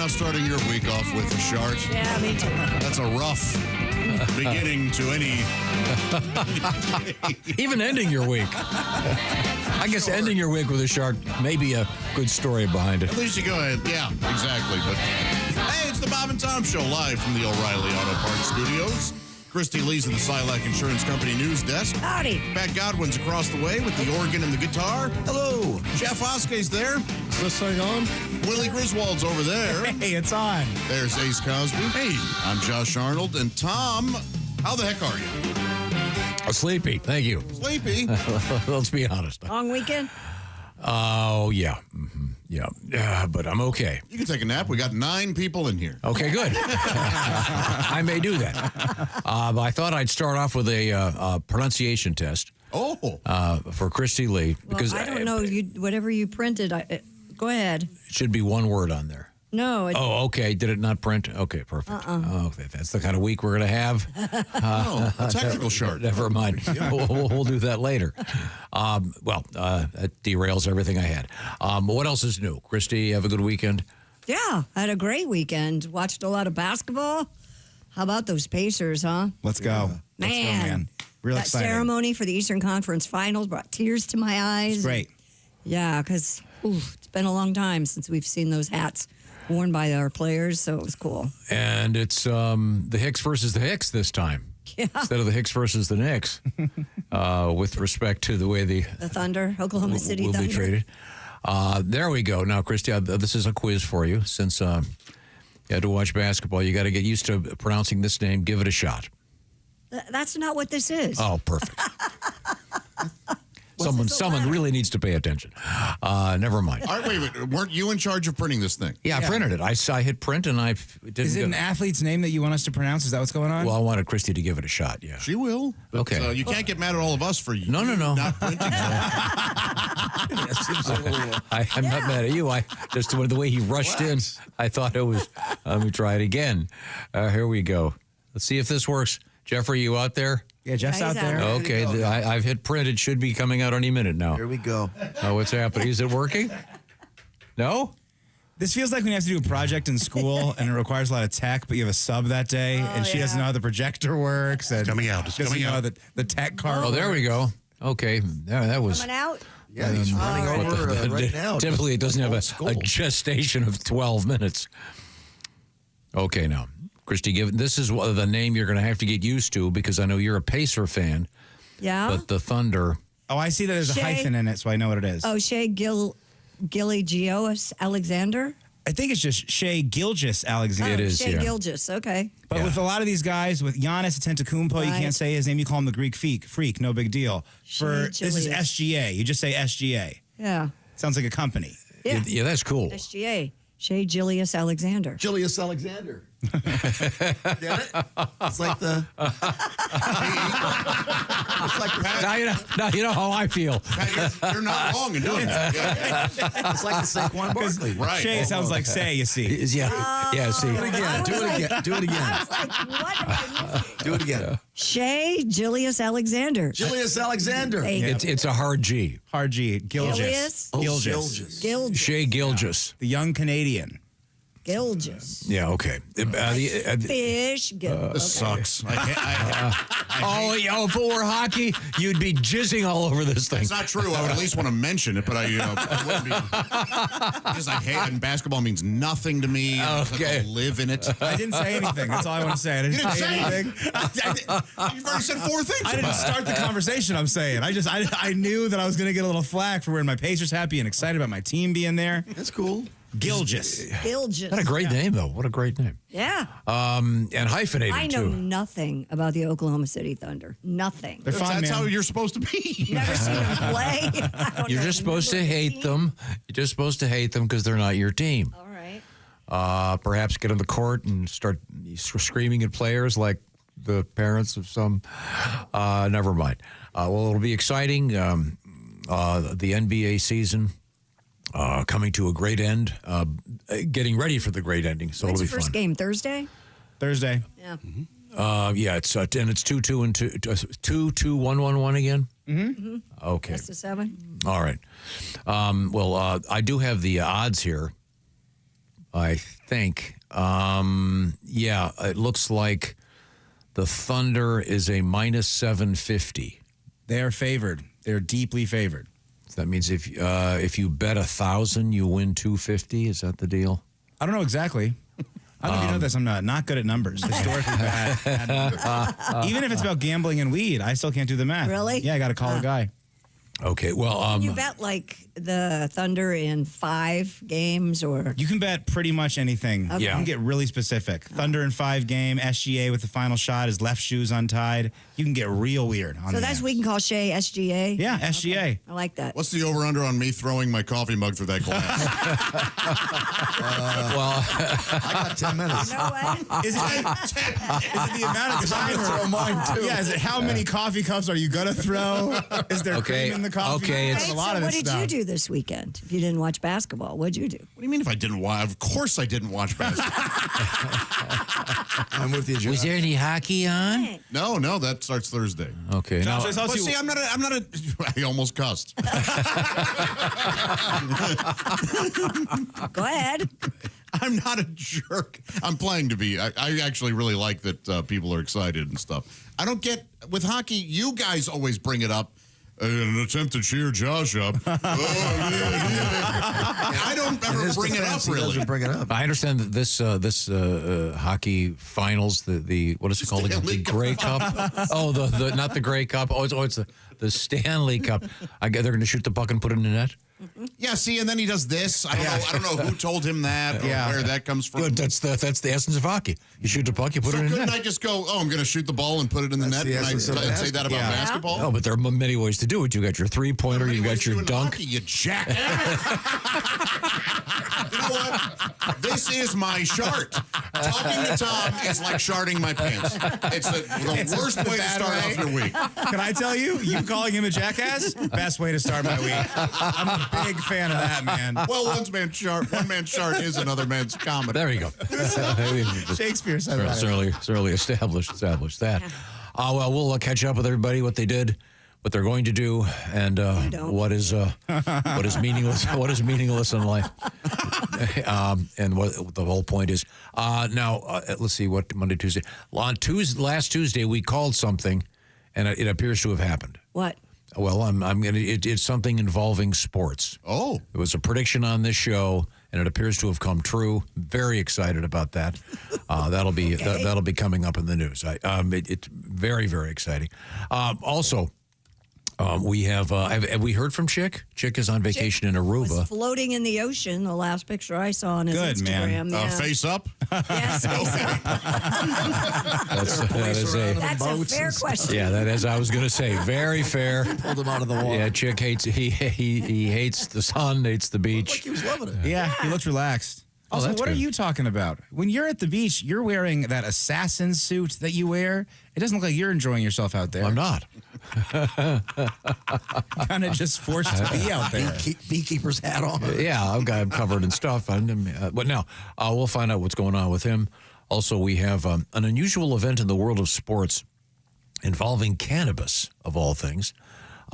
not starting your week off with a shart. Yeah, me too. That's a rough beginning to any... Even ending your week. I guess ending your week with a shark may be a good story behind it. At least you go ahead. Yeah, exactly. But hey, it's the Bob and Tom Show live from the O'Reilly Auto Parts Studios. Christy Lee's at the Silac Insurance Company news desk. Howdy. Pat Godwin's across the way with the organ and the guitar. Hello. Jeff Oskey's there. Is this thing on? Willie Griswold's over there. Hey, it's on. There's Ace Cosby. Hey, I'm Josh Arnold. And Tom, how the heck are you? Sleepy. Thank you. Sleepy? Let's be honest. Long weekend? Oh, yeah. Mm-hmm. Yeah, but I'm okay. You can take a nap. We got 9 people in here. Okay, good. I may do that. But I thought I'd start off with a pronunciation test. Oh. For Christy Lee. Because I don't know. Whatever you printed, go ahead. It should be one word on there. No. Oh, okay. Did it not print? Okay, perfect. Oh, that's the kind of week we're going to have. A technical short. Never mind. We'll do that later. That derails everything I had. What else is new? Christy, have a good weekend? Yeah, I had a great weekend. Watched a lot of basketball. How about those Pacers, huh? Let's go. Let's go, man. Real that exciting. ceremony for the Eastern Conference Finals brought tears to my eyes. It's great. Yeah, because it's been a long time since we've seen those hats worn by our players, so it was cool. And it's the Hicks versus the Hicks this time. Yeah. Instead of the Hicks versus the Knicks, with respect to the way the Thunder, Oklahoma City will Thunder. be treated. There we go. Now, Christy, this is a quiz for you. Since you had to watch basketball, you got to get used to pronouncing this name. Give it a shot. That's not what this is. Oh, perfect. Someone really needs to pay attention. Never mind. All right, wait. Weren't you in charge of printing this thing? Yeah, I printed it. I hit print and I didn't. Is it an athlete's name that you want us to pronounce? Is that what's going on? Well, I wanted Christy to give it a shot. Yeah. She will. But, Okay. you can't get mad at all of us for No. not printing. I'm not mad at you. I just the way he rushed in, I thought it was. Let me try it again. Here we go. Let's see if this works. Jeffrey, you out there? Yeah, Jeff's Yeah, out he's out there. there. Okay, I've hit print. It should be coming out any minute now. Here we go. Oh, what's happening? Is it working? No? This feels like when you have to do a project in school and it requires a lot of tech, but you have a sub that day and she doesn't know how the projector works. And coming out. It's coming out. The tech card. Oh, there we go. Okay, that was. Coming out? Yeah, he's running over right now. Typically, it doesn't have Old a school. gestation of 12 minutes. Okay, now, Christy, this is the name you're going to have to get used to because I know you're a Pacer fan, Yeah. but the Thunder. Oh, I see that there's a Shay. hyphen in it, so I know what it is. Shea Gilgeous Alexander? I think it's just Shea Gilgeous Alexander. It is, Shea yeah. Gilgeous, okay. But Yeah. with a lot of these guys, with Giannis Antetokounmpo, you Right. can't say his name. You call him the Greek freak. No big deal. This is Julius. SGA. You just say SGA. Yeah. Sounds like a company. Yeah. Yeah, that's cool. SGA. Shea Gilgeous Alexander. Julius Alexander. Get it? It's like the. It's like Now you know how I feel. Pat, you're not wrong in doing that. Yeah. it's like the Saquon Barkley. Right. Shay sounds like say. You see. Yeah, see. Do it again. Do it again. Do it I again. was like, what? Do it again. Shea Gilgeous Alexander. Julius Alexander. Hey, It's a hard G. Hard G. Gilgeous. Gilgeous? Oh, Gilgeous. Gilgeous. Shea Gilgeous. The young Canadian. Gilgeous. Yeah, okay. Fish. This sucks. If it were hockey, you'd be jizzing all over this thing. It's not true. I would at least want to mention it, but I wouldn't be. Because I hate it, and basketball means nothing to me. Okay. I live in it. I didn't say anything. That's all I want to say. I didn't, say anything. You've already said 4 things. I didn't start the conversation. I'm saying. I knew that I was going to get a little flack for wearing my Pacers happy and excited about my team being there. That's cool. Gilgeous. Gilgeous. What a great name, though. What a great name. Yeah. And hyphenated, I know too. nothing about the Oklahoma City Thunder. Nothing. They're fun, That's man. how you're supposed to be. Never seen them play. I don't You're know just supposed to the hate team. them. You're just supposed to hate them because they're not your team. All right. Perhaps get on the court and start screaming at players like the parents of some. Never mind. Well, it'll be exciting. The NBA season coming to a great end. Getting ready for the great ending. So When's it'll the be first fun. game? Thursday? Thursday. Yeah. Yeah, it's 2-2 and 2-2-1-1-1 again. Mm-hmm. Okay. Best of 7? All right. I do have the odds here. I think. Yeah, it looks like the Thunder is a minus 750. They're favored. They're deeply favored. So that means if you bet 1,000, you win 250. Is that the deal? I don't know exactly. I don't know if you know this. I'm not good at numbers. Historically bad numbers. Even if it's about gambling and weed, I still can't do the math. Really? Yeah, I got to call a guy. Okay, well, You bet like the Thunder in 5 games or. You can bet pretty much anything. Okay. You can get really specific. Thunder in 5 game, SGA with the final shot, his left shoe's untied. You can get real weird on So the that's app. we can call Shay SGA? Yeah, SGA. Okay. I like that. What's the over-under on me throwing my coffee mug through that glass? I got 10 minutes. You know what? Is it the amount of time? Throw mine, too. Yeah, is it how many coffee cups are you going to throw? Is there Okay, cream in the coffee? okay, There's it's- a lot so of what this did stuff. you do this weekend if you didn't watch basketball? What'd you do? What do you mean if I didn't watch? Of course I didn't watch basketball. I'm with you, Josh. was there any hockey on? No, that starts Thursday. Okay, Josh, now, I saw But you. see, I'm not a. I almost cussed. Go ahead. I'm not a jerk. I'm playing to be. I actually really like that people are excited and stuff. I don't get with hockey. You guys always bring it up. An attempt to cheer Josh up. I don't ever bring it up He really. doesn't bring it up. I understand that this hockey finals, the what is it called again? Stanley The Grey Cup. Oh, the not the Grey Cup. Oh, it's the Stanley Cup. I guess they're going to shoot the puck and put it in the net. Yeah, see, and then he does this. I don't know who told him that or where that comes from. Good. That's the essence of hockey. You shoot the puck, you put So it in the couldn't net. I just go, I'm going to shoot the ball and put it in the That's net? the And I essence of say that about basketball. basketball? No, but there are many ways to do it. You got your 3-pointer, you got your dunk. Hockey, you jackass. You know what? This is my shart. Talking to Tom is like sharting my pants. It's the worst way to bad start way. off your week. Can I tell you, you calling him a jackass? Best way to start my week. I'm a big fan of that, man. Well, one man's shart is another man's comedy. There you go. Shakespeare said that. It's early established that. Well, we'll catch up with everybody, what they did, what they're going to do, and what is meaningless. What is meaningless in life, and what the whole point is. Now, let's see what Monday, Tuesday. Last Tuesday, we called something, and it appears to have happened. What? Well, it's something involving sports. Oh. It was a prediction on this show, and it appears to have come true. Very excited about that. That'll be that'll be coming up in the news. It's very, very exciting. Also, we have we heard from Chick? Chick is on vacation in Was Aruba. floating in the ocean. The last picture I saw on his Good, Instagram. man. Yeah. Face up? Yes, face up. That's a fair question. Yeah, that is. I was going to say very fair. Pulled him out of the water. Yeah, Chick hates he hates the sun, hates the Like beach. he was loving it. Yeah, he looks relaxed. Also, that's what are good. you talking about? When you're at the beach, you're wearing that assassin suit that you wear. It doesn't look like you're enjoying yourself out there. I'm not. Kind of just forced to be out there. Beekeeper's hat on. Yeah, I'm covered in stuff. But now we'll find out what's going on with him. Also, we have an unusual event in the world of sports involving cannabis, of all things.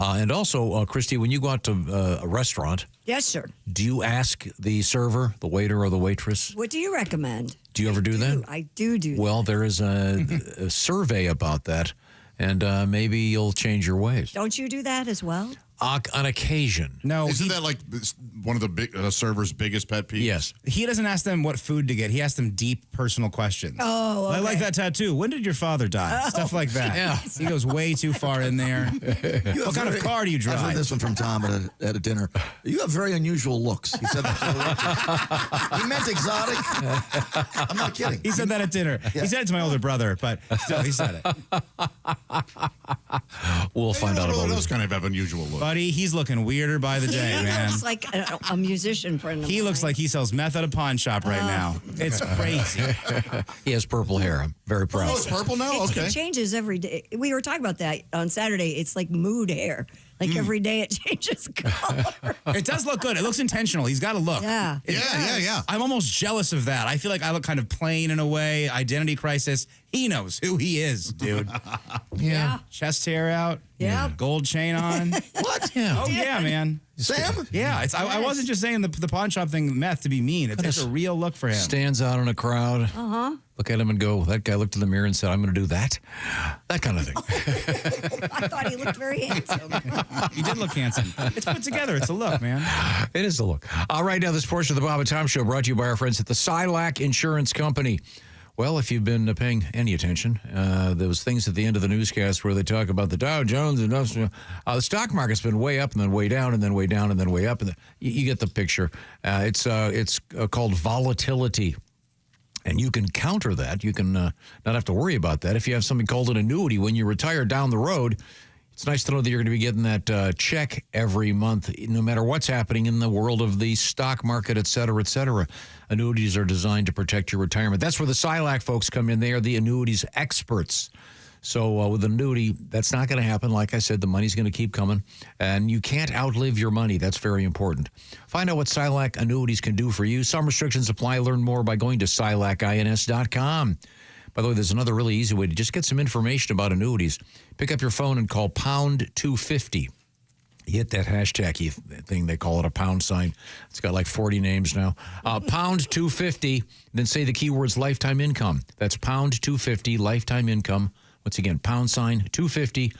And also, Christy, when you go out to a restaurant, Yes, sir. do you ask the server, the waiter, or the waitress? What do you recommend? Do you ever do that? I do that. Well, there is a survey about that, and maybe you'll change your ways. Don't you do that as well? On occasion. No, Isn't that like one of the big server's biggest pet peeves? Yes. he doesn't ask them what food to get. He asks them deep personal questions. Oh, I like okay. that tattoo. When did your father die? Stuff like that. Yeah. He goes way too far in there. What kind of car do you I've heard drive? this one from Tom at a dinner. You have very unusual looks. He said that. He meant exotic. I'm not kidding. He said that at dinner. Yeah. He said it to my older brother, but still, he said it. We'll find out about those it. kind of have unusual looks. Buddy, he's looking weirder by the day, He man. looks like a musician friend of He mine. looks like he sells meth at a pawn shop right now. It's crazy. He has purple hair. I'm very proud. Oh, it's purple now? It Okay. changes every day. We were talking about that on Saturday. It's like mood hair. Like every day it changes color. It does look good. It looks intentional. He's got a look. Yeah. Yeah. I'm almost jealous of that. I feel like I look kind of plain in a way. Identity crisis. He knows who he is, dude. Yeah. Chest hair out. Yeah. Gold chain on. What? Yeah. Oh, yeah, man. Sam? Yeah, I wasn't just saying the pawn shop thing, meth, to be mean. It's a real look for him. Stands out in a crowd. Uh-huh. Look at him and go, that guy looked in the mirror and said, I'm going to do that. That kind of thing. I thought he looked very handsome. He did look handsome. It's put together. It's a look, man. It is the look. Right now, this portion of the Bob and Tom Show brought to you by our friends at the Silac Insurance Company. Well, if you've been paying any attention, those things at the end of the newscast where they talk about the Dow Jones Industrial, the stock market's been way up and then way down and then way down and then way up. And you get the picture. It's called volatility. And you can counter that. You can not have to worry about that. If you have something called an annuity, when you retire down the road, it's nice to know that you're going to be getting that check every month, no matter what's happening in the world of the stock market, et cetera, et cetera. Annuities are designed to protect your retirement. That's where the Silac folks come in. They are the annuities experts. So with an annuity, that's not going to happen. Like I said, the money's going to keep coming, and you can't outlive your money. That's very important. Find out what Silac annuities can do for you. Some restrictions apply. Learn more by going to silacins.com. By the way, there's another really easy way to just get some information about annuities. Pick up your phone and call pound 250. You hit that hashtag thing. They call it a pound sign. It's got like 40 names now. Pound 250, then say the keywords lifetime income. That's pound 250, lifetime income. Once again, pound sign 250,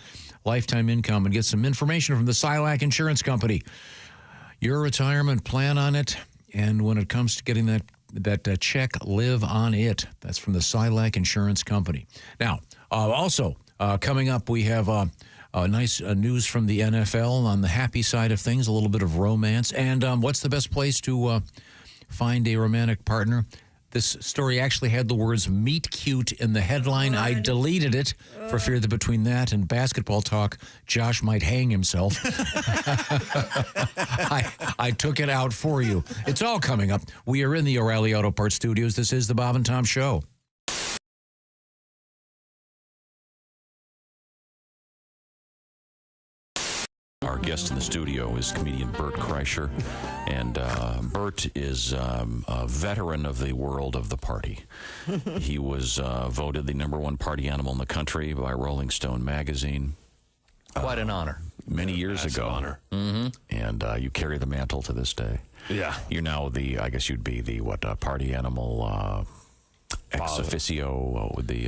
lifetime income, and get some information from the Silac Insurance Company. Your retirement, plan on it, and when it comes to getting that check, live on it. That's from the Silac Insurance Company. Now, also coming up, we have nice news from the NFL on the happy side of things, a little bit of romance. And what's the best place to find a romantic partner? This story actually had the words meet cute in the headline. I deleted it for fear that between that and basketball talk, Josh might hang himself. I took it out for you. It's all coming up. We are in the O'Reilly Auto Parts Studios. This is the Bob and Tom Show. Our guest in the studio is comedian Bert Kreischer, and Bert is a veteran of the world of the party. He was voted the #1 party animal in the country by Rolling Stone magazine. Quite an honor. Many years ago. Honor. Mm-hmm. And you carry the mantle to this day. Yeah. You're now I guess you'd be the party animal ex officio with the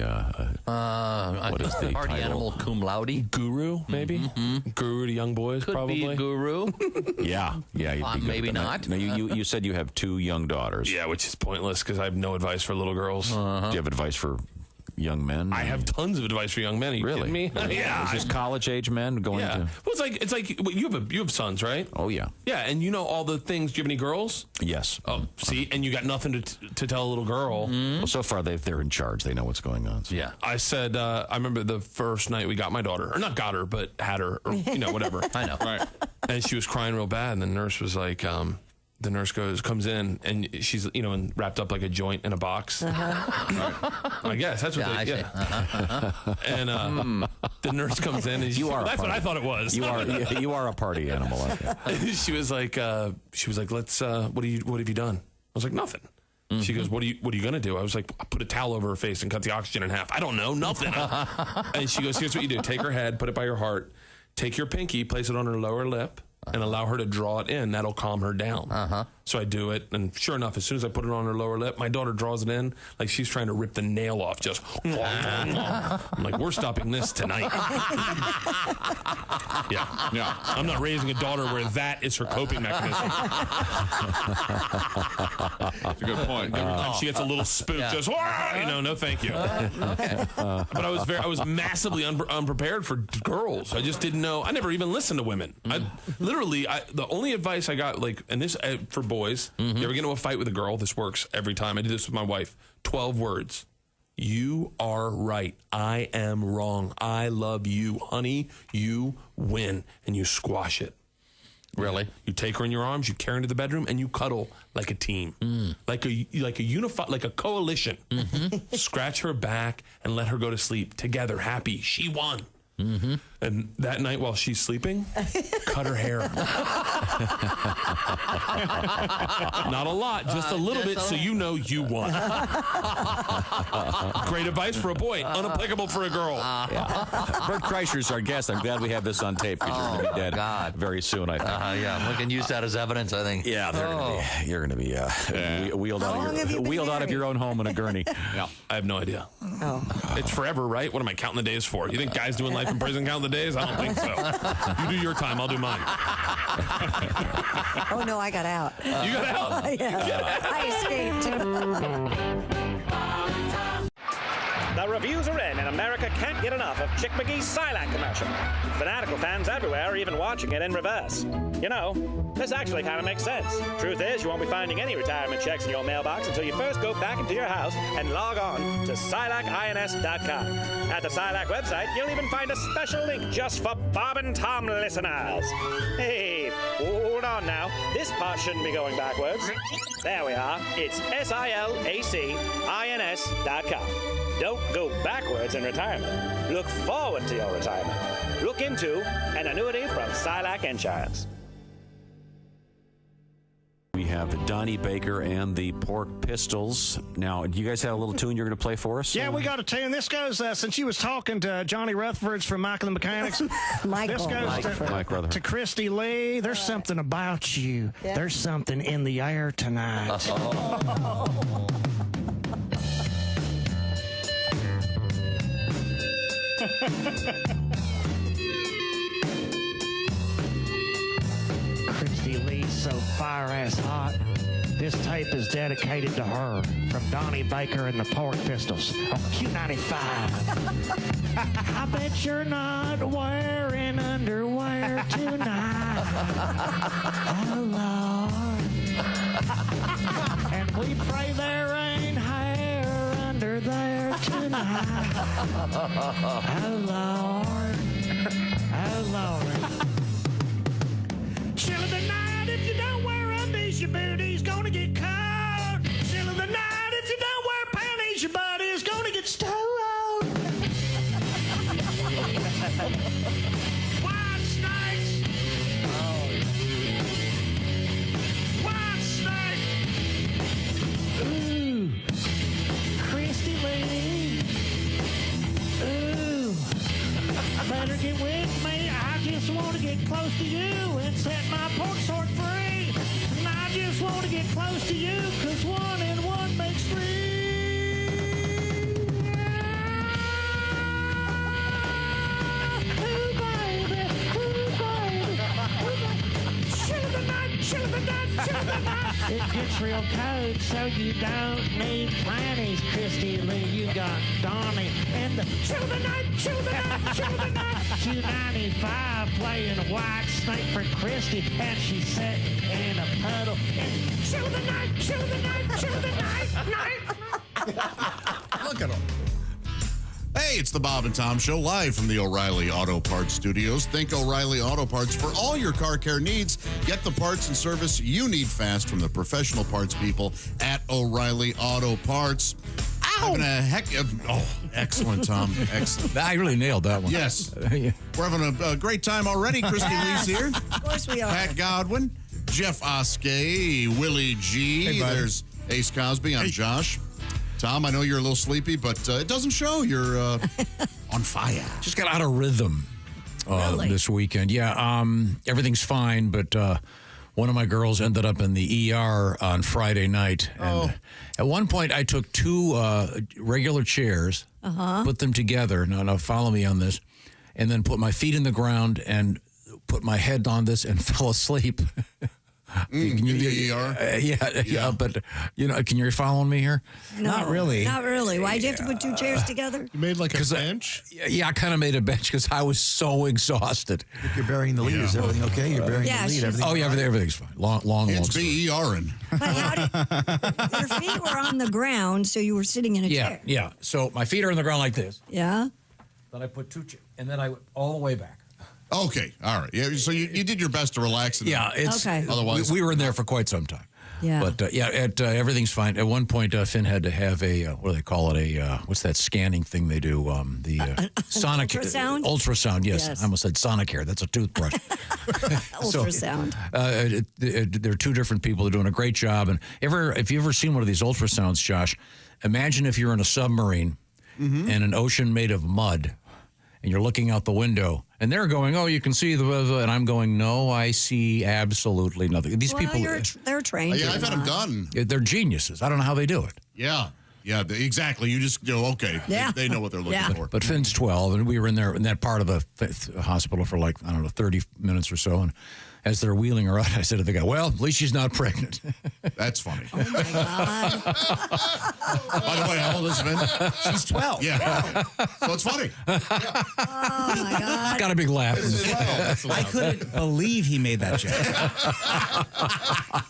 what is the party title? animal cum laude? Guru, maybe? Mm-hmm. Guru to young boys, Could probably. be a guru. Yeah, you'd be good. Maybe But not. No, you said you have 2 young daughters. Yeah, which is pointless because I have no advice for little girls. Do you have advice for young men? I have tons of advice for young men. Are you Really? kidding me? Yeah. Is this college age men going Yeah. to? Well, it's like you have sons, right? Oh yeah. Yeah, and you know all the things. Do you have any girls? Yes. Oh, see, and you got nothing to tell a little girl. Well, so far they're in charge. They know what's going on. So. Yeah. I said, I remember the first night we got my daughter, or not got her, but had her, or whatever. I know. Right. And she was crying real bad, and the nurse was like, the nurse comes in, and she's, and wrapped up like a joint in a box. Right. I guess that's what Yeah, I they, see. yeah. And the nurse comes in, and that's what I thought it was. You are a party animal. She was like, let's, what have you done? I was like, nothing. Mm-hmm. She goes, what are you going to do? I was like, I put a towel over her face and cut the oxygen in half. I don't know, nothing. And she goes, here's what you do. Take her head, put it by your heart, take your pinky, place it on her lower lip, and allow her to draw it in. That'll calm her down. So I do it, and sure enough, as soon as I put it on her lower lip, my daughter draws it in like she's trying to rip the nail off. Just, I'm like, we're stopping this tonight. Yeah. I'm not raising a daughter where that is her coping mechanism. That's a good point. Every time she gets a little spook, just, no, thank you. But I was massively unprepared for girls. I just didn't know. I never even listened to women. The only advice I got, and this for boys, you ever get into a fight with a girl? This works every time. I did this with my wife. 12 words. You are right. I am wrong. I love you, honey. You win, and you squash it. Really? You take her in your arms, you carry her into the bedroom, and you cuddle like a team, like a coalition. Scratch her back and let her go to sleep together, happy. She won. And that night while she's sleeping, cut her hair. Not a lot, just a little bit, so you know you won. Great advice for a boy, unapplicable for a girl. Bert Kreischer's our guest. I'm glad we have this on tape because you're going to be dead very soon, I think. Yeah, we can use that as evidence, I think. Yeah, you're going to be wheeled out of your own home in a gurney. Yeah, I have no idea. Oh. It's forever, right? What am I counting the days for? You think guys doing life in prison count the days? I don't think so. You do your time, I'll do mine. Oh, no, I got out. You got out? Yeah. I escaped. The reviews are in, and America can't get enough of Chick McGee's Silac commercial. Fanatical fans everywhere are even watching it in reverse. You know, this actually kind of makes sense. Truth is, you won't be finding any retirement checks in your mailbox until you first go back into your house and log on to SilacINS.com. At the Silac website, you'll even find a special link just for Bob and Tom listeners. Hey, hold on now. This part shouldn't be going backwards. There we are. It's SilacINS.com. Don't go backwards in retirement. Look forward to your retirement. Look into an annuity from Silac Insurance. We have Donnie Baker and the Pork Pistols. Now, do you guys have a little tune you're going to play for us? Yeah, we got a tune. This goes, since you was talking to Johnny Rutherford's from Michael and Mechanics. This goes Mike Rutherford. to Christy Lee. There's something about you. Yeah. There's something in the air tonight. Christy Lee's so fire-ass hot. This tape is dedicated to her from Donnie Baker and the Pork Pistols on Q95. I bet you're not wearing underwear tonight. Oh, Lord. And we pray there ain't hair under there tonight. Oh, Lord. Oh, Lord. Chill of the night, if you don't wear undies, your booty's gonna get cold. Chill of the night, if you don't wear panties, your body's gonna get stoned. White snakes. White snake. Ooh. Christy Lee. Ooh. Better get with me. I just want to get close to you and set my pork sword free. And I just want to get close to you, 'cause 1 and 1 makes 3. Ooh, baby. Ooh, baby. Chill of the night, chill of the night, chill of the night. It gets real cold, so you don't need panties, Christy Lee. You got Donnie and the chill of the night, chill of the night, chill of the night. 295 playing White Snake for Christy, and she's sitting in a puddle. And chill of the night, chill of the night, chill of the night, night. Look at him. Hey, it's the Bob and Tom Show, live from the O'Reilly Auto Parts Studios. Think O'Reilly Auto Parts for all your car care needs. Get the parts and service you need fast from the professional parts people at O'Reilly Auto Parts. Having a excellent, Tom. Excellent. I really nailed that one. Yes. We're having a great time already. Christy Lee's here. Of course we are. Pat Godwin, Jeff Oskey, Willie G. Hey, bud. There's Ace Cosby. I'm Josh. Tom, I know you're a little sleepy, but it doesn't show. You're on fire. Just got out of rhythm this weekend. Yeah, everything's fine, but one of my girls ended up in the ER on Friday night. And at one point, I took 2 regular chairs, put them together. Now, follow me on this. And then put my feet in the ground and put my head on this and fell asleep. In the ER? Yeah, but, can you follow me here? No, Not really. Not really. Why'd you have to put 2 chairs together? You made like a bench? Yeah, I kind of made a bench because I was so exhaused. If you're burying the lead, is everything okay? You're burying Yeah, the lead. she's- Everything's fine. Long It's story. B-E-R-ing. But how did, your feet were on the ground, so you were sitting in a chair. Yeah. So my feet are on the ground like this. Yeah? Then I put 2 chairs, and then I went all the way back. Okay, all right. Yeah, so you did your best to relax it. Yeah, it's Okay. Otherwise, we were in there for quite some time. Yeah. But everything's fine. At one point, Finn had to have a what do they call it? What's that scanning thing they do? Sonic ultrasound. Ultrasound. Yes, I almost said Sonicare. That's a toothbrush. Ultrasound. They're two different people. They're doing a great job. And if you ever seen one of these ultrasounds, Josh, imagine if you're in a submarine in an ocean made of mud, and you're looking out the window, and they're going, "Oh, you can see the," and I'm going, "No, I see absolutely nothing." These people, they're trained. Yeah, I've had them done. They're geniuses. I don't know how they do it. Yeah, exactly. You just go, okay. Yeah. They know what they're looking for. But Finn's 12, and we were in that part of the hospital for 30 minutes or so, and as they're wheeling her out, I said to the guy, "Well, at least she's not pregnant." That's funny. Oh my God. By the way, how old is Finn? She's 12. Yeah. So it's funny. Yeah. Oh my God. Got a big laugh. I couldn't believe he made that joke.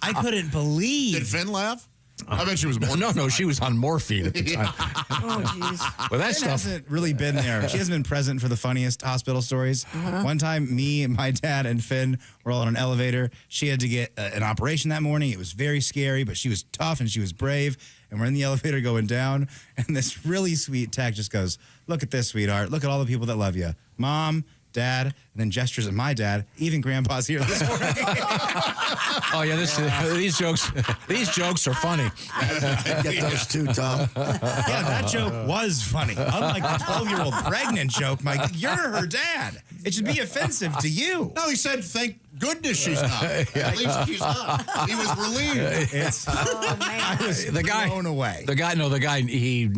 I couldn't believe. Did Finn laugh? I bet she was more. No, she was on morphine at the time. Oh, jeez. Well, that Finn stuff hasn't really been there. She hasn't been present for the funniest hospital stories. One time, me, my dad, and Finn were all on an elevator. She had to get an operation that morning. It was very scary, but she was tough and she was brave. And we're in the elevator going down, and this really sweet tech just goes, "Look at this, sweetheart. Look at all the people that love you. Mom, Dad," and then gestures at my dad. Even Grandpa's here this morning. Oh yeah, these jokes are funny. Get those too, Tom. Yeah, that joke was funny. Unlike the 12-year-old pregnant joke, Mike, you're her dad. It should be offensive to you. No, he said, "Thank goodness she's not." At least she's not. He was relieved. Oh man. I was blown away. The guy, he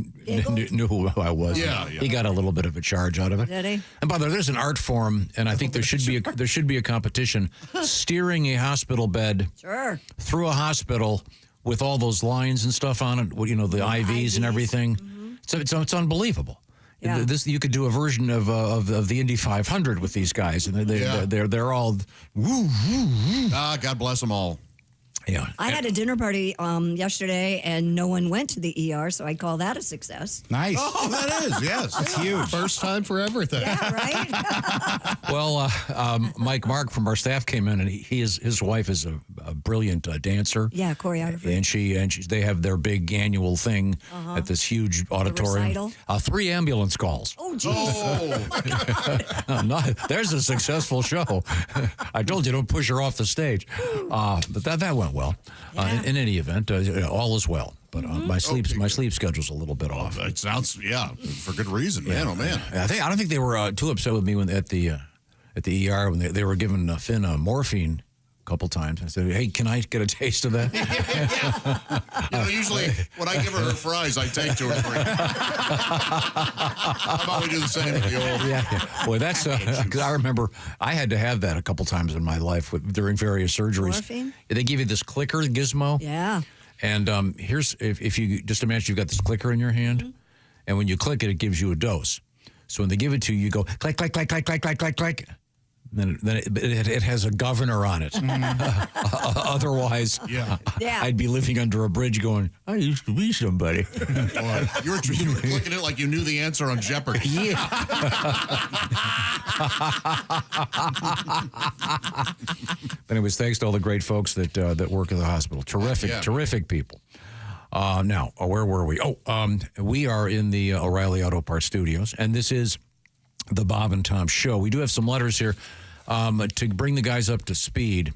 knew who I was. Yeah. He got a little bit of a charge out of it. Did he? And by the way, there's an art form, and I think there should be a competition steering a hospital bed Sure. through a hospital with all those lines and stuff on it. The IVs and everything. It's unbelievable. Yeah. You could do a version of the Indy 500 with these guys, and they're all woo, woo, woo. God bless them all. Yeah. I had a dinner party yesterday, and no one went to the ER, so I call that a success. Nice. Oh, that is, yes. That's huge. First time for everything. Yeah, right? Well, Mike Mark from our staff came in, and his wife is a brilliant dancer. Yeah, choreographer. And they have their big annual thing at this huge auditorium. recital? 3 ambulance calls. Oh, jeez. There's a successful show. I told you, don't push her off the stage. But that went well. In any event, all is well. But my sleep schedule's a little bit off. It sounds, for good reason, man. Oh, man. I don't think they were too upset with me at the ER when they were giving Finn morphine a couple times. I said, "Hey, can I get a taste of that?" Usually when I give her fries, I take 2 or 3. How about we do the same with the old? Yeah. Boy, that's because I remember I had to have that a couple times in my life during various surgeries. Morphine? They give you this clicker gizmo. Yeah. And here's if you just imagine you've got this clicker in your hand, and when you click it, it gives you a dose. So when they give it to you, you go click, click, click, click, click, click, click, click. Then it has a governor on it. Otherwise, I'd be living under a bridge going, "I used to be somebody." You were clicking it like you knew the answer on Jeopardy. Yeah. But anyways, thanks to all the great folks that work at the hospital. Terrific people. Now, where were we? We are in the O'Reilly Auto Parts Studios, and this is the Bob and Tom Show. We do have some letters here to bring the guys up to speed.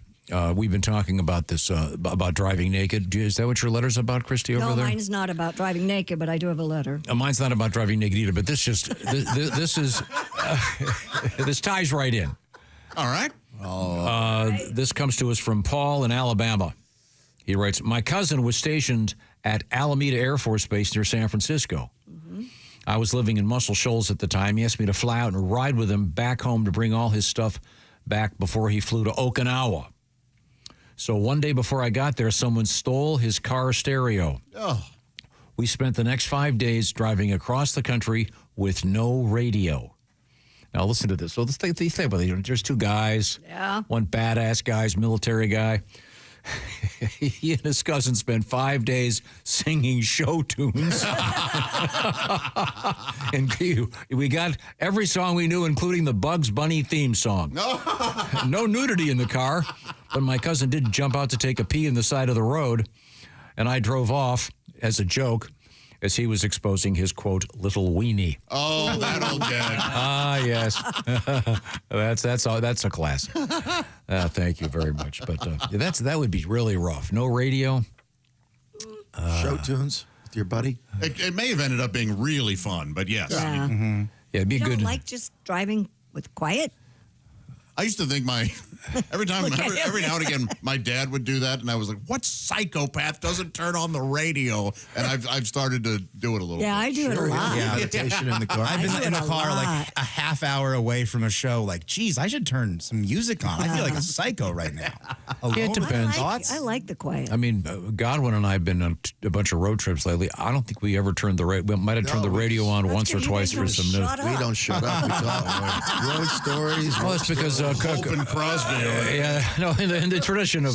We've been talking about this, about driving naked. Is that what your letter's about, Christy, over there? No, mine's not about driving naked, but I do have a letter. Mine's not about driving naked either, but this ties right in. All right. This comes to us from Paul in Alabama. He writes, "My cousin was stationed at Alameda Air Force Base near San Francisco. I was living in Muscle Shoals at the time. He asked me to fly out and ride with him back home to bring all his stuff back before he flew to Okinawa. So one day before I got there, someone stole his car stereo. Oh. We spent the next 5 days driving across the country with no radio." Now listen to this. So let's think about it. There's 2 guys. Yeah. One badass guy's military guy. He and his cousin spent 5 days singing show tunes. And we got every song we knew, including the Bugs Bunny theme song. No nudity in the car, but my cousin did jump out to take a pee in the side of the road, and I drove off as a joke as he was exposing his, quote, little weenie. Oh, that old guy. Ah, yes. That's a classic. Thank you very much. But that would be really rough. No radio. Show tunes with your buddy. It may have ended up being really fun, but yes. Yeah. Yeah, it'd be You good. don't like just driving with quiet? I used to think every now and again, my dad would do that, and I was like, "What psychopath doesn't turn on the radio?" And I've started to do it a little. Yeah, bit. I do it a lot. Yeah, Meditation in the car. I've been in the car like a half hour away from a show. Like, geez, I should turn some music on. I feel like a psycho right now. Yeah, it depends. I like the quiet. I mean, Godwin and I have been on a bunch of road trips lately. I don't think we ever turned the radio. We might have turned the radio on once or twice for some news. We don't shut up. We talk road stories. Well, it's because Hope and Crosby. yeah, no, in the tradition of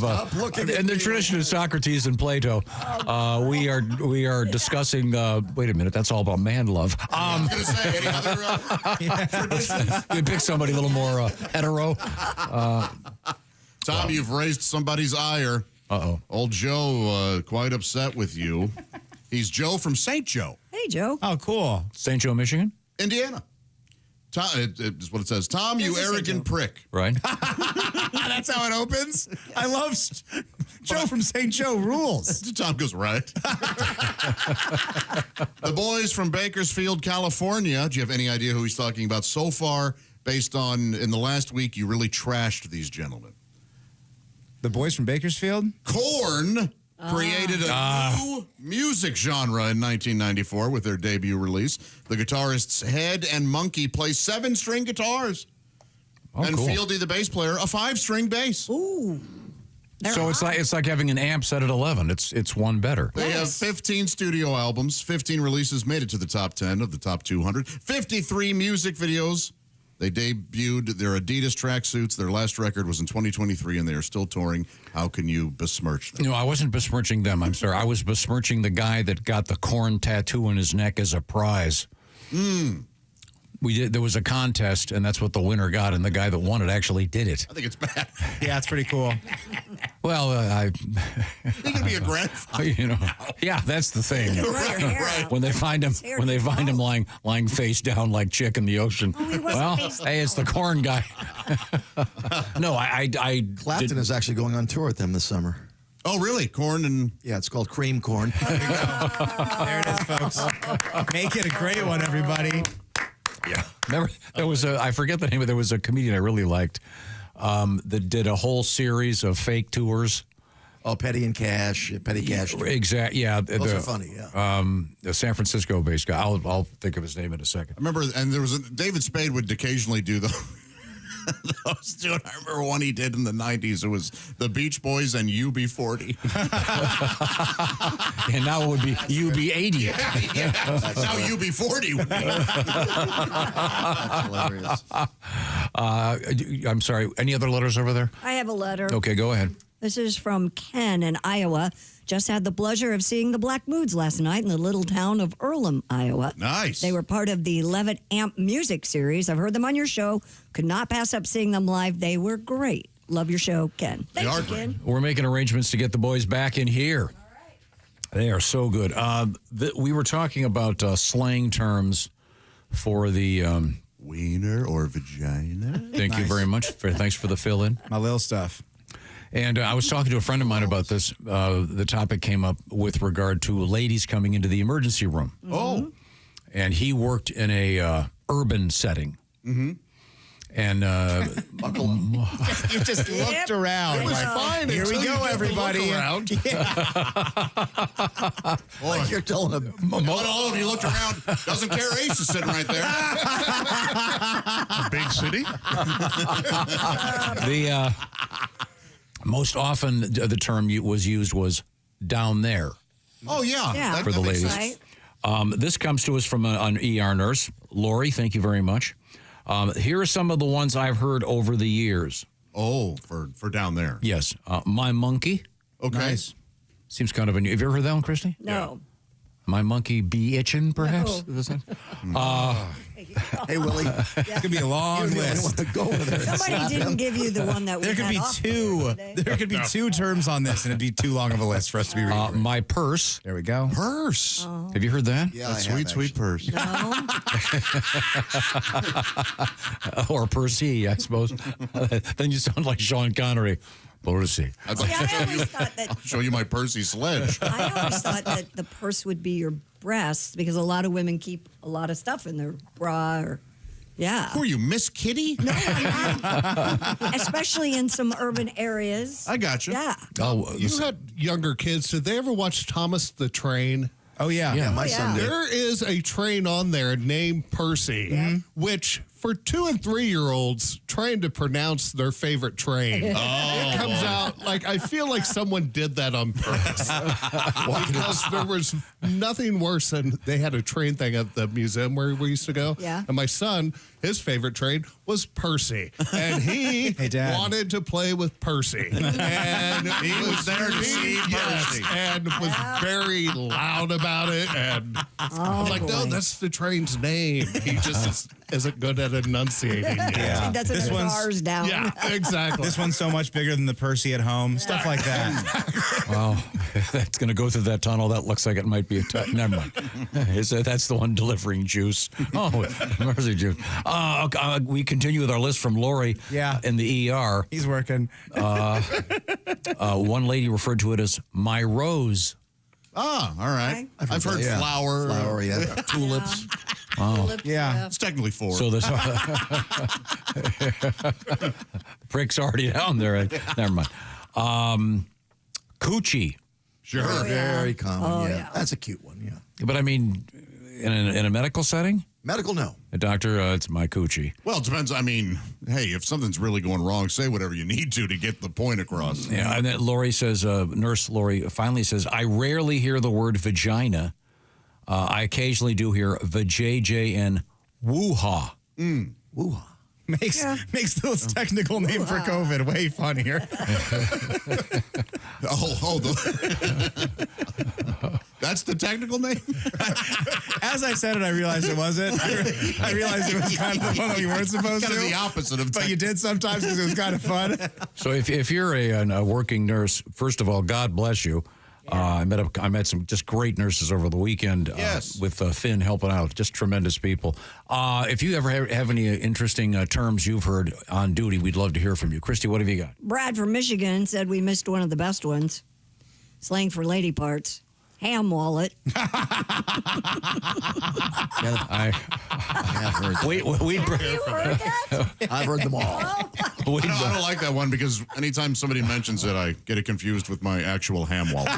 Socrates and Plato, we are discussing. Wait a minute, that's all about man love. I was going to say any other traditions. We pick somebody a little more hetero. Tom, you've raised somebody's ire. Uh-oh. Old Joe, quite upset with you. He's Joe from St. Joe, Hey, Joe. Oh, cool. St. Joe, Michigan, Indiana. Tom, it's what it says. Tom, you arrogant prick. right? That's how it opens. I love Joe from St. Joe rules. Tom goes, right. The boys from Bakersfield, California. Do you have any idea who he's talking about so far, based on, in the last week, you really trashed these gentlemen? The boys from Bakersfield? Korn created a new music genre in 1994 with their debut release. The guitarists Head and Monkey play 7-string guitars. Oh, and cool. Fieldy, the bass player, a 5-string bass. Ooh. So it's like having an amp set at 11. It's one better. They have 15 studio albums, 15 releases made it to the top 10 of the top 200, 53 music videos. They debuted their Adidas tracksuits. Their last record was in 2023, and they are still touring. How can you besmirch them? No, I wasn't besmirching them. I'm sorry. I was besmirching the guy that got the Korn tattoo on his neck as a prize. There was a contest, and that's what the winner got, and the guy that won it actually did it. I think it's bad. Yeah, it's pretty cool. Well, He could be a grandfather. Yeah, that's the thing. Right. When they find him, lying face down like chick in the ocean. he wasn't Well, face down. hey, it's the Korn guy. No, I Clapton is actually going on tour with them this summer. Oh, really? Korn and... Yeah, it's called Cream Corn. There it is, folks. Make it a great one, everybody. Yeah. Remember, I forget the name, but there was a comedian I really liked that did a whole series of fake tours. Oh, Petty Cash. Exactly. Yeah. Those are funny, yeah. The San Francisco-based guy. I'll think of his name in a second. I remember, and there was David Spade would occasionally do those. I remember one he did in the 90s. It was the Beach Boys and UB40. And now it would be UB80. Yeah. Now UB40 would be. That's hilarious. I'm sorry. Any other letters over there? I have a letter. Okay, go ahead. This is from Ken in Iowa. Just had the pleasure of seeing the Black Moods last night in the little town of Earlham, Iowa. Nice. They were part of the 11 Amp Music Series. I've heard them on your show. Could not pass up seeing them live. They were great. Love your show, Ken. They are Thank you, Ken. We're making arrangements to get the boys back in here. All right. They are so good. We were talking about slang terms for the... Wiener or vagina? Thank you very much. Thanks for the fill-in. My little stuff. And I was talking to a friend of mine about this. The topic came up with regard to ladies coming into the emergency room. Oh. And he worked in a urban setting. Mm-hmm. And You just looked around. It was fine. Here we go, everybody. Around. Like you're telling him. Oh, he looked around. Doesn't care. Ace is sitting right there. Big city. the most often the term was used was down there Oh, yeah. Yeah. for the makes ladies. sense. Right. This comes to us from an ER nurse. Lori, thank you very much. Here are some of the ones I've heard over the years. Oh, for down there. Yes. My monkey. Okay. Nice. Seems kind of a new. Have you ever heard that one, Christy? No. My monkey be itching, perhaps? No. Is that- Thank Hey, Willie. It's going to be a long I list. want to go over there. and Somebody slap didn't him. give you the one that we There could had be off two. today. There could be 2 terms on this, and it'd be too long of a list for us to be reading. My purse. There we go. Purse. Have you heard that? Yeah, That sweet, sweet purse. No. Or Percy, I suppose. Then you sound like Sean Connery. Percy. I'd See, like to I show you, always thought that show you my Percy sledge. I always thought that the purse would be your breasts because a lot of women keep a lot of stuff in their bra or Who are you, Miss Kitty? No, I'm not. Especially in some urban areas. I got you. Yeah. Oh, You had younger kids. Did they ever watch Thomas the Train? Oh, yeah. Yeah, My son did. There is a train on there named Percy, which for 2 and 3-year-olds trying to pronounce their favorite train, it comes out like I feel like someone did that on purpose because there was nothing worse than they had a train thing at the museum where we used to go. Yeah. And my son, his favorite train was Percy, and he Hey, Dad. wanted to play with Percy, and He was there to see Percy. and was very loud about it. And I was like, no, boy. that's the train's name. He just isn't good at enunciating yet. Yeah. That's This a one's- ours down. Yeah, exactly. This one's so much bigger than the Percy at home. Stuff like that. wow. That's going to go through that tunnel. That looks like it might be a never mind. That's the one delivering juice. Oh, mercy juice. We continue with our list from Lori in the ER. He's working. One lady referred to it as my rose. Ah, all right. I've heard Yeah. flower. Flower, yeah. Tulips. Tulips, Yeah. It's technically 4. So this prick's already down there. Never mind. Coochie. Sure. Very common, Oh, yeah. yeah. That's a cute one, yeah. But I mean, in a medical setting, Medical, no. a doctor, it's my coochie. Well, it depends. I mean, hey, if something's really going wrong, say whatever you need to get the point across. Yeah, and then Lori says, Nurse Lori finally says, I rarely hear the word vagina. I occasionally do hear vajayjay and woo-ha. Woo-ha. Makes those technical name for COVID way funnier. That's the technical name? As I said it, I realized it wasn't. I realized it was kind of the one that we weren't supposed Kind to. of the opposite of But you did sometimes because it was kind of fun. So if you're a working nurse, first of all, God bless you. I met some just great nurses over the weekend. Yes. With Finn helping out, just tremendous people. If you ever have any interesting terms you've heard on duty, we'd love to hear from you. Christy, what have you got? Brad from Michigan said we missed one of the best ones. Slang for lady parts. Ham wallet. I have heard that. I've heard them all. I don't like that one because anytime somebody mentions it, I get it confused with my actual ham wallet.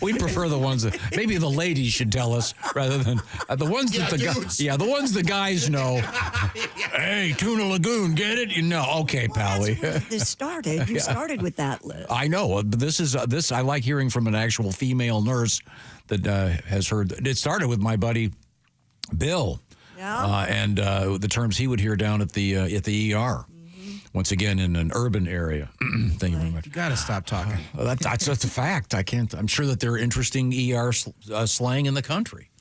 We'd prefer the ones that maybe the ladies should tell us rather than the ones that the ones the guys know. Hey, Tuna Lagoon, get it? You know, okay, Pally. This started. You started with that list. I know, but this I like hearing from an actual female nurse that has heard. It started with my buddy Bill, and the terms he would hear down at the ER. Once again, in an urban area. Thank you very much. You got to stop talking. That's just a fact. I can't. I'm sure that there are interesting ER slang in the country.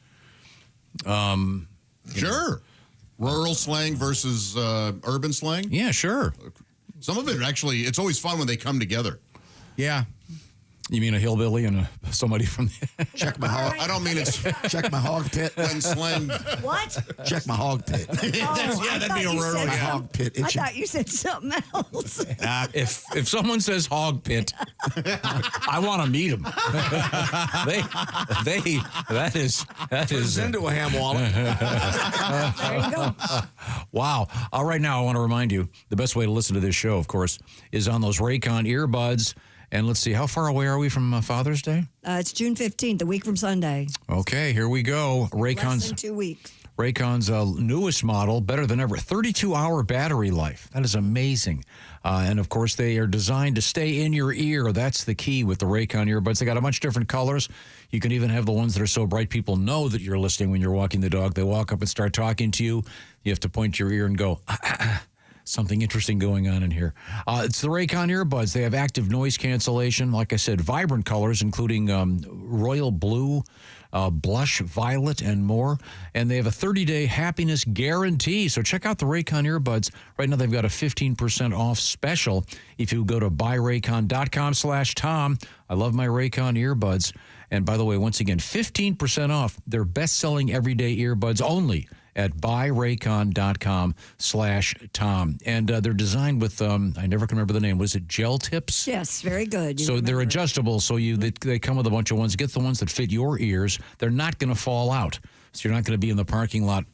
Sure. Rural slang versus urban slang? Yeah, sure. Some of it actually, it's always fun when they come together. Yeah. You mean a hillbilly and somebody from Check my hog. I don't mean it's Check my hog pit. when slang. What? Check my hog pit. That'd be a rural. said My hog pit I itching. thot you said something else. If someone says hog pit, I want to meet them. that is into a ham wallet. There you go. wow. Right now, I want to remind you the best way to listen to this show, of course, is on those Raycon earbuds. And let's see, how far away are we from Father's Day? It's June 15th, a week from Sunday. Okay, here we go. Less than 2 weeks. Raycon's newest model, better than ever, 32-hour battery life. That is amazing. And, of course, they are designed to stay in your ear. That's the key with the Raycon earbuds. They got a bunch of different colors. You can even have the ones that are so bright people know that you're listening when you're walking the dog. They walk up and start talking to you. You have to point your ear and go, something interesting going on in here. It's the Raycon earbuds. They have active noise cancellation. Like I said, vibrant colors, including royal blue, blush violet, and more. And they have a 30-day happiness guarantee. So check out the Raycon earbuds. Right now, they've got a 15% off special if you go to buyraycon.com/Tom. I love my Raycon earbuds. And by the way, once again, 15% off their best-selling everyday earbuds only at buyraycon.com/Tom. And they're designed with, I never can remember the name. Was it gel tips? Yes, very good. So they're adjustable. So they come with a bunch of ones. Get the ones that fit your ears. They're not going to fall out. So you're not going to be in the parking lot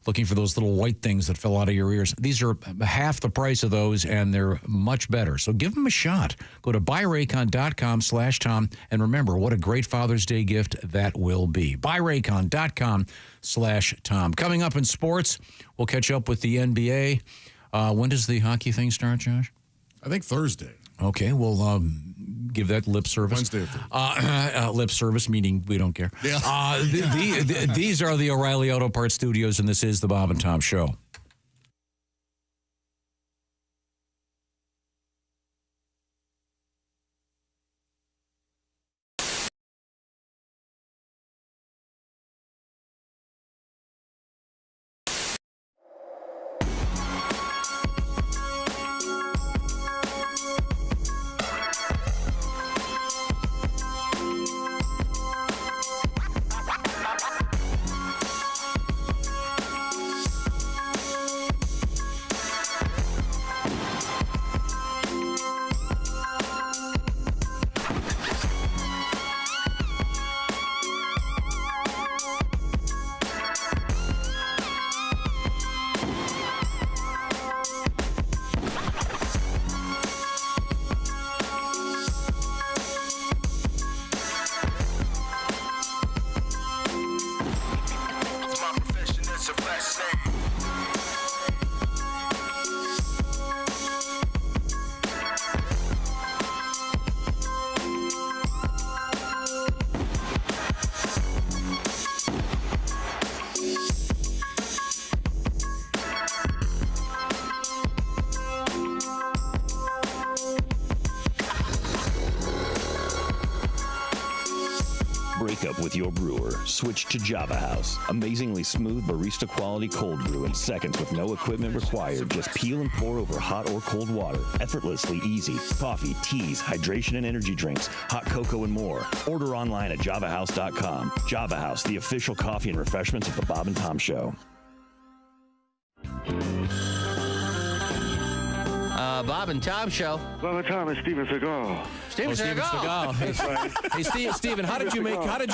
looking for those little white things that fell out of your ears. These are half the price of those, and they're much better. So give them a shot. Go to buyraycon.com/Tom. And remember, what a great Father's Day gift that will be. buyraycon.com/Tom. Coming up in sports, we'll catch up with the NBA. When does the hockey thing start, Josh? I think Thursday. Okay, we'll give that lip service. Wednesday or Thursday. Lip service, meaning we don't care. Yeah. These are the O'Reilly Auto Parts Studios, and this is the Bob and Tom Show. Break up with your brewer. Switch to Java House. Amazingly smooth barista quality cold brew in seconds with no equipment required. Just peel and pour over hot or cold water. Effortlessly easy. Coffee, teas, hydration and energy drinks, hot cocoa and more. Order online at javahouse.com. Java House, the official coffee and refreshments of the Bob and Tom Show. Bob and Tom Show. Bob and Tom and Steven Seagal. Steven Seagal. Hey, Steven, how did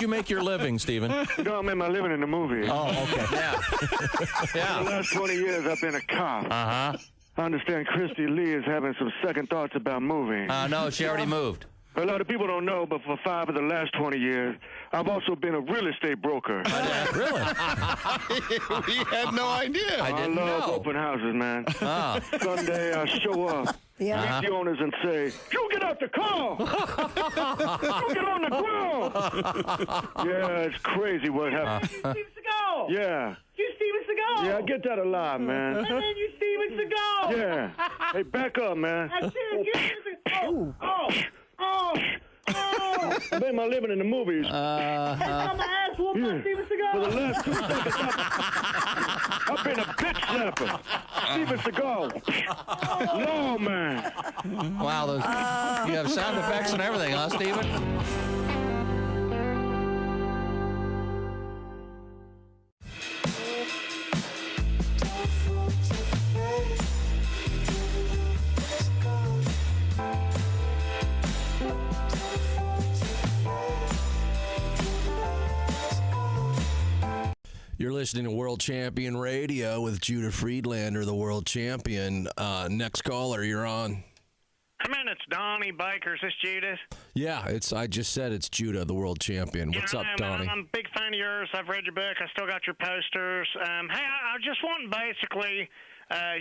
you make your living, Steven? You know, I made my living in the movie. Oh, okay. Yeah. For the last 20 years, I've been a cop. Uh-huh. I understand Christy Lee is having some second thoughts about moving. No, she already moved. A lot of people don't know, but for 5 of the last 20 years, I've also been a real estate broker. Really? We had no idea. I love open houses, man. Sunday, I show up, meet the owners and say, you get out the car! You get on the ground! Yeah, it's crazy what happened. You Steven Seagal! Yeah. You Steven Seagal! Yeah, I get that a lot, man. And then you Steven Seagal! Yeah. Hey, back up, man. That's it. I made my living in the movies. Every time my ass whooped by Steven Seagal. For the last 2 seconds, I've been a bitch slapper. Steven Seagal. No, man. Wow, you have sound effects and everything, huh, Steven? You're listening to World Champion Radio with Judah Friedlander, the world champion. Next caller, you're on. Come in, it's Donnie Baker. Is this Judah? Yeah, I just said it's Judah, the world champion. What's up, Donnie? I'm a big fan of yours. I've read your book. I still got your posters. Hey, I just want basically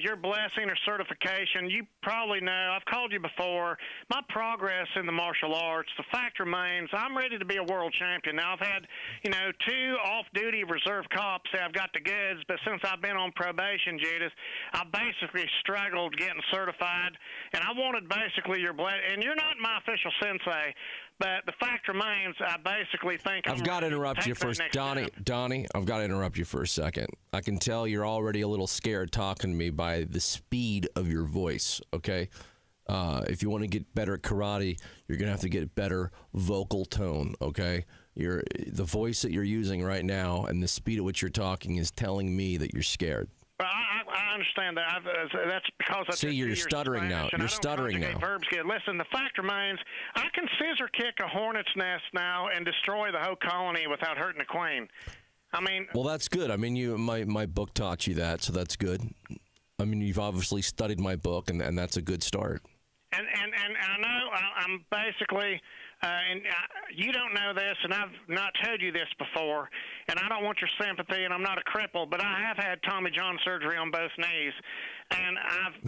your blessing or certification. You probably know, I've called you before, my progress in the martial arts, the fact remains I'm ready to be a world champion. Now, I've had, 2 off-duty reserve cops say I've got the goods, but since I've been on probation, Judas, I've basically struggled getting certified, and I wanted basically your blessing. And you're not my official sensei, But the fact remains, I basically think I've got to interrupt you first, Donnie. I've got to interrupt you for a second. I can tell you're already a little scared talking to me by the speed of your voice. Okay, if you want to get better at karate, you're gonna have to get better vocal tone. Okay, the voice that you're using right now and the speed at which you're talking is telling me that you're scared. Well, I understand that. That's because I see you're stuttering now. You're stuttering now. Verbs good. Listen, the fact remains, I can scissor kick a hornet's nest now and destroy the whole colony without hurting the queen. I mean, well, that's good. I mean, my book taught you that, so that's good. I mean, you've obviously studied my book, and that's a good start. And I know I'm basically. And you don't know this, and I've not told you this before, and I don't want your sympathy, and I'm not a cripple, but I have had Tommy John surgery on both knees, and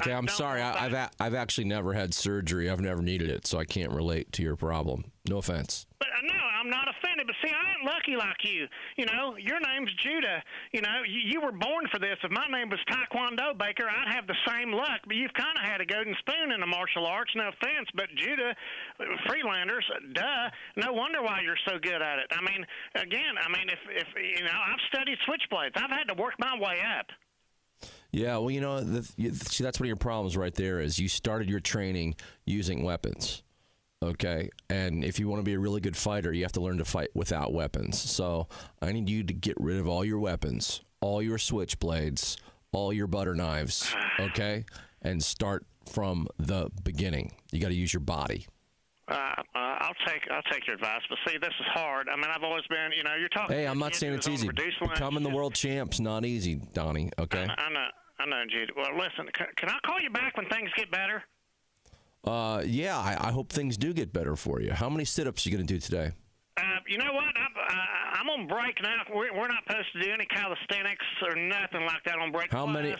Okay, I'm sorry. I've actually never had surgery. I've never needed it, so I can't relate to your problem. No offense. But no, I'm not offended. But see, I ain't lucky like you. You know, your name's Judah. You know, you were born for this. If my name was Taekwondo Baker, I'd have the same luck. But you've kind of had a golden spoon in the martial arts. No offense, but Judah, Friedlanders, duh. No wonder why you're so good at it. I mean, again, if you know, I've studied switchblades. I've had to work my way up. Yeah, well, you know, see, that's one of your problems right there is you started your training using weapons, okay? And if you want to be a really good fighter, you have to learn to fight without weapons. So I need you to get rid of all your weapons, all your switchblades, all your butter knives, okay? And start from the beginning. You got to use your body. I'll take your advice, but see, this is hard. I mean, I've always been, you know, you're talking. Hey, I'm not saying it's easy. Becoming the world champ's not easy, Donnie. Okay. I know, Jude. Well, listen, can I call you back when things get better? Yeah, I hope things do get better for you. How many sit-ups are you going to do today? You know what? I'm on break now. We're not supposed to do any calisthenics or nothing like that on break. How many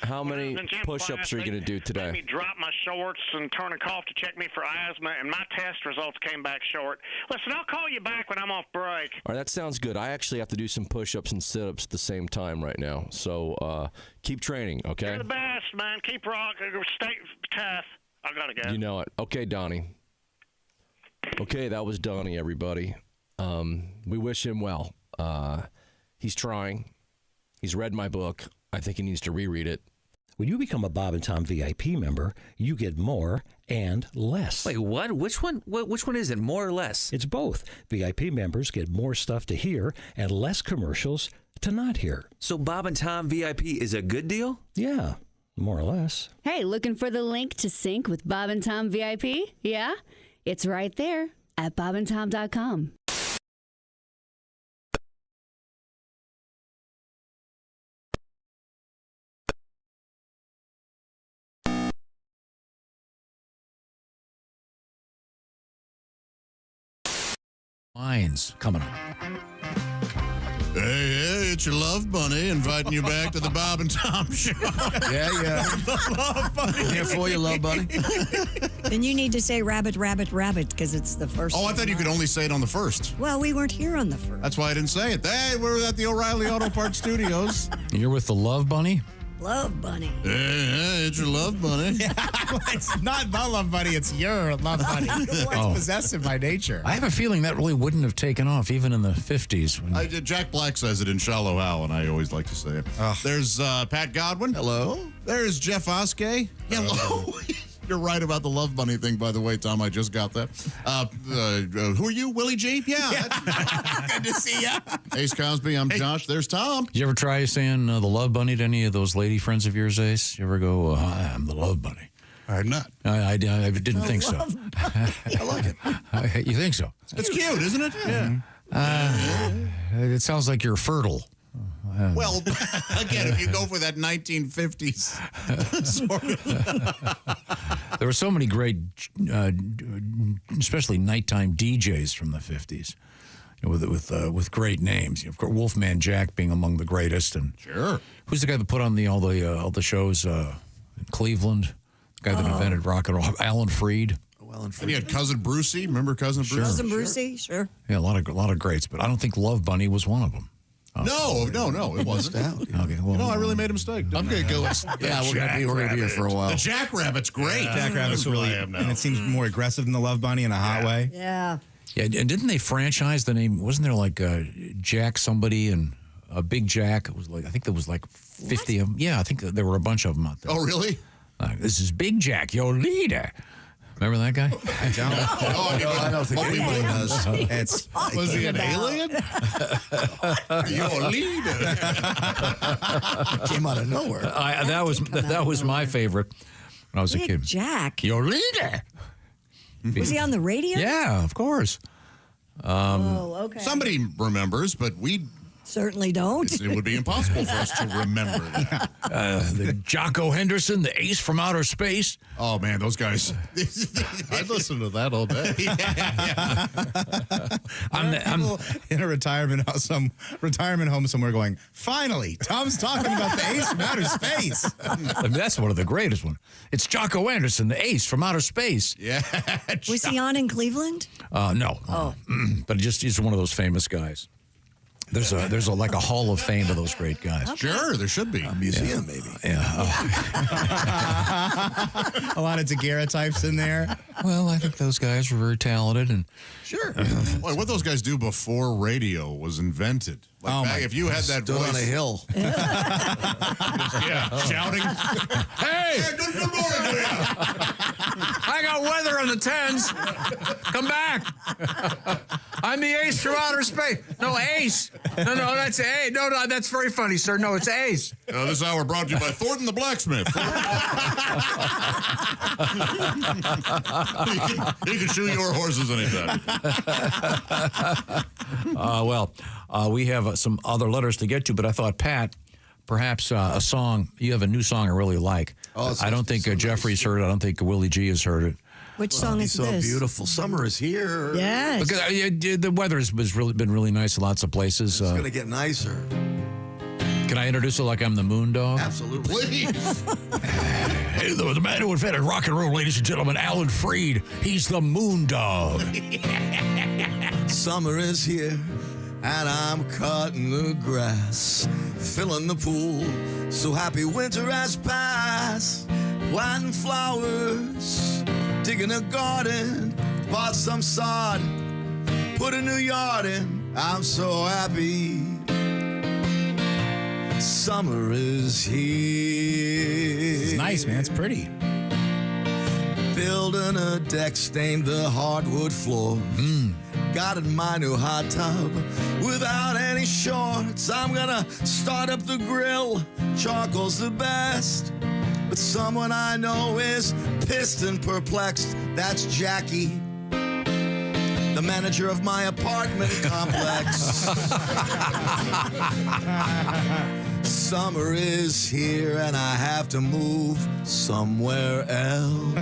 push-ups are you going to do today? Made me drop my shorts and turn a cough to check me for asthma, and my test results came back short. Listen, I'll call you back when I'm off break. All right, that sounds good. I actually have to do some push-ups and sit-ups at the same time right now. So keep training, okay? You're the best, man. Keep rocking. Stay tough. I got to go. You know it. Okay, Donnie. Okay, that was Donnie, everybody. We wish him well. He's trying. He's read my book. I think he needs to reread it. When you become a Bob and Tom VIP member, you get more and less. Wait, what? Which one? Which one is it? More or less? It's both. VIP members get more stuff to hear and less commercials to not hear. So Bob and Tom VIP is a good deal? Yeah, more or less. Hey, looking for the link to sync with Bob and Tom VIP? Yeah? It's right there at bobandtom.com. Lines coming up. Hey, it's your love bunny inviting you back to the Bob and Tom show. Yeah. The love bunny. Here for you, love bunny. Then you need to say rabbit, rabbit, rabbit because it's the first. Oh, I thought you could only say it on the first. Well, we weren't here on the first. That's why I didn't say it. Hey, we're at the O'Reilly Auto Parts Studios. You're with the Love Bunny? Love bunny. Hey, it's your love bunny. It's not the love bunny, it's your love bunny. It's possessive by nature. I have a feeling that really wouldn't have taken off even in the 50s. Jack Black says it in Shallow Hal, and I always like to say it. There's Pat Godwin. Hello. There's Jeff Oskey. Hello. You're right about the love bunny thing, by the way, Tom. I just got that. Who are you, Willie G? Yeah. Good to see you. Ace Cosby, I'm Josh. There's Tom. Did you ever try saying the Love Bunny to any of those lady friends of yours, Ace? You ever go, hi, I'm the Love Bunny? I'm not. I didn't think so. I like it. You think so? It's cute, isn't it? Yeah. It sounds like you're fertile. Well, again, if you go for that 1950s sort of. There were so many great, especially nighttime DJs from the 50s, with great names. Of course, Wolfman Jack being among the greatest. And sure. Who's the guy that put on all the shows in Cleveland? The guy that invented rock and roll. Alan Freed. And you had Cousin Brucey. Remember Cousin Brucey? Cousin Brucey, sure. Yeah, a lot of greats, but I don't think Love Bunny was one of them. No, it wasn't. Okay, well, I really made a mistake. I'm going to go. Yeah, we're going to be here for a while. The Jackrabbit's great. Jackrabbit's really, and it seems more aggressive than the Love Bunny in a hot way. Yeah. Yeah, and didn't they franchise the name? Wasn't there like Jack somebody and Big Jack? It was like I think there was like 50 of them. Yeah, I think there were a bunch of them out there. Oh, really? This is Big Jack, your leader. Remember that guy? I don't think anybody does. Was he an alien? Your leader. Came out of nowhere. That was my favorite when I was a Big kid. Jack. Your leader. Was he on the radio? Yeah, of course. Okay. Somebody remembers, but we certainly don't. It would be impossible for us to remember that. The Jocko Henderson, the ace from outer space. Oh, man, those guys. I'd listen to that all day. I'm in a retirement home somewhere going, finally, Tom's talking about the ace from outer space. I mean, that's one of the greatest ones. It's Jocko Anderson, the ace from outer space. Yeah. Was he on in Cleveland? No. Oh. But he's one of those famous guys. There's like a hall of fame of those great guys. Okay. Sure, there should be. A museum, maybe. Yeah. A lot of daguerreotypes in there. Well, I think those guys were very talented and Sure. Boy, what those guys do before radio was invented. Like if you had that Stood voice on a hill. shouting, hey, good morning to you. I got weather on the 10s. Come back. I'm the ace from outer space. No, ace. No, that's A. No, that's very funny, sir. No, it's ace. This hour brought to you by Thornton the Blacksmith. He can shoe your horses anytime. We have some other letters to get to, but I thought, Pat, perhaps a song. You have a new song I really like. I don't think Jeffrey's heard it. I don't think Willie G has heard it. Which song is so this? beautiful. Summer is here. Yes. Because the weather has been really nice in lots of places. It's going to get nicer. Can I introduce it like I'm the moon dog? Absolutely. Please. Hey, the man who invented rock and roll, ladies and gentlemen, Alan Freed. He's the moon dog. Summer is here, and I'm cutting the grass, filling the pool. So happy winter has passed. Planting flowers, digging a garden, bought some sod, put a new yard in. I'm so happy. Summer is here. It's nice, man. It's pretty. Building a deck, stained the hardwood floor. Got in my new hot tub without any shorts. I'm gonna start up the grill. Charcoal's the best. But someone I know is pissed and perplexed. That's Jackie, the manager of my apartment complex. Summer is here and I have to move somewhere else.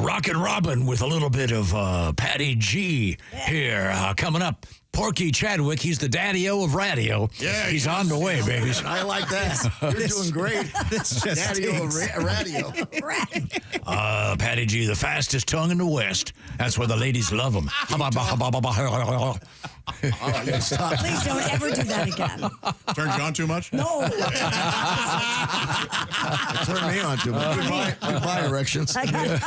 Rockin' Robin with a little bit of Patty G here. Coming up, Porky Chadwick. He's the daddy-o of radio. Yeah, he's on the way, babies. I like that. You're doing great. This just Daddy-o radio. Patty G, the fastest tongue in the West. That's why the ladies love him. Stop. Please don't ever do that again. Turned you on too much? No. Turn me on too much. Goodbye, erections. I got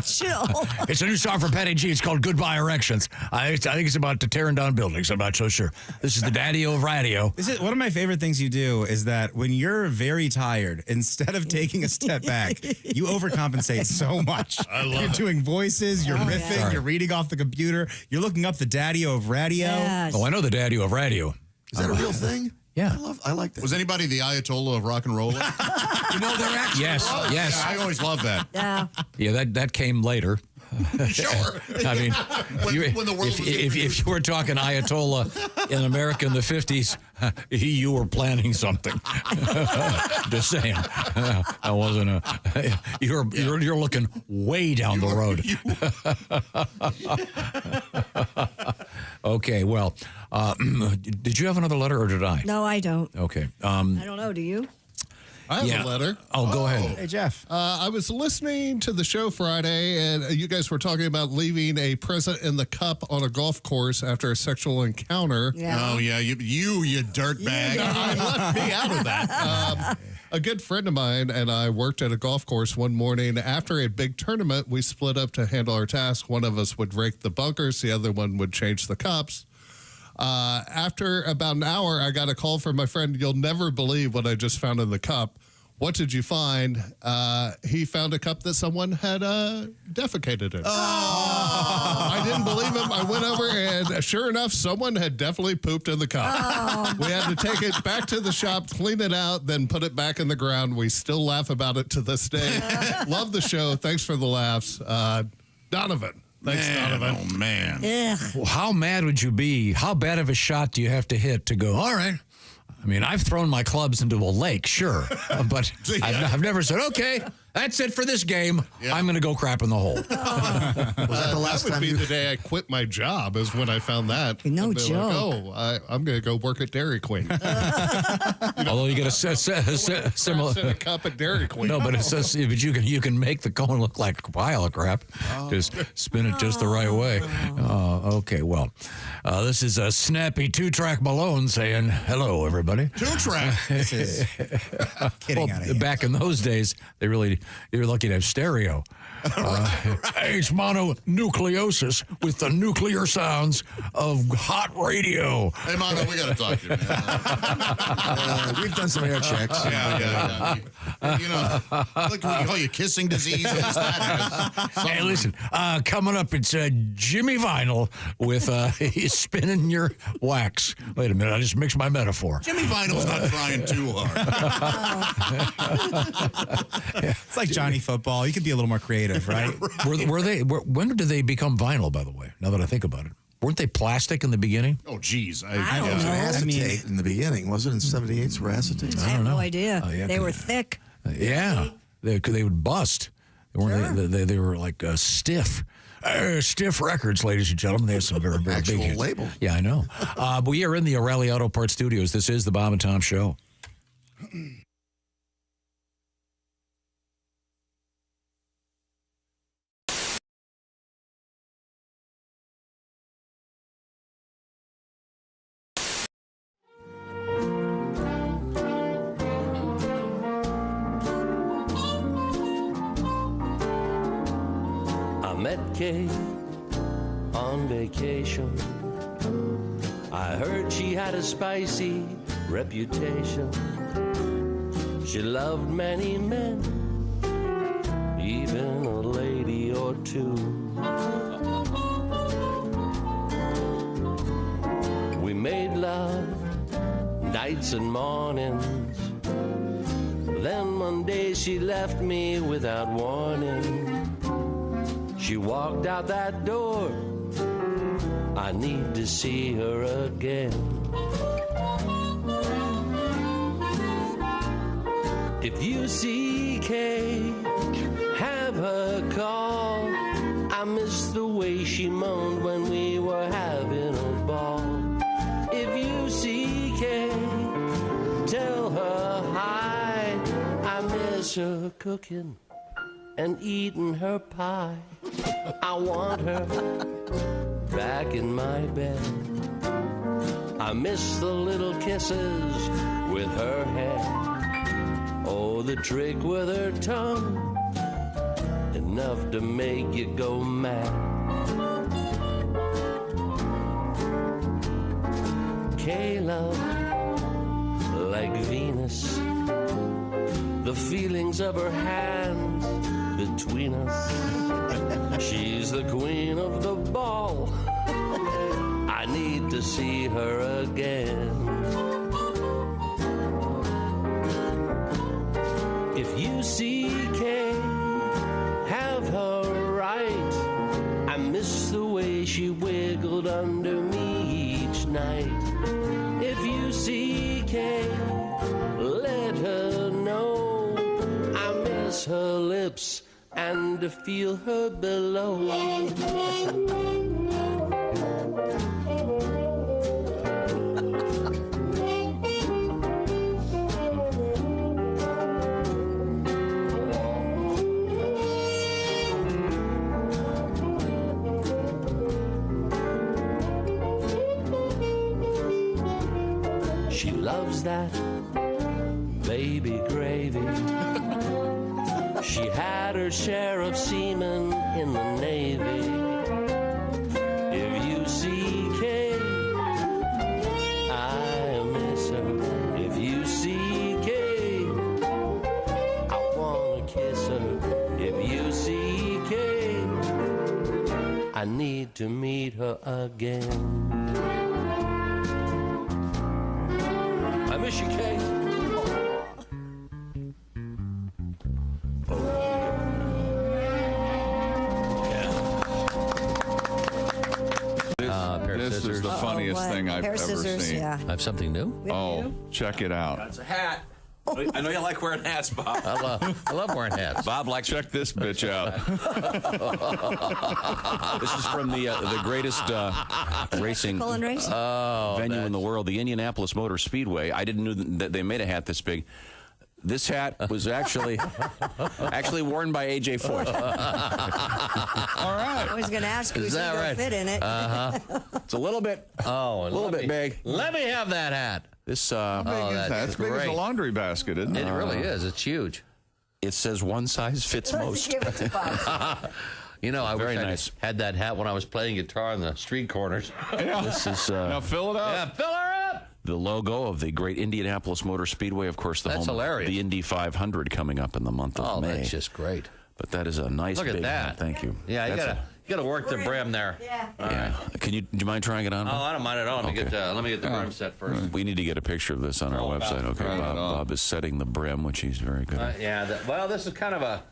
chill. It's a new song for Patty G. It's called Goodbye Erections. I think it's about tearing down buildings. I'm not so sure. This is the daddy-o of radio. One of my favorite things you do is that when you're very tired, instead of taking a step back, you overcompensate so much. You're doing voices, you're riffing, you're reading off the computer, you're looking up the daddy-o of radio. Yes. Oh, I know the daddy-o of radio. Is that a real thing? Yeah. I like that. Was anybody the Ayatollah of rock and roll? You know, they're actually. Yes. Yeah, I always love that. Yeah. Yeah, that came later. Sure. I mean, when the world was if you were talking Ayatollah in America in the 50s, you were planning something. Just saying. I wasn't you're looking way down the road. Okay, well, did you have another letter or did I? No, I don't. Okay. I don't know. Do you? I have a letter. Oh, go ahead. Hey, Jeff. I was listening to the show Friday, and you guys were talking about leaving a present in the cup on a golf course after a sexual encounter. Yeah. Oh, yeah. You dirtbag. I left me out of that. A good friend of mine and I worked at a golf course one morning. After a big tournament, we split up to handle our tasks. One of us would rake the bunkers. The other one would change the cups. After about an hour, I got a call from my friend. You'll never believe what I just found in the cup. What did you find? He found a cup that someone had defecated in. I didn't believe him. I went over and sure enough, someone had definitely pooped in the cup. We had to take it back to the shop, clean it out, then put it back in the ground. We still laugh about it to this day. Love the show. Thanks for the laughs. Donovan. Thanks, Donovan. Oh, man. Well, how mad would you be? How bad of a shot do you have to hit to go, all right? I mean, I've thrown my clubs into a lake, sure. But I've never said, okay, that's it for this game. Yeah. I'm going to go crap in the hole. Was that the last time? That would be the day I quit my job is when I found that. No joke. Like, I'm going to go work at Dairy Queen. Although you get a similar cup at Dairy Queen. No, but it says, but you can make the cone look like a pile of crap. Just spin it just the right way. Okay, well, this is a snappy 2-track Malone saying hello, everybody. 2-track. Kidding out of here. Back in those days, they were lucky to have stereo. It's mononucleosis with the nuclear sounds of hot radio. Hey, Mono, we got to talk to you. We've done some air checks. Yeah. You know, look, we call you kissing disease. Hey, listen, coming up, it's Jimmy Vinyl with he's spinning your wax. Wait a minute, I just mixed my metaphor. Jimmy Vinyl's not trying too hard. It's like Johnny Football. You could be a little more creative, right? When did they become vinyl, by the way, now that I think about it? Weren't they plastic in the beginning? Oh, geez. I don't know. Acetate in the beginning. Was it in 78 were acetates? I have no idea. They were thick. Yeah. They would bust. They were like stiff. Stiff records, ladies and gentlemen. They have some very, very actual big label. Yeah, I know. But we are in the O'Reilly Auto Parts Studios. This is the Bob and Tom Show. Met Kate on vacation. I heard she had a spicy reputation. She loved many men, even a lady or two. We made love nights and mornings. Then one day she left me without warning. She walked out that door. I need to see her again. If you see Kay, have her call. I miss the way she moaned when we were having a ball. If you see Kay, tell her hi. I miss her cooking and eating her pie. I want her back in my bed. I miss the little kisses with her hair. Oh, the trick with her tongue, enough to make you go mad. Kayla, like Venus, the feelings of her hands between us. She's the queen of the ball. I need to see her again. If you see Kay, have her right. I miss the way she wiggled under me each night. If you see Kay, let her know I miss her lips and to feel her below. She loves that baby gravy. She had her share of seamen in the Navy. If you see Kay, I miss her. If you see Kay, I wanna kiss her. If you see Kay, I need to meet her again. I miss you, Kay. This is the funniest thing I've ever seen. Yeah. I have something new. Oh, check it out. That's a hat. I know you like wearing hats, Bob. I love wearing hats. Bob, check this bitch out. This is from the greatest racing venue in the world, the Indianapolis Motor Speedway. I didn't know that they made a hat this big. This hat was actually worn by A.J. Foyt. All right. I was going to ask you, Is that right? fit in it. It's a little bit, a little bit big. Let me have that hat. This How big is that? It's big as a laundry basket, isn't it? It really is. It's huge. It says one size fits most. Give it to Bob. You know, I Very wish nice. I had that hat when I was playing guitar in the street corners. Yeah. This is Now fill it up. Yeah, fill her up. the logo of the great Indianapolis Motor Speedway. Of course, the That's home hilarious. of the Indy 500 coming up in the month of May. Oh, that's just great. But that is a nice Look at big that. hat. Thank you. Yeah, you That's gotta work the brim there. Yeah. Yeah. Do you mind trying it on? Oh, I don't mind at all. Let me get the brim set first. We need to get a picture of this on our website. Okay, Bob is setting the brim, which he's very good at. Yeah. Well, this is kind of a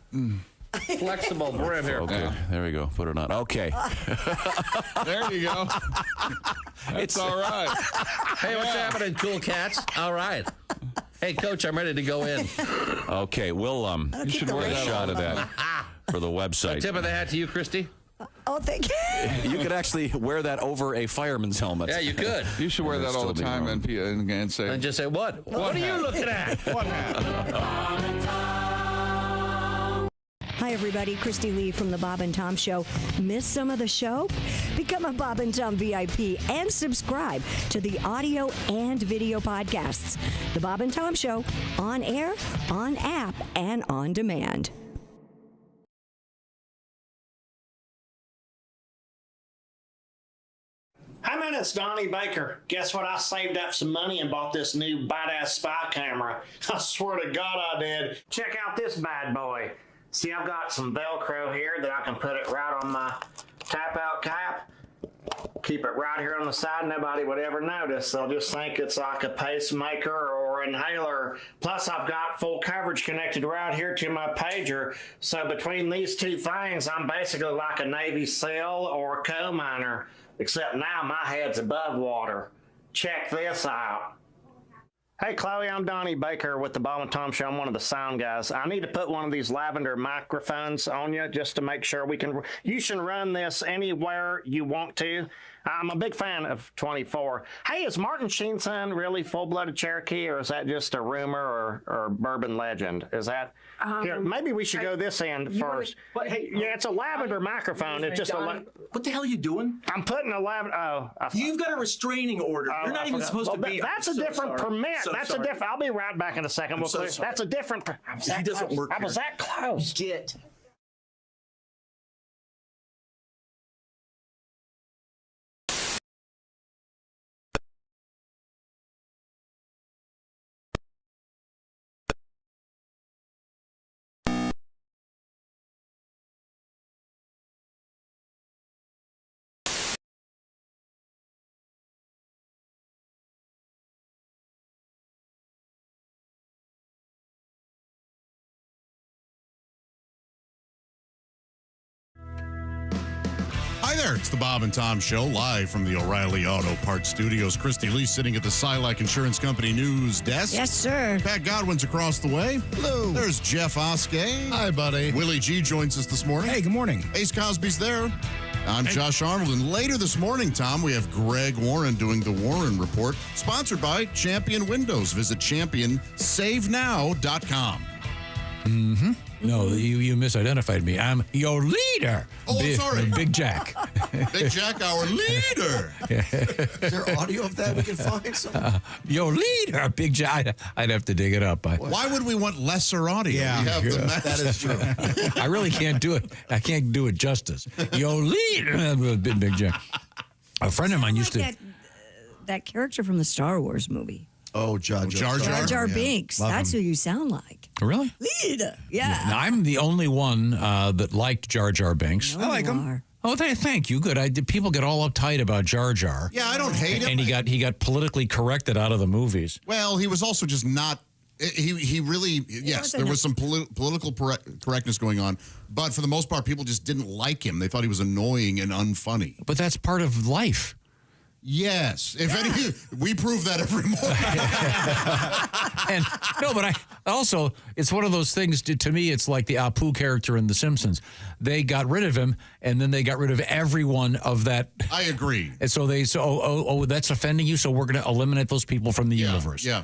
flexible brim here. Okay, there we go. Put it on. Okay. There you go. It's all right. Hey, what's happening, cool cats? All right. Hey, Coach, I'm ready to go in. Okay, we'll You should wear a that shot all of the that for the website. Tip of the hat to you, Christy. Oh, thank you. You could actually wear that over a fireman's helmet. Yeah, you could. You should wear that all the time and say. And just say, what? What are you looking at? What hat? Hi, everybody. Christy Lee from the Bob and Tom Show. Miss some of the show? Become a Bob and Tom VIP and subscribe to the audio and video podcasts. The Bob and Tom Show, on air, on app, and on demand. Hey man, it's Donnie Baker. Guess what? I saved up some money and bought this new badass spy camera. I swear to God I did. Check out this bad boy. See, I've got some Velcro here that I can put it right on my tap-out cap. Keep it right here on the side. Nobody would ever notice. They'll just think it's like a pacemaker or inhaler. Plus, I've got full coverage connected right here to my pager. So between these two things, I'm basically like a Navy SEAL or a coal miner. Except now my head's above water. Check this out. Hey, Chloe, I'm Donnie Baker with the Bob and Tom Show. I'm one of the sound guys. I need to put one of these lavender microphones on you just to make sure we can. You should run this anywhere you want to. I'm a big fan of 24. Hey, is Martin Sheen's son really full-blooded Cherokee, or is that just a rumor or bourbon legend? Is that? Here, maybe we should go this end first. Hey, yeah, it's a lavender microphone. It's just What the hell are you doing? I'm putting a lavender. Oh, You've got a restraining order. You're not even supposed to be. That's a different permit. That's a different. I'll be right back in a second. That's a different. He doesn't work I was that close. Get. Hi there, it's the Bob and Tom Show, live from the O'Reilly Auto Parts Studios. Christy Lee sitting at the Silac Insurance Company news desk. Yes, sir. Pat Godwin's across the way. Hello. There's Jeff Oskey. Hi, buddy. Willie G joins us this morning. Hey, good morning. Ace Cosby's there. I'm Josh Arnold, and later this morning, Tom, we have Greg Warren doing the Warren Report, sponsored by Champion Windows. Visit championsavenow.com. Mm-hmm. No, you misidentified me. I'm your leader. Oh, I'm sorry. Big Jack. Big Jack, our leader. Is there audio of that we can find? Your leader, Big Jack. I'd have to dig it up. Why would we want lesser audio? Yeah. We have the That is true. I really can't do it. I can't do it justice. Your leader, Big Jack. A friend of mine used to. That character from the Star Wars movie. Oh, Jar Jar. Jar Jar Binks. Love That's him. who you sound like. Really? Leader. Yeah. Now, I'm the only one that liked Jar Jar Binks. I like him. Oh, thank you. Good. People get all uptight about Jar Jar. Yeah, I don't hate him. And he got politically corrected out of the movies. Well, he was also just not. He really, yes, there was some political correctness going on, but for the most part, people just didn't like him. They thought he was annoying and unfunny. But that's part of life. Yes. If any, we prove that every morning. But I also, it's one of those things, to me, it's like the Apu character in The Simpsons. They got rid of him, and then they got rid of everyone of that. I agree. And so that's offending you, so we're going to eliminate those people from the universe. Yeah.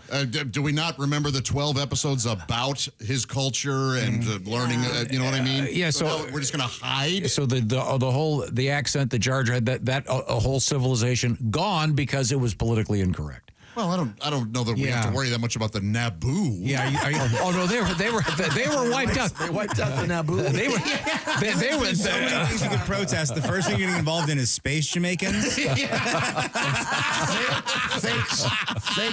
Do we not remember the 12 episodes about his culture and learning, you know what I mean? Yeah, so we're just going to hide? So the accent that Jar Jar had, that a whole civilization gone because it was politically incorrect. Well, I don't know that we have to worry that much about the Naboo. Yeah, oh no, they were wiped out. They wiped out the Naboo. They were so many things you could protest. The first thing you're getting involved in is space Jamaicans. Fake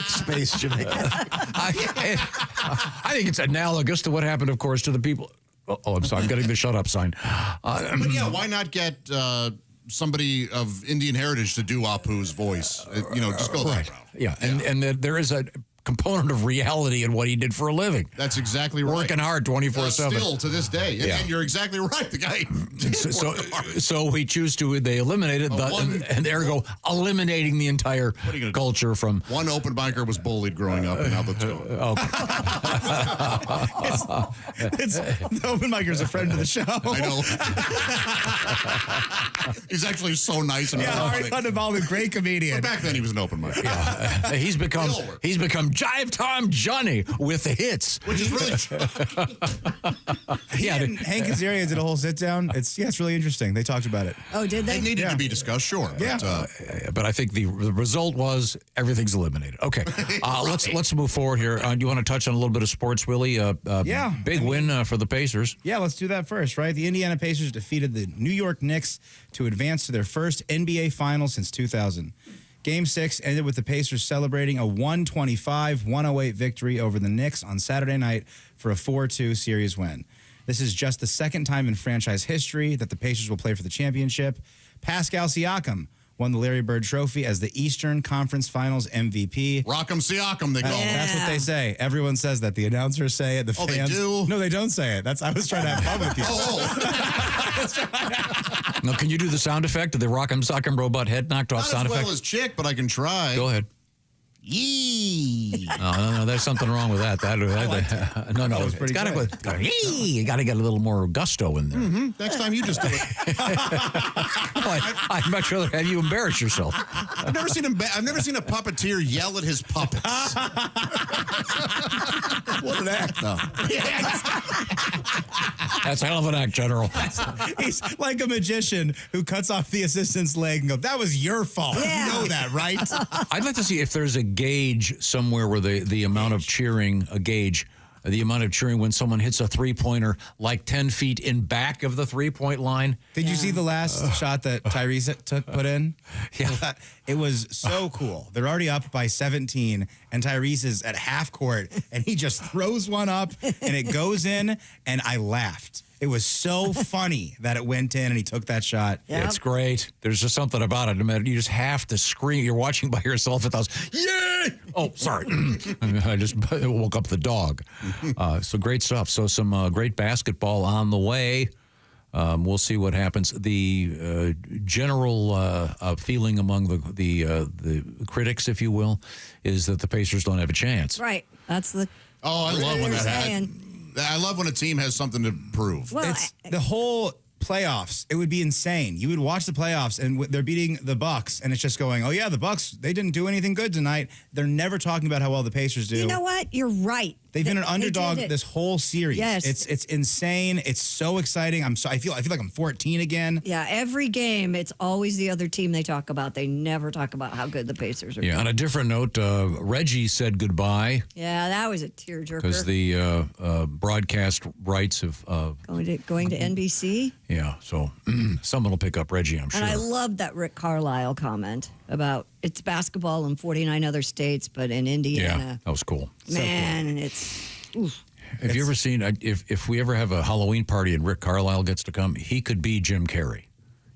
space Jamaicans. I think it's analogous to what happened, of course, to the people. Oh, I'm sorry. I'm getting the shut up sign. But yeah, why not get somebody of Indian heritage to do Apu's voice? Just go that route. Yeah, and there is a component of reality in what he did for a living. That's exactly right. Working hard 24/7. Still to this day. And you're exactly right. The guy so we choose to, they eliminated and ergo eliminating the entire culture from. One open biker was bullied growing up, and now the two. The open biker's a friend of the show. I know. He's actually so nice and Harry Thunderball, a great comedian. But back then he was an open biker. Yeah. He's become Jive Time Johnny with the hits, which is really and Hank Azaria did a whole sit down. It's really interesting. They talked about it. Oh, did they? It needed to be discussed, sure. Yeah. But I think the result was everything's eliminated. Okay, let's move forward here. Do you want to touch on a little bit of sports, Willie? Big win for the Pacers. Yeah, let's do that first, right? The Indiana Pacers defeated the New York Knicks to advance to their first NBA Finals since 2000. Game 6 ended with the Pacers celebrating a 125-108 victory over the Knicks on Saturday night for a 4-2 series win. This is just the second time in franchise history that the Pacers will play for the championship. Pascal Siakam won the Larry Bird Trophy as the Eastern Conference Finals MVP. Rock'em Siakam, they call him. That's what they say. Everyone says that. The announcers say it. The fans. They do? No, they don't say it. I was trying to have fun with you. Now, can you do the sound effect of the Rock'em Sock'em Robot head knocked off Not sound as well effect? as Chick, but I can try. Go ahead. Yee. No, there's something wrong with that. No, it's pretty gotta good. go. You got to get a little more gusto in there. Mm-hmm. Next time you just do it. I'd much rather have you embarrass yourself. I've never seen a puppeteer yell at his puppets. What an act, though. That's a hell of an act, General. He's like a magician who cuts off the assistant's leg and goes, "That was your fault." Yeah. You know that, right? I'd like to see if there's a gauge somewhere where the amount of cheering, the amount of cheering when someone hits a three-pointer like 10 feet in back of the three-point line. Did you see the last shot that Tyrese put in? Yeah. It was so cool. They're already up by 17, and Tyrese is at half court, and he just throws one up, and it goes in, and I laughed. It was so funny that it went in and he took that shot. Yep. It's great. There's just something about it. You just have to scream. You're watching by yourself at those. Yay! Oh, sorry. I just woke up the dog. So great stuff. So some great basketball on the way. We'll see what happens. The general feeling among the critics, if you will, is that the Pacers don't have a chance. Right. That's the. Oh, I love when that happens. I love when a team has something to prove. Well, it's the whole playoffs. It would be insane. You would watch the playoffs and they're beating the Bucks, and it's just going, "Oh yeah, the Bucks. They didn't do anything good tonight." They're never talking about how well the Pacers do. You know what? You're right. They've been an underdog did it. this whole series. Yes. It's insane. It's so exciting. I feel like I'm 14 again. Yeah, every game, it's always the other team they talk about. They never talk about how good the Pacers are. Yeah, on a different note, Reggie said goodbye Yeah, that was a tearjerker. because the broadcast rights of going to NBC. yeah, so someone will pick up Reggie, I'm sure. And I love that Rick Carlisle comment about it's basketball in 49 other states, but in Indiana. Yeah, that was cool. Man, and it's. Oof. Have you ever seen, if we ever have a Halloween party and Rick Carlisle gets to come, he could be Jim Carrey.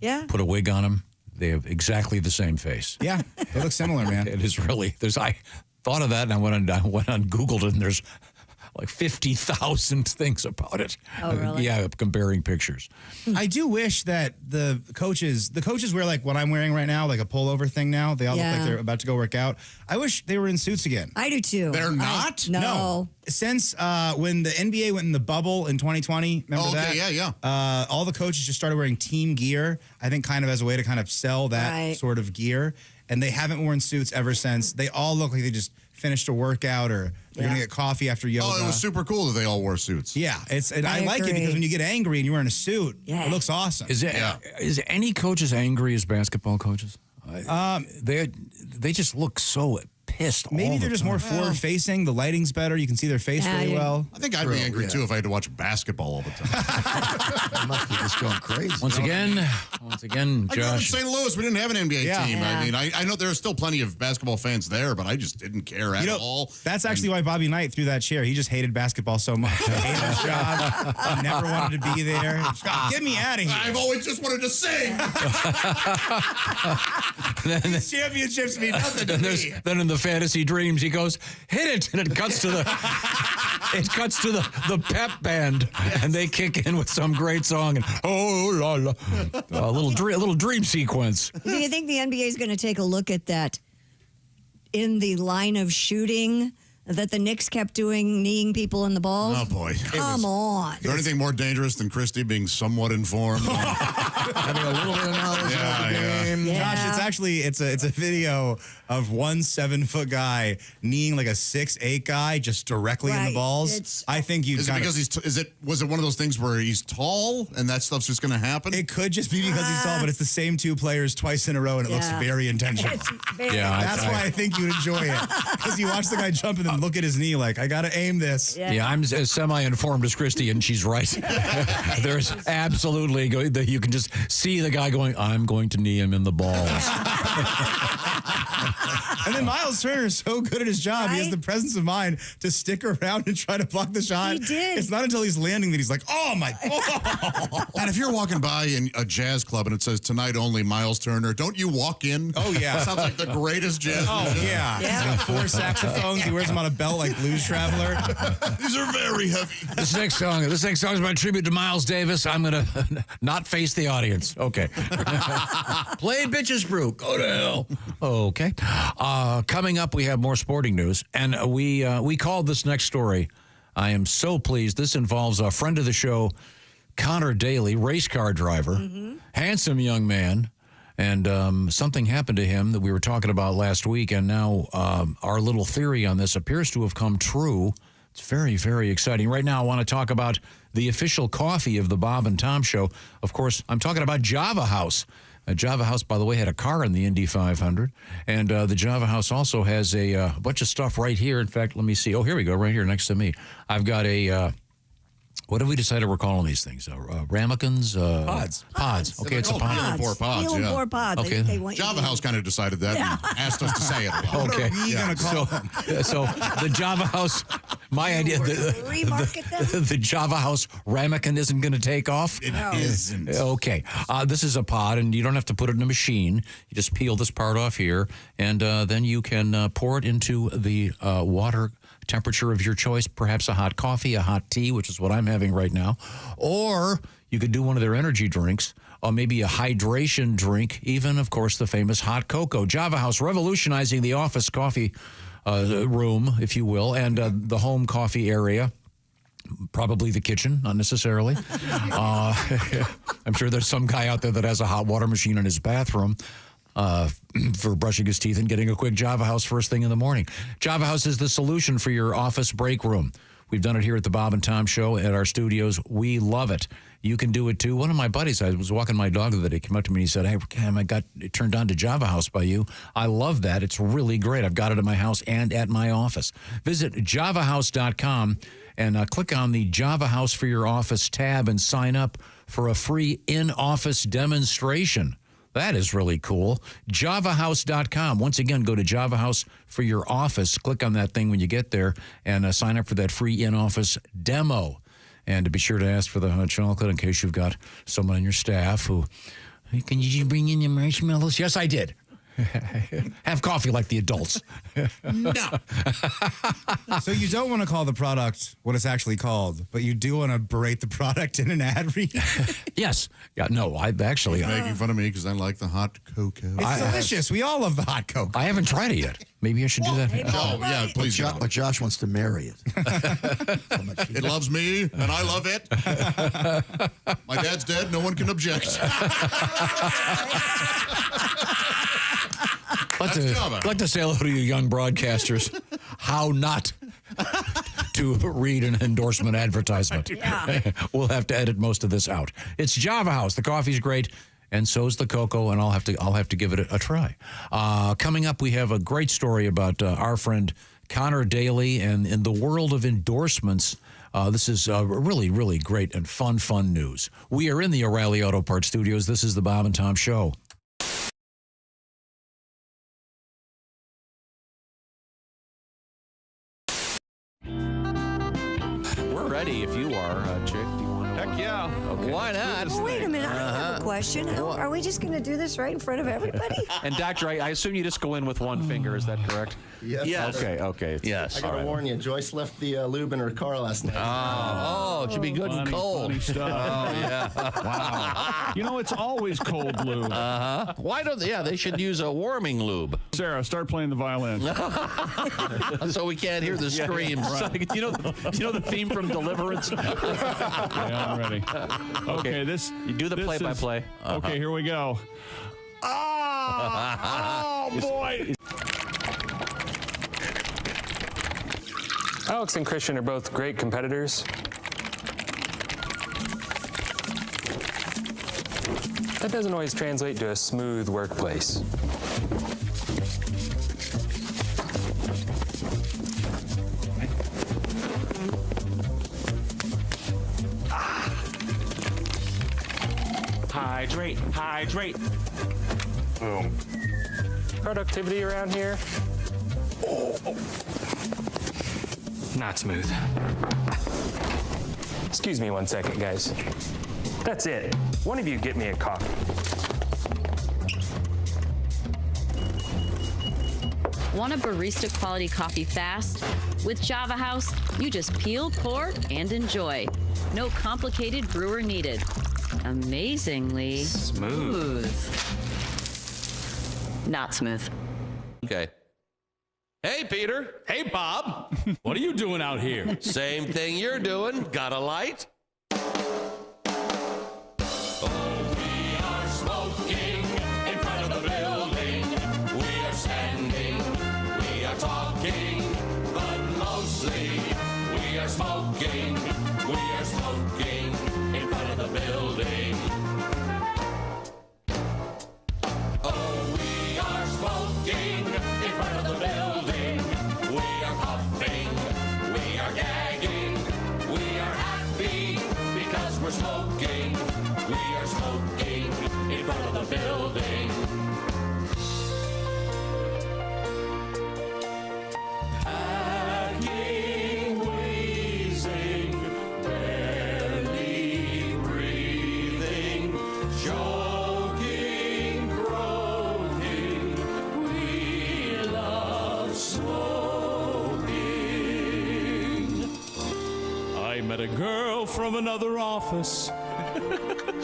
Yeah. Put a wig on him. They have exactly the same face. Yeah, they look similar, man. It is really, I thought of that and I went on Googled it and there's like 50,000 things about it. Oh, really? Yeah, comparing pictures. I do wish that the coaches wear like what I'm wearing right now, like a pullover thing now. They all look like they're about to go work out. I wish they were in suits again. I do too. They're not? No. Since when the NBA went in the bubble in 2020, remember that? Yeah. All the coaches just started wearing team gear, I think kind of as a way to kind of sell that sort of gear. And they haven't worn suits ever since. They all look like they just finished a workout or they're going to get coffee after yoga. Oh, it was super cool that they all wore suits. Yeah, I like it because when you get angry and you're wearing a suit, it looks awesome. Is any coach as angry as basketball coaches? They just look so pissed. Maybe all they're the just time. more forward facing. The lighting's better. You can see their face really well. I think I'd be angry too if I had to watch basketball all the time. I must be just going crazy. Once again, I grew up in Josh. St. Louis. We didn't have an NBA team. Yeah. I mean, I know there are still plenty of basketball fans there, but I just didn't care at all. That's actually why Bobby Knight threw that chair. He just hated basketball so much. He hated his job. He never wanted to be there. Get me out of here. I've always just wanted to sing. These championships mean nothing to me. Then in the fantasy dreams, he goes, "Hit it," and it cuts to the pep band, and they kick in with some great song and oh la la, a little dream sequence. Do you think the NBA is going to take a look at that in the line of shooting that the Knicks kept doing, kneeing people in the balls? Oh, boy. Come on. Is there anything more dangerous than Christie being somewhat informed? Having a little bit of knowledge about the game. Josh, it's a video of one 7-foot guy kneeing like a 6'8" guy just directly in the balls. I think you. Is it because was it one of those things where he's tall and that stuff's just going to happen? It could just be because he's tall, but it's the same two players twice in a row, and it looks very intentional. That's why I think you'd enjoy it because you watch the guy jump and then look at his knee like, I got to aim this. Yeah, I'm as semi-informed as Christy, and she's right. There's absolutely, you can just see the guy going, I'm going to knee him in the balls. And then Miles Turner is so good at his job. He has the presence of mind to stick around and try to block the shot. He did. It's not until he's landing that he's like, oh, my God. And if you're walking by in a jazz club and it says tonight only Miles Turner, don't you walk in? Oh, yeah. That sounds like the greatest jazz musician. Yeah. He's got 4 saxophones. He wears them on a belt like Blues Traveler. These are very heavy. This next song is my tribute to Miles Davis. I'm going to not face the audience. Okay. Play Bitches Brew. Go to hell. Okay. Coming up, we have more sporting news. And we called this next story. I am so pleased. This involves a friend of the show, Connor Daly, race car driver, handsome young man. And something happened to him that we were talking about last week. And now our little theory on this appears to have come true. It's very, very exciting. Right now, I want to talk about the official coffee of the Bob and Tom Show. Of course, I'm talking about Java House. Java House, by the way, had a car in the Indy 500. And the Java House also has a bunch of stuff right here. In fact, let me see. Oh, here we go, right here next to me. I've got a... what have we decided we're calling these things? Ramekins? Pods. Okay, it's a pod. Steel and bore pods. Steel and bore pods. Okay. They want you Java to- House kind of decided that and asked us to say it. Okay. What are we going to call them? So the Java House, my idea, remarket them? the Java House ramekin isn't going to take off? It isn't. Okay. This is a pod, and you don't have to put it in a machine. You just peel this part off here, and then you can pour it into the water temperature of your choice, perhaps a hot coffee, a hot tea, which is what I'm having right now. Or you could do one of their energy drinks, or maybe a hydration drink, even, of course, the famous hot cocoa. Java House revolutionizing the office coffee room, if you will, and the home coffee area. Probably the kitchen, not necessarily. I'm sure there's some guy out there that has a hot water machine in his bathroom. For brushing his teeth and getting a quick Java House first thing in the morning. Java House is the solution for your office break room. We've done it here at the Bob and Tom Show at our studios. We love it. You can do it too. One of my buddies, I was walking my dog the other day, came up to me and he said, "Hey, Cam, I got it turned on to Java House by you. I love that. It's really great. I've got it at my house and at my office." Visit javahouse.com and click on the Java House for Your Office tab and sign up for a free in-office demonstration. That is really cool. javahouse.com. Once again, go to Java House for Your Office. Click on that thing when you get there and sign up for that free in-office demo. And to be sure to ask for the hot chocolate in case you've got someone on your staff who, "Hey, can you bring in your marshmallows?" Yes, I did. Have coffee like the adults. No. So you don't want to call the product what it's actually called, but you do want to berate the product in an ad read? Yes. Yeah, no, I actually... He's making fun of me because I like the hot cocoa. It's delicious. We all love the hot cocoa. I haven't tried it yet. Maybe I should do that. Oh, yeah, please. But Josh wants to marry it. It loves me, and I love it. My dad's dead. No one can object. I'd like to say hello to you young broadcasters. How not to read an endorsement advertisement. Yeah. We'll have to edit most of this out. It's Java House. The coffee's great, and so's the cocoa, and I'll have to give it a try. Coming up, we have a great story about our friend Connor Daly, and in the world of endorsements, this is really, really great and fun news. We are in the O'Reilly Auto Parts Studios. This is the Bob and Tom Show. Ready if you are, Chick. Do you want to? Heck yeah. Okay. Why not? Well, wait a minute. I have a question. Are we just going to do this right in front of everybody? And Doctor, I assume you just go in with one finger. Is that correct? Yes. Okay. Yes. I got to warn you, Joyce left the lube in her car last night. Oh, it should be good and cold. Funny stuff. Oh, yeah. Wow. You know, it's always cold lube. Uh-huh. Why don't they should use a warming lube. Sarah, start playing the violin. So we can't hear the screams. So, you know the theme from Deliverance? Yeah, I'm ready. Okay, you do the play-by-play. Okay, here we go. Oh, boy. Alex and Christian are both great competitors. That doesn't always translate to a smooth workplace. Hydrate. Boom. Productivity around here? Not smooth. Excuse me 1 second, guys. That's it. One of you get me a coffee. Want a barista quality coffee fast? With Java House, you just peel, pour, and enjoy. No complicated brewer needed. Amazingly smooth. Not smooth. Okay. Hey, Peter. Hey, Bob. What are you doing out here? Same thing you're doing. Got a light? Smoking, we are smoking in front of the building. Oh, we are smoking in front of the building. We are puffing, we are gagging, we are happy because we're smoking. We are smoking in front of the building. Met a girl from another office.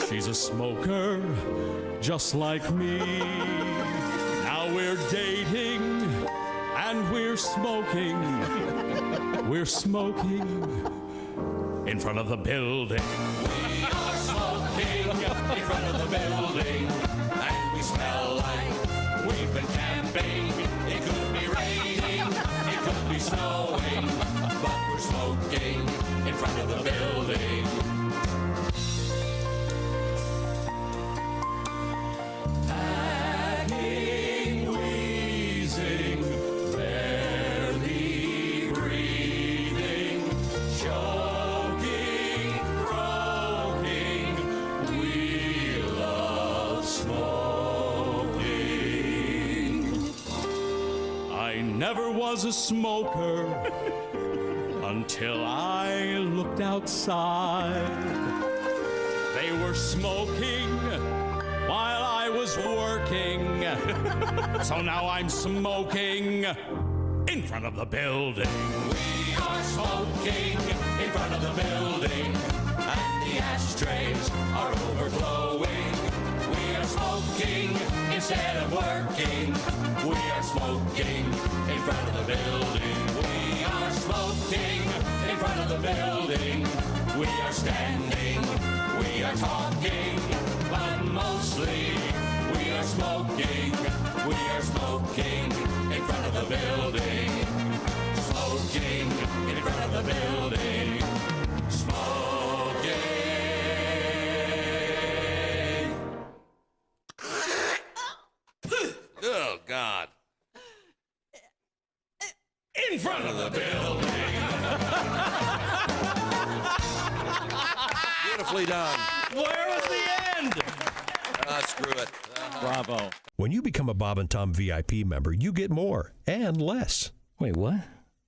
She's a smoker, just like me. Now we're dating and we're smoking. We're smoking in front of the building. We are smoking in front of the building, and we smell like we've been camping. It could be raining, it could be snowing, but we're smoking front of the building. Hacking, wheezing, barely breathing, choking, croaking, we love smoking. I never was a smoker until I looked outside. They were smoking while I was working. So now I'm smoking in front of the building. We are smoking in front of the building, and the ashtrays are overflowing. We are smoking instead of working. We are smoking in front of the building. We are smoking in front of the building. We are standing, we are talking, but mostly we are smoking. We are smoking in front of the building. Smoking in front of the building. Smoking. Oh, God. In front of the building. Beautifully done. Where was the end? Screw it. Bravo. When you become a Bob and Tom VIP member, you get more and less. Wait, what?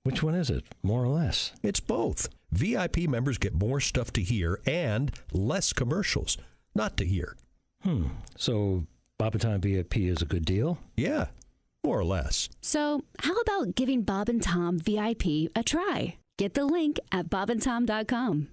Which one is it? More or less? It's both. VIP members get more stuff to hear and less commercials not to hear. So Bob and Tom VIP is a good deal? Yeah, more or less. So how about giving Bob and Tom VIP a try? Get the link at bobandtom.com.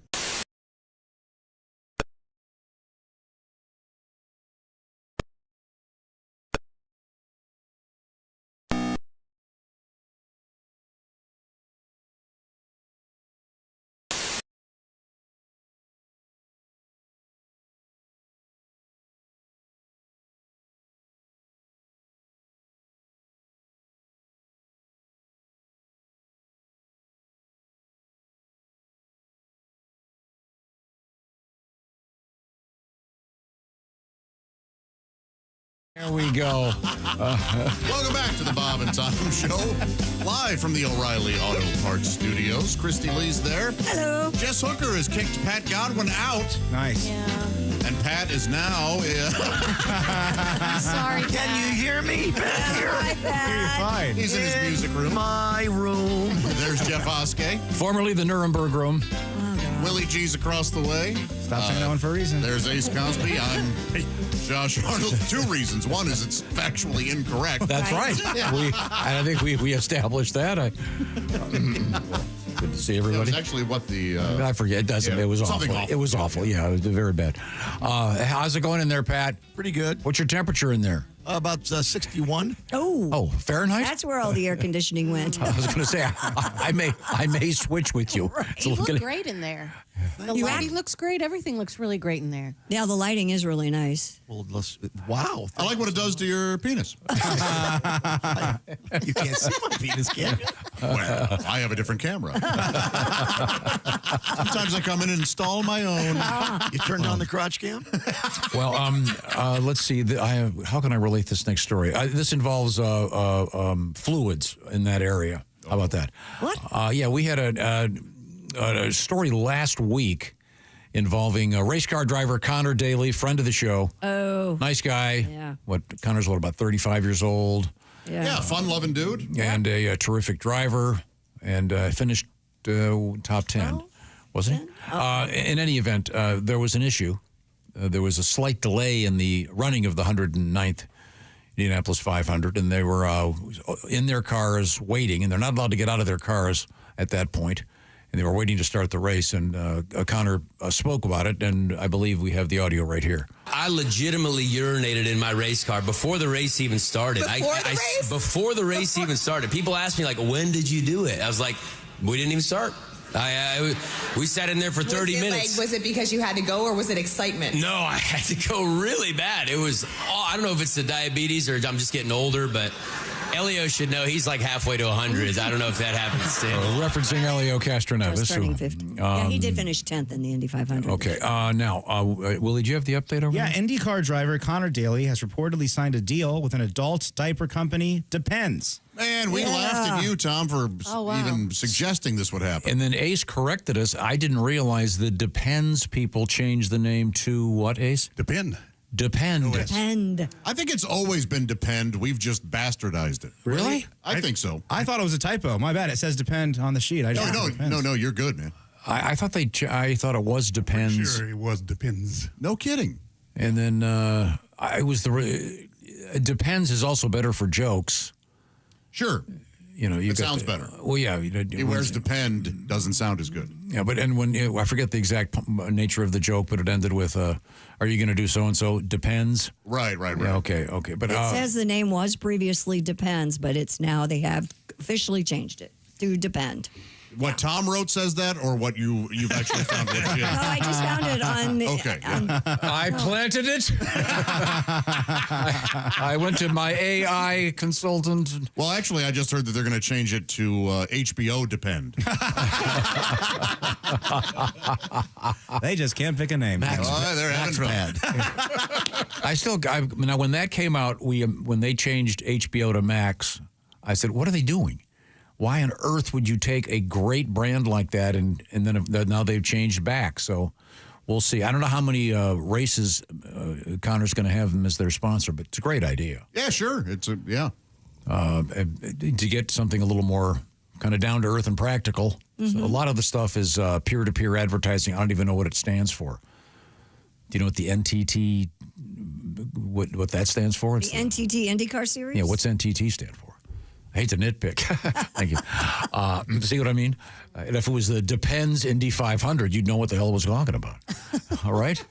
There we go. Welcome back to the Bob and Tom Show, live from the O'Reilly Auto Parts Studios. Christy Lee's there. Hello. Jess Hooker has kicked Pat Godwin out. Nice. Yeah. And Pat is now... Sorry, can you hear me back here? You're fine. He's in his music room. My room. There's Jeff Oskey. Formerly the Nuremberg Room. Willie G's across the way. Stop saying that one for a reason. There's Ace Cosby. I'm Josh Arnold. 2 reasons. One is it's factually incorrect. That's right. Yeah. I think we established that. Good to see everybody. That was actually what the... I forget. It doesn't. Yeah, it was something awful. awful. It was awful. Yeah, it was very bad. How's it going in there, Pat? Pretty good. What's your temperature in there? About 61. Oh, Fahrenheit? That's where all the air conditioning went. I was going to say, I may switch with you. It's You a look little- great in there. The You lighting looks great. Everything looks really great in there. Yeah, the lighting is really nice. Well, wow. I like what it does to your penis. You can't see my penis, can you? Well, I have a different camera. Sometimes I come in and install my own. You turned on the crotch cam? Well, let's see. How can I relate this next story? This involves fluids in that area. How about that? What? Yeah, we had a story last week involving a race car driver, Connor Daly, friend of the show. Oh. Nice guy. Yeah. Connor's about 35 years old. Yeah, fun-loving dude. And a terrific driver, and finished top 10. Wasn't he? In any event, there was an issue. There was a slight delay in the running of the 109th Indianapolis 500, and they were in their cars waiting, and they're not allowed to get out of their cars at that point. And they were waiting to start the race, and Connor spoke about it, and I believe we have the audio right here. I legitimately urinated in my race car before the race even started. Before the race even started. People asked me, like, when did you do it? I was like, we didn't even start. We sat in there for 30 minutes. Was it because you had to go, or was it excitement? No, I had to go really bad. It was, I don't know if it's the diabetes or I'm just getting older, but Elio should know he's like halfway to 100. I don't know if that happens to him. Referencing Elio Castroneves. Just turning 50. Yeah, he did finish 10th in the Indy 500. Okay. Now, Willie, do you have the update over Yeah, there? IndyCar driver Connor Daly has reportedly signed a deal with an adult diaper company, Depends. Man, we laughed at you, Tom, for even suggesting this would happen. And then Ace corrected us. I didn't realize the Depends people changed the name to what, Ace? Depend. Depend. Depend. I think it's always been Depend. We've just bastardized it. Really? I think so. I thought it was a typo. My bad. It says Depend on the sheet. No, you're good, man. I thought I thought it was Depends. Sure, it was Depends. No kidding. And then Depends is also better for jokes. Sure. You it sounds better. Well, yeah. He wears Depend doesn't sound as good. Yeah, but when I forget the exact nature of the joke, but it ended with, "Are you going to do so and so?" Depends. Right. Yeah, okay. But It says the name was previously Depends, but it's now they have officially changed it to Depend. What Tom wrote says that, or what you've actually found legit? No, I just found it on. Okay. I planted it. I went to my AI consultant. Well, actually, I just heard that they're going to change it to HBO Depend. They just can't pick a name. They're having fun. Now when that came out, when they changed HBO to Max, I said, "What are they doing? Why on earth would you take a great brand like that and then now they've changed back?" So we'll see. I don't know how many races Connor's going to have them as their sponsor, but it's a great idea. Yeah, sure. To get something a little more kind of down to earth and practical. So a lot of the stuff is peer-to-peer advertising. I don't even know what it stands for. Do you know what the NTT, what that stands for? The NTT IndyCar Series? Yeah, what's NTT stand for? I hate to nitpick. Thank you. See what I mean? And if it was the Depends Indy 500, you'd know what the hell I was talking about. All right?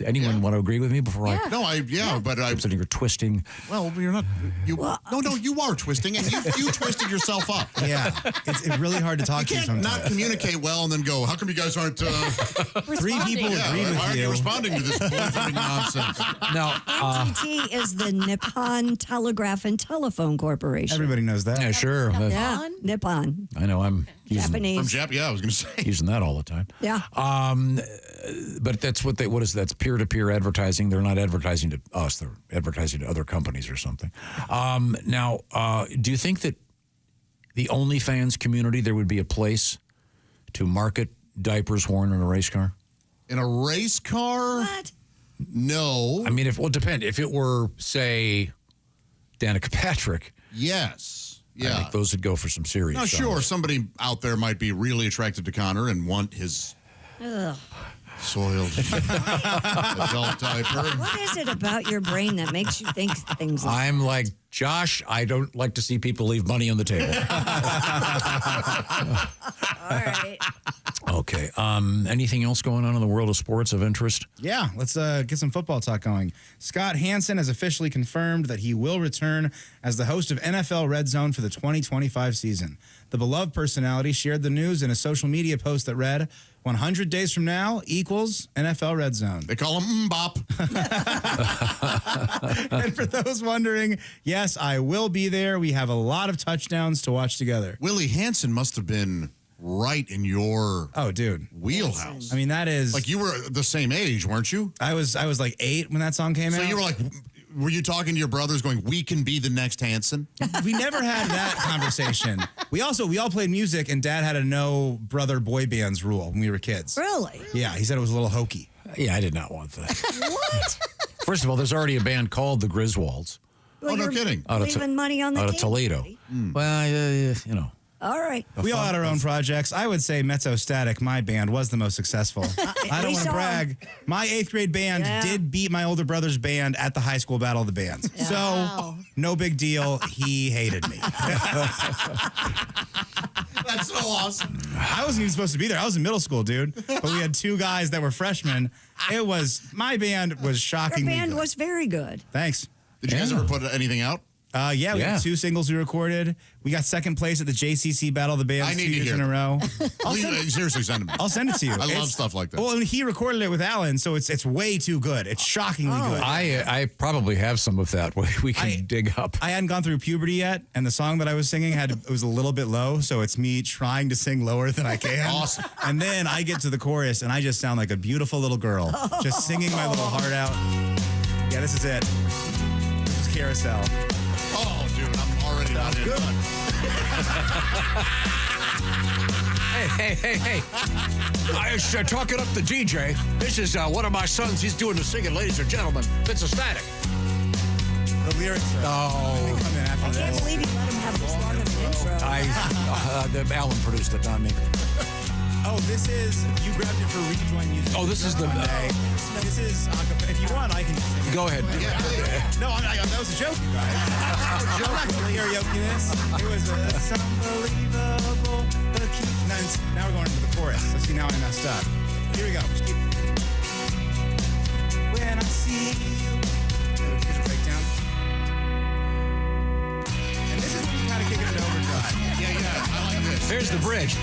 Anyone want to agree with me before I... No, but I'm sitting here twisting. Well, you're not... No, you are twisting, and you twisted yourself up. Yeah. It's really hard to talk to you can't sometimes. not communicate well and then go, how come you guys aren't... Three people agree with why aren't you responding to this bullshitting nonsense? Now, NTT is the Nippon Telegraph and Telephone Corporation. Everybody knows that. Yeah, sure. Yeah, Nippon. I know. I'm using... Japanese. From Jap, yeah, I was going to say. Using that all the time. Yeah. But that's what is that's peer-to-peer advertising. They're not advertising to us. They're advertising to other companies or something. Now, do you think that the OnlyFans community, there would be a place to market diapers worn in a race car? In a race car? What? No. I mean, it will depend. If it were, say, Danica Patrick. Yes. Yeah. I think those would go for some serious. No, sure. Somebody out there might be really attracted to Connor and want his soiled adult diaper. What is it about your brain that makes you think things like I'm like, Josh, I don't like to see people leave money on the table. All right. Okay. Anything else going on in the world of sports of interest? Yeah, let's get some football talk going. Scott Hansen has officially confirmed that he will return as the host of NFL Red Zone for the 2025 season. The beloved personality shared the news in a social media post that read, 100 days from now equals NFL Red Zone. They call him Bop. And for those wondering, yes, I will be there. We have a lot of touchdowns to watch together. Willie Hansen must have been right in your wheelhouse. I mean, that is... Like, you were the same age, weren't you? I was like 8 when that song came out. So you were like... Were you talking to your brothers going, we can be the next Hanson? We never had that conversation. We all played music, and Dad had a no brother boy bands rule when we were kids. Really? Yeah, he said it was a little hokey. Yeah, I did not want that. What? First of all, there's already a band called the Griswolds. Well, no kidding. Leaving money on the out table. of Toledo. Well, you know. All right. We all had our own projects. I would say Mezzo Static, my band, was the most successful. I don't want to brag. My 8th grade band did beat my older brother's band at the high school battle of the bands. Yeah. So, no big deal. He hated me. That's so awesome. I wasn't even supposed to be there. I was in middle school, dude. But we had 2 guys that were freshmen. My band was shockingly Your band good. was very good. Thanks. Did you guys ever put anything out? Yeah, we have 2 singles we recorded. We got second place at the JCC Battle of the Bands 2 years in a row. Seriously, send it. I'll send it to you. I love stuff like that. Well, and he recorded it with Alan, so it's way too good. It's shockingly good. I probably have some of that we can dig up. I hadn't gone through puberty yet, and the song that I was singing was a little bit low, so it's me trying to sing lower than I can. Awesome. And then I get to the chorus, and I just sound like a beautiful little girl, just singing my little heart out. Yeah, this is it. This is Carousel. Oh, dude, I'm already not in. Hey. I was talking up the DJ. This is one of my sons. He's doing the singing, ladies and gentlemen. It's a static. The lyrics are come in after I can't this. believe you let him have this long of an intro. Alan produced it, not me. Oh, this is, you grabbed it for rejoin music. Oh, this is the... This is, if you want, I can just sing it. Go ahead. No, that was a joke, you guys. I'm not going to karaoke this. It was unbelievable. Now we're going into the chorus. Let's see, now I messed up. Here we go. Just keep... When I see you. Here's a breakdown. And this is when you kind of kick it into overdrive. Yeah, I like this. Here's the bridge.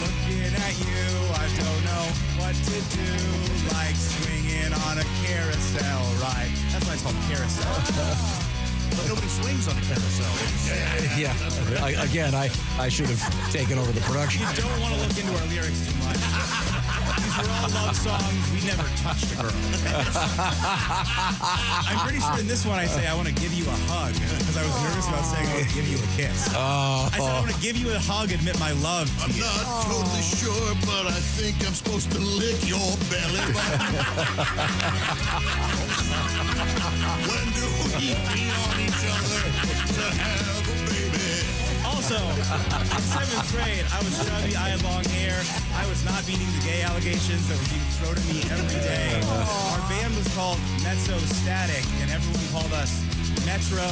Looking at you, I don't know what to do. Like swinging on a carousel ride. That's why it's called carousel. But nobody swings on a carousel. Yeah. I should have taken over the production. You don't want to look into our lyrics too much. These were all love songs. We never touched a girl. I'm pretty sure in this one I say I want to give you a hug because I was nervous about saying I want to give you a kiss. I said I want to give you a hug, admit my love to I'm you. not totally sure, but I think I'm supposed to lick your belly button. When do we be on each other to have a baby? Also, in 7th grade, I was chubby, I had long hair. I was not meeting the gay allegations that were being thrown at me every day. Our band was called Mezzo Static, and everyone called us Metro,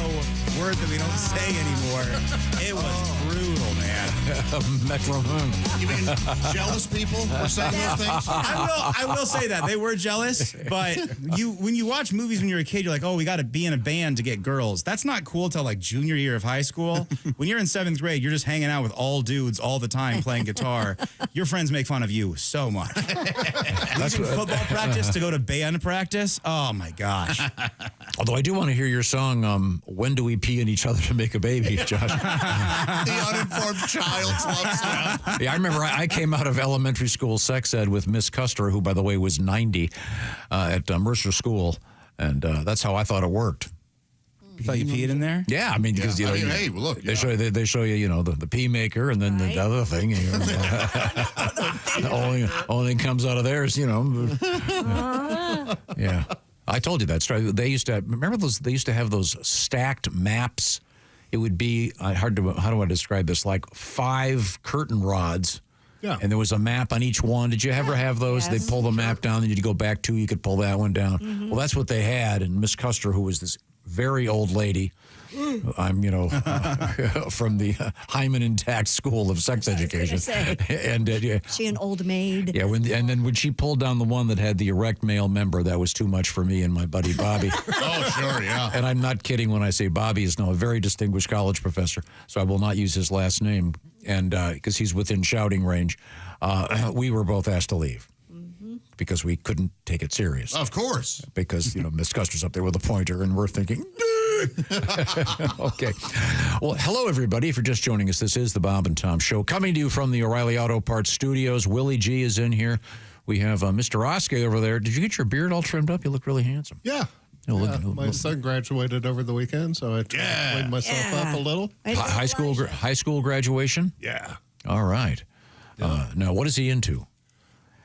word that we don't say anymore. It was brutal, man. Metro. You mean jealous people were saying those things? I will say that. They were jealous, but when you watch movies when you're a kid, you're like, oh, we got to be in a band to get girls. That's not cool till like junior year of high school. When you're in 7th grade, you're just hanging out with all dudes all the time playing guitar. Your friends make fun of you so much. That's football practice to go to band practice. Oh my gosh. Although I do want to hear your song, When Do We Pee in Each Other to Make a Baby, Josh? The uninformed child's love song. Yeah, I remember I came out of elementary school sex ed with Miss Custer, who, by the way, was 90 at Mercer School, and that's how I thought it worked. You thought you peed in there? Yeah, I mean, because hey, look, they show you, the pee maker, and then the other thing. The only thing comes out of there is, yeah. I told you that story. They used to remember those. They used to have those stacked maps. It would be how do I describe this? Like 5 curtain rods. Yeah. And there was a map on each one. Did you ever have those? Yes. They'd pull the map down, and you'd go back 2. You could pull that one down. Mm-hmm. Well, that's what they had. And Miss Custer, who was this very old lady. I'm, from the Hyman Intact School of Sex Education. And she an old maid. Yeah, and then when she pulled down the one that had the erect male member, that was too much for me and my buddy Bobby. Oh, sure, yeah. And I'm not kidding when I say Bobby is now a very distinguished college professor, so I will not use his last name, and because he's within shouting range. We were both asked to leave. Because we couldn't take it serious. Of course. Because, Miss Custer's up there with a pointer, and we're thinking, okay. Well, hello, everybody. If you're just joining us, this is the Bob and Tom Show. Coming to you from the O'Reilly Auto Parts Studios. Willie G is in here. We have Mr. Oskey over there. Did you get your beard all trimmed up? You look really handsome. Yeah. My son graduated over the weekend, so I cleaned myself up a little. High school graduation? Yeah. All right. Now, what is he into?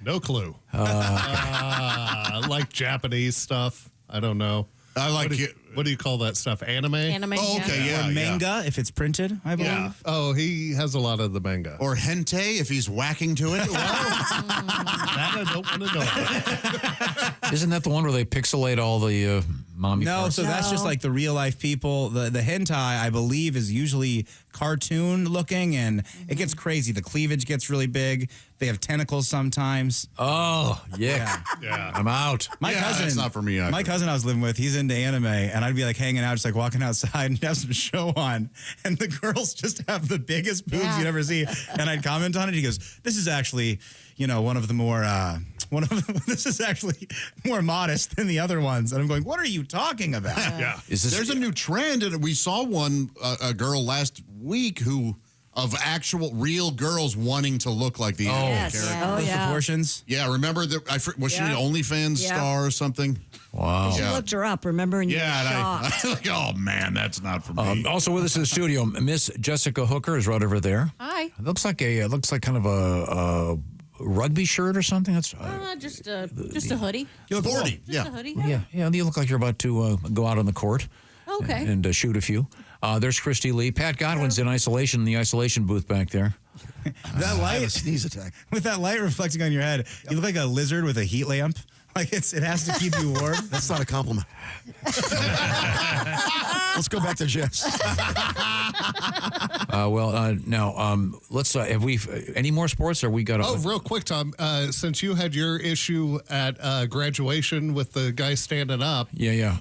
No clue. I like Japanese stuff. I don't know. I like what do you call that stuff? Anime? Anime. Oh, okay, yeah. Or manga, if it's printed, I believe. Yeah. Oh, he has a lot of the manga. Or hentai, if he's whacking to it. That I don't want to know about. Isn't that the one where they pixelate all the mommy No, parts? so that's just like the real life people. The hentai, I believe, is usually cartoon looking, and it gets crazy. The cleavage gets really big. They have tentacles sometimes. Oh, Yeah. Yeah. I'm out. My cousin, it's not for me either. My cousin I was living with, he's into anime, and I'd be like hanging out, just like walking outside and have some show on, and the girls just have the biggest boobs you'd ever see. And I'd comment on it. He goes, "This is actually, one of the more, this is actually more modest than the other ones." And I'm going, "What are you talking about?" Yeah. There's a new trend, and we saw one, a girl last week of actual real girls wanting to look like the anime character. Oh, Those yeah. proportions. Yeah, remember, was she an OnlyFans star or something? Wow. She looked her up, remember? And you were Yeah, and shocked. I like, oh, man, that's not for me. Also with us in the studio, Miss Jessica Hooker is right over there. Hi. It looks like kind of a rugby shirt or something. That's Just a hoodie. You look sporty. Just a hoodie. yeah. You look like you're about to go out on the court. Okay. And shoot a few. There's Christy Lee. Pat Godwin's in isolation in the isolation booth back there. That light, a sneeze attack. With that light reflecting on your head, you look like a lizard with a heat lamp. Like it has to keep you warm. That's not a compliment. Let's go back to Jess. Now, let's. Have we any more sports? Or we got? Oh, real quick, Tom. Since you had your issue at graduation with the guy standing up. Yeah.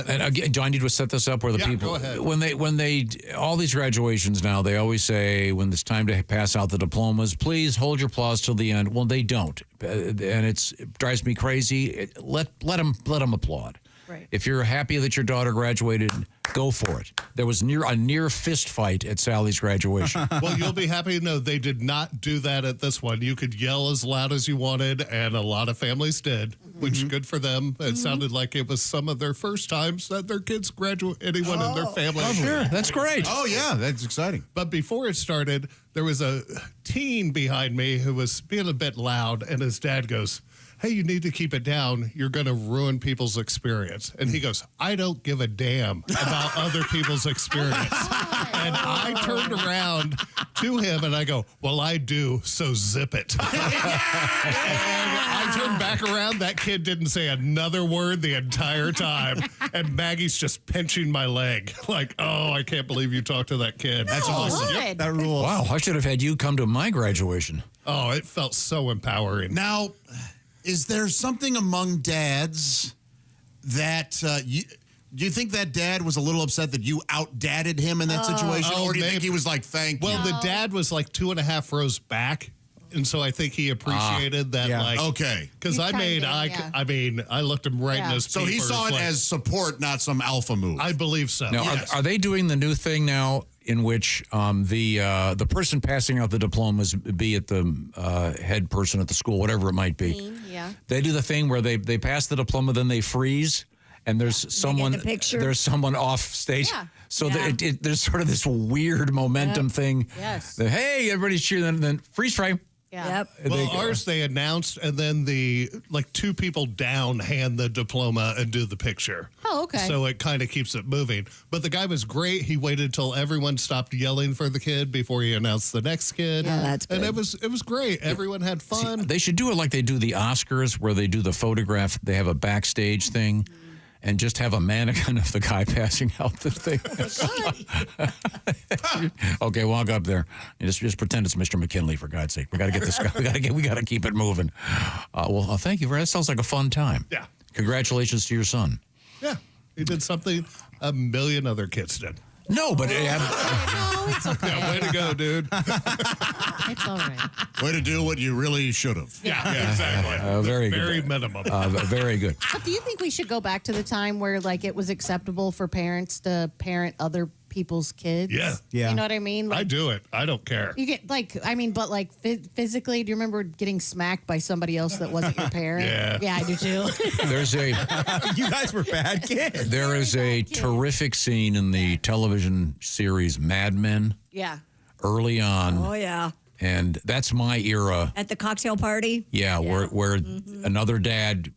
And again, do I need to set this up where the people? Go ahead. When they all these graduations now, they always say when it's time to pass out the diplomas, please hold your applause till the end. Well, they don't, and it drives me crazy. Let them applaud. Right. If you're happy that your daughter graduated, go for it. There was a near fist fight at Sally's graduation. Well, you'll be happy to know they did not do that at this one. You could yell as loud as you wanted, and a lot of families did, which is good for them. It sounded like it was some of their first times that their kids graduate, anyone in their family. Oh, sure. That's great. Oh, yeah, that's exciting. But before it started, there was a teen behind me who was being a bit loud, and his dad goes, "Hey, you need to keep it down. You're going to ruin people's experience." And he goes, "I don't give a damn about other people's experience." And I turned around to him and I go, "Well, I do, so zip it." And I turned back around. That kid didn't say another word the entire time. And Maggie's just pinching my leg like, "Oh, I can't believe you talked to that kid." That's awesome. Good. That rules. Wow, I should have had you come to my graduation. Oh, it felt so empowering. Now, is there something among dads that do you think that dad was a little upset that you out-dadded him in that situation? Or do you think he was like, thank you? Well, the dad was like 2.5 rows back. And so I think he appreciated that, like, okay. Because I looked him right in his So he saw it as support, not some alpha move. I believe so. Now, are they doing the new thing now in which the person passing out the diplomas, be it the head person at the school, whatever it might be, they do the thing where they pass the diploma, then they freeze, and there's someone off stage. Yeah. So there's sort of this weird momentum thing. Yes. That, hey, everybody's cheering, then freeze frame. Yeah. Yep. Well, ours they announced, and then the two people down hand the diploma and do the picture. Oh, okay. So it kind of keeps it moving. But the guy was great. He waited till everyone stopped yelling for the kid before he announced the next kid. Yeah, that's good. And it was great. Everyone had fun. See, they should do it like they do the Oscars, where they do the photograph. They have a backstage thing. And just have a mannequin of the guy passing out the thing. Okay, walk up there. And just pretend it's Mr. McKinley, for God's sake. We got to get this guy. We got to keep it moving. Thank you for that. Sounds like a fun time. Yeah. Congratulations to your son. Yeah, he did something a million other kids did. No, but no, it's okay. Yeah, way to go, dude. It's all right. Way to do what you really should have. Yeah, exactly. Very good. Very minimum. Very good. But do you think we should go back to the time where it was acceptable for parents to parent other people's kids? Yeah. You know what I mean? I do it. I don't care. You get physically, do you remember getting smacked by somebody else that wasn't your parent? Yeah. I do too. You guys were bad kids. There is a terrific scene in the television series Mad Men. Yeah. Early on. Oh, yeah. And that's my era. At the cocktail party? Yeah, where another dad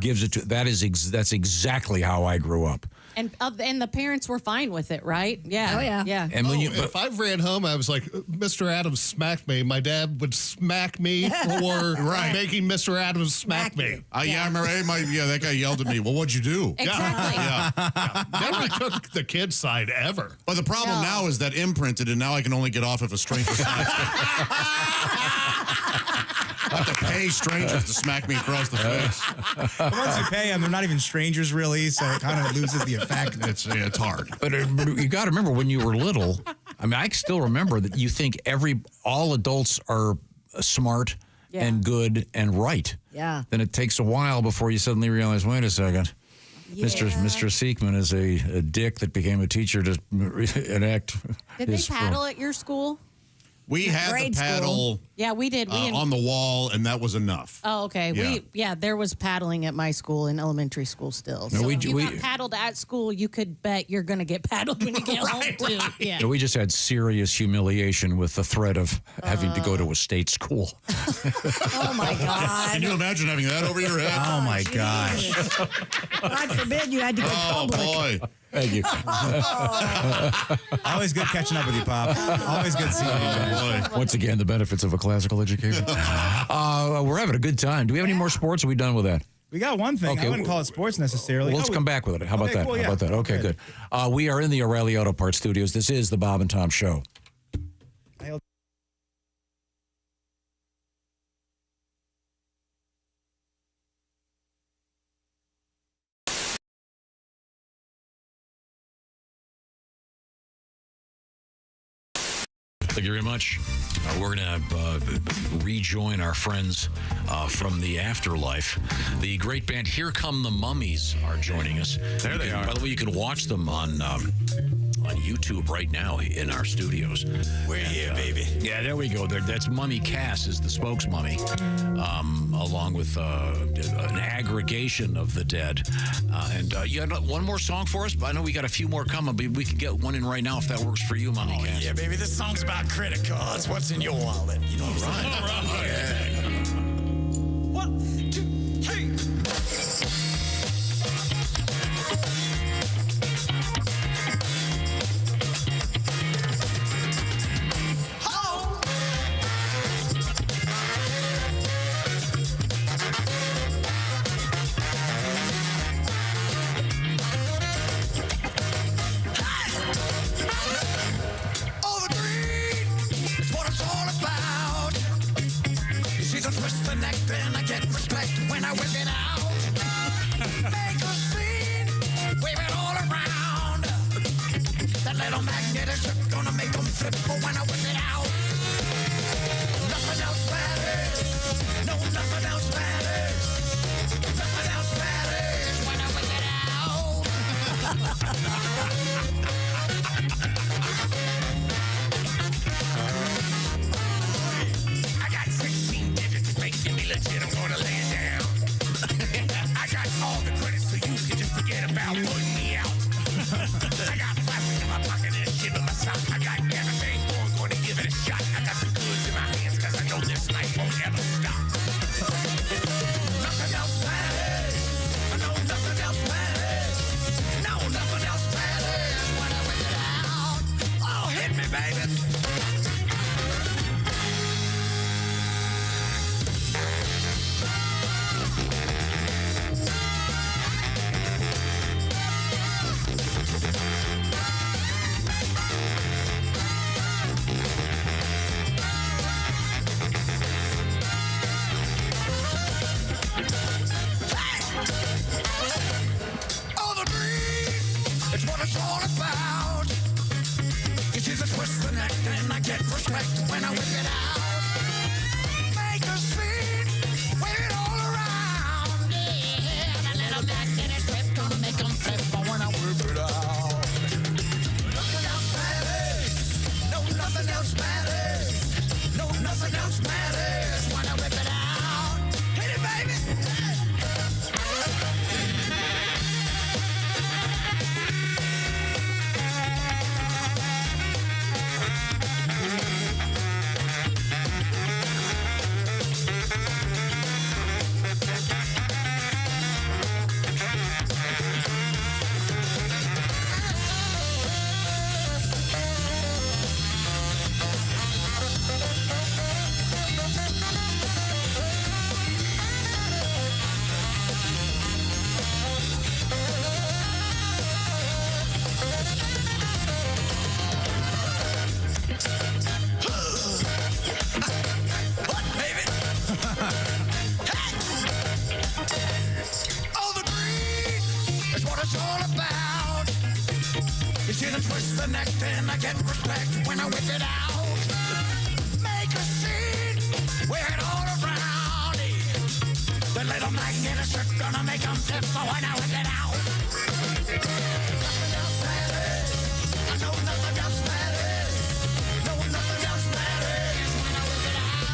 gives it to. That's exactly how I grew up. And the parents were fine with it, right? Yeah. Oh, yeah. Yeah. And when if I ran home, I was like, Mr. Adams smacked me. My dad would smack me for making Mr. Adams smack me. I remember. That guy yelled at me. Well, what'd you do? Exactly. Never took the kid's side ever. But the problem now is that imprinted, and now I can only get off if a stranger smacks me. I have to pay strangers to smack me across the face. But once you pay them, they're not even strangers really, so it kind of loses the effect. It's hard. But you got to remember when you were little. I mean, I still remember that you think all adults are smart and good and right. Yeah. Then it takes a while before you suddenly realize, wait a second. Yeah. Mr. Seekman is a dick that became a teacher to enact. Did they paddle at your school? We had the paddle. Yeah, we did. On the wall, and that was enough. Oh, okay. Yeah. There was paddling at my school in elementary school still. No, So we- if you we- got paddled at school, you could bet you're going to get paddled when you get home too. Yeah. We just had serious humiliation with the threat of having to go to a state school. Oh, my God. Can you imagine having that over your head? Oh, my gosh. God forbid you had to go public. Boy. Thank you. Always good catching up with you, Pop. Always good seeing you. Once again, the benefits of a classical education. We're having a good time. Do we have any more sports? Or are we done with that? We got one thing. Okay, I wouldn't call it sports necessarily. Well, let's come back with it. How about that? Cool, How about that? Okay, good. We are in the O'Reilly Auto Parts studios. This is the Bob and Tom Show. Thank you very much. We're going to rejoin our friends from the afterlife. The great band Here Come the Mummies are joining us. There they are. By the way, you can watch them on YouTube right now in our studios. We're here, baby. Yeah, there we go. That's Mummy Cass is the spokesmummy, along with an aggregation of the dead. And you had one more song for us? I know we got a few more coming, but we can get one in right now if that works for you, Mummy Cass. Yeah, baby, this song's about credit cards. What's in your wallet? You know what I'm saying? Yeah. 1, 2, 3. the neck, then I get respect when I whip it out. Make a scene, wear it all around. The little magnet is gonna make them tip when I whip it out. Nothing else matters. I know nothing else matters. No, nothing else matters when I whip it out.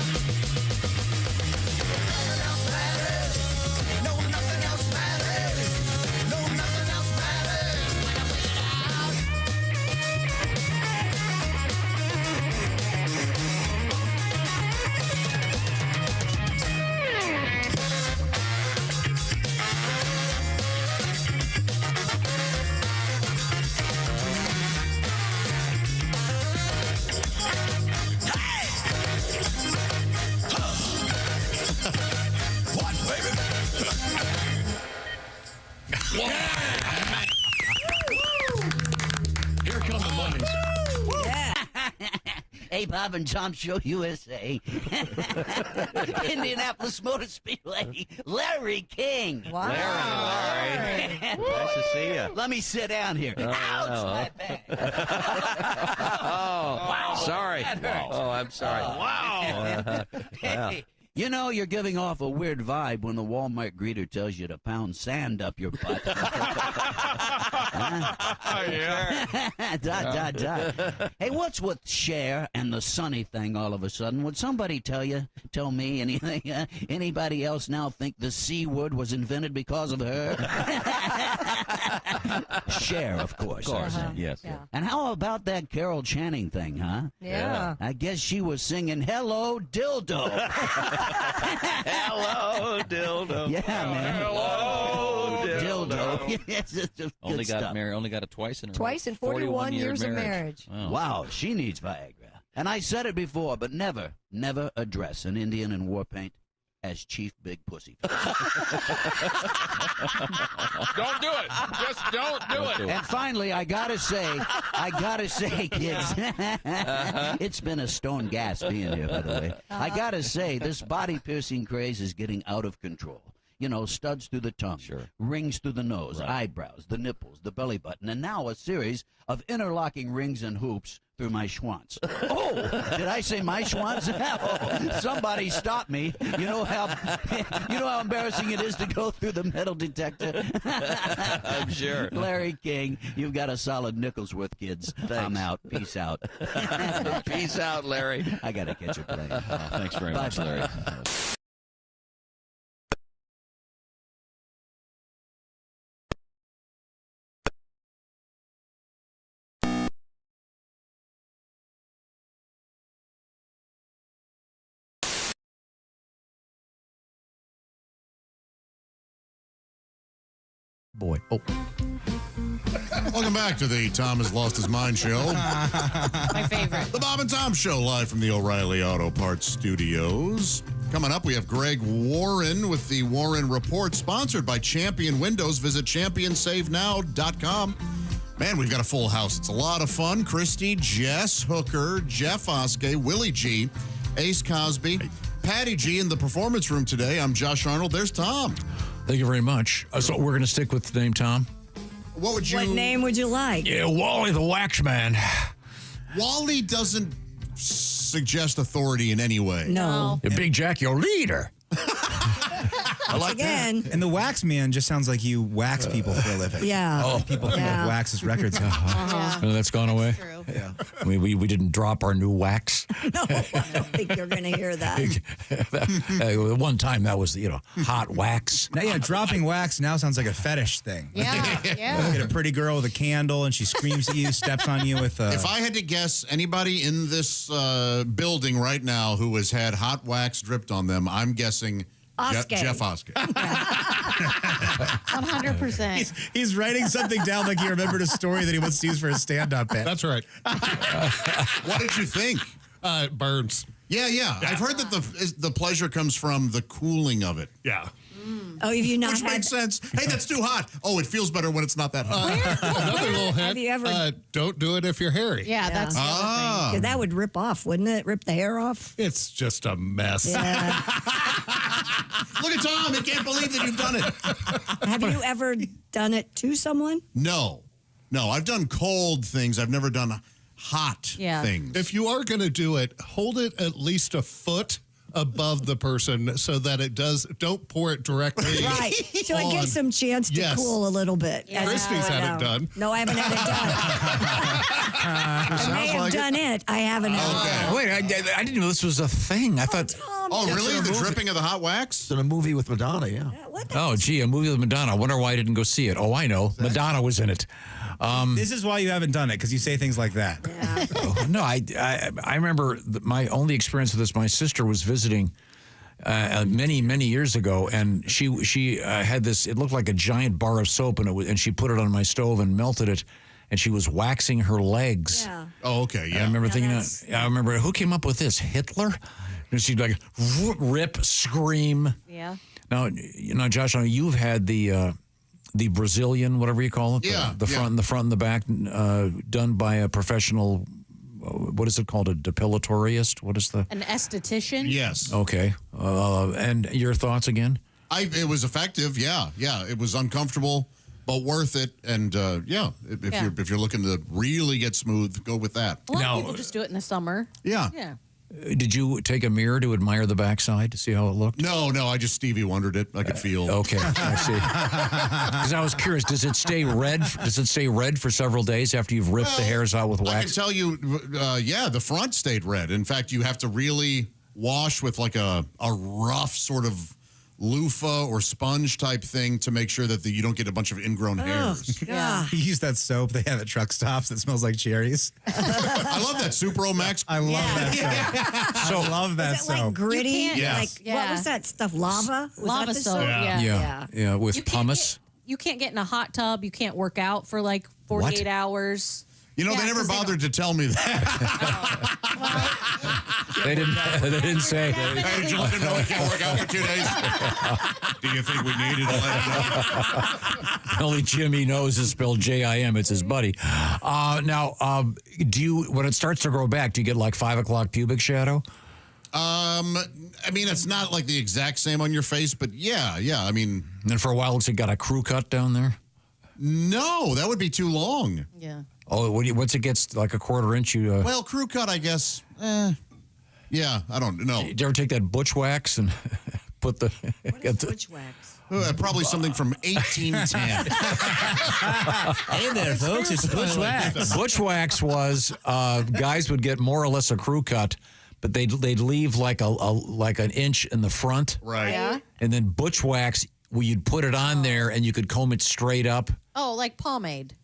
Nothing else matters. No, nothing else matters. No, nothing else matters when I whip it out. What, baby? Here come the Mummies. Hey, Bob and Tom Show USA. Indianapolis Motor Speedway, Larry King. Wow. Larry. Nice to see you. Let me sit down here. Ouch, my back. Wow. Sorry. Oh, I'm sorry. Wow. Hey, you know you're giving off a weird vibe when the Walmart greeter tells you to pound sand up your butt. Hey, what's with Cher and the Sunny thing all of a sudden? Would somebody tell me anything? Anybody else now think the C word was invented because of her? Cher, of course. Yes. Yeah. And how about that Carol Channing thing, huh? Yeah. I guess she was singing Hello Dildo. Hello, dildo. Yeah, man. Hello, dildo. Yes, it's just Only good got stuff. married. Only got it twice in Twice in 41 years of marriage. Wow, she needs Viagra. And I said it before, but never address an Indian in war paint as Chief Big Pussy. Don't do it. Just don't do it. And finally, I gotta say, kids, it's been a stone gas being here, by the way. I gotta say, this body piercing craze is getting out of control. You know, studs through the tongue, rings through the nose, eyebrows, the nipples, the belly button, and now a series of interlocking rings and hoops through my schwanz. Oh, did I say my schwanz? Oh, somebody stop me. You know how embarrassing it is to go through the metal detector? I'm sure. Larry King, you've got a solid nickel's worth, kids. Thanks. I'm out. Peace out. Peace out, Larry. I got to catch a plane. Thanks very much, Larry. Boy. Oh. Welcome back to the Tom Has Lost His Mind show. My favorite. The Bob and Tom Show, live from the O'Reilly Auto Parts Studios. Coming up, we have Greg Warren with the Warren Report, sponsored by Champion Windows. Visit championsavenow.com. Man, we've got a full house. It's a lot of fun. Christy, Jess Hooker, Jeff Oskey, Willie G, Ace Cosby, Patty G in the performance room today. I'm Josh Arnold. There's Tom. Thank you very much. So we're going to stick with the name Tom. What would you... What name would you like? Yeah, Wally the Wax Man. Wally doesn't suggest authority in any way. No. Big Jack, your leader. I like again. That. And the Wax Man just sounds like you wax people for a living. Yeah. Oh, people who waxes records. That's gone away. True. Yeah. We didn't drop our new wax. No, I don't think you're going to hear that. One time that was, hot wax. Now, dropping wax now sounds like a fetish thing. Yeah, yeah. You get a pretty girl with a candle and she screams at you, steps on you with If I had to guess anybody in this building right now who has had hot wax dripped on them, I'm guessing Jeff Oskey. 100%. He's writing something down like he remembered a story that he wants to use for his stand-up bit. That's right. What did you think? Burns. Yeah. I've heard that the pleasure comes from the cooling of it. Yeah. Oh, have you not Which makes sense. Hey, that's too hot. Oh, it feels better when it's not that hot. Another little hint. Have you ever... don't do it if you're hairy. Yeah, that's the other thing. That would rip off, wouldn't it? Rip the hair off? It's just a mess. Yeah. Look at Tom. He can't believe that you've done it. Have you ever done it to someone? No. No, I've done cold things. I've never done hot things. If you are going to do it, hold it at least a foot above the person so that don't pour it directly. Right. So it gives some chance to cool a little bit. Christy's had it done. No, I haven't had it done. I may have done it. I haven't had it. Wait, I didn't know this was a thing. I thought. Oh, really? The dripping of the hot wax? It's in a movie with Madonna, yeah. Oh, gee, a movie with Madonna. I wonder why I didn't go see it. Oh, I know. Madonna was in it. This is why you haven't done it, because you say things like that. No, I remember my only experience with this. My sister was visiting many years ago, and she had this. It looked like a giant bar of soap, and she put it on my stove and melted it, and she was waxing her legs. Yeah. Oh, okay. Yeah. And I remember thinking. I remember who came up with this? Hitler. And she'd like rip, scream. Yeah. Now, Josh, you've had the Brazilian, whatever you call it, the front and the back, done by a professional. What is it called? A depilatoriist? What is the? An esthetician. Yes. Okay. And your thoughts again? It was effective. Yeah. It was uncomfortable, but worth it. And if you're looking to really get smooth, go with that. A lot of people just do it in the summer. Yeah. Yeah. Did you take a mirror to admire the backside to see how it looked? No, I just Stevie Wondered it. I could feel. Okay, I see. Because I was curious, does it stay red? Does it stay red for several days after you've ripped the hairs out with wax? I can tell you, the front stayed red. In fact, you have to really wash with like a rough sort of loofah or sponge type thing to make sure that you don't get a bunch of ingrown hairs. Yeah. You use that soap they have at truck stops that smells like cherries. I love that Supro Max. I love that soap. I love that Is it like soap. gritty? Yes. What was that stuff? Lava? Was Lava that the soap. Yeah, with pumice. You can't get in a hot tub. You can't work out for like 48 hours. You know, they never bothered to tell me that. They didn't say. Hey, did you let them know we can't work out for 2 days? Do you think we needed to let them know? Only Jimmy knows is spelled J-I-M. It's his buddy. Now, do you, when it starts to grow back, do you get like 5 o'clock pubic shadow? I mean, it's not like the exact same on your face, but yeah. I mean, and then for a while, it looks like you got a crew cut down there. No, that would be too long. Yeah. Oh, once it gets like a quarter inch, you. Well, crew cut, I guess. Yeah, I don't know. Did you ever take that butch wax and put the? What is butch wax? Probably something from 1810. Hey there, folks! It's butch wax. Butch wax was guys would get more or less a crew cut, but they'd leave like an inch in the front, right? Yeah. And then butch wax, you'd put it on there and you could comb it straight up. Oh, like pomade.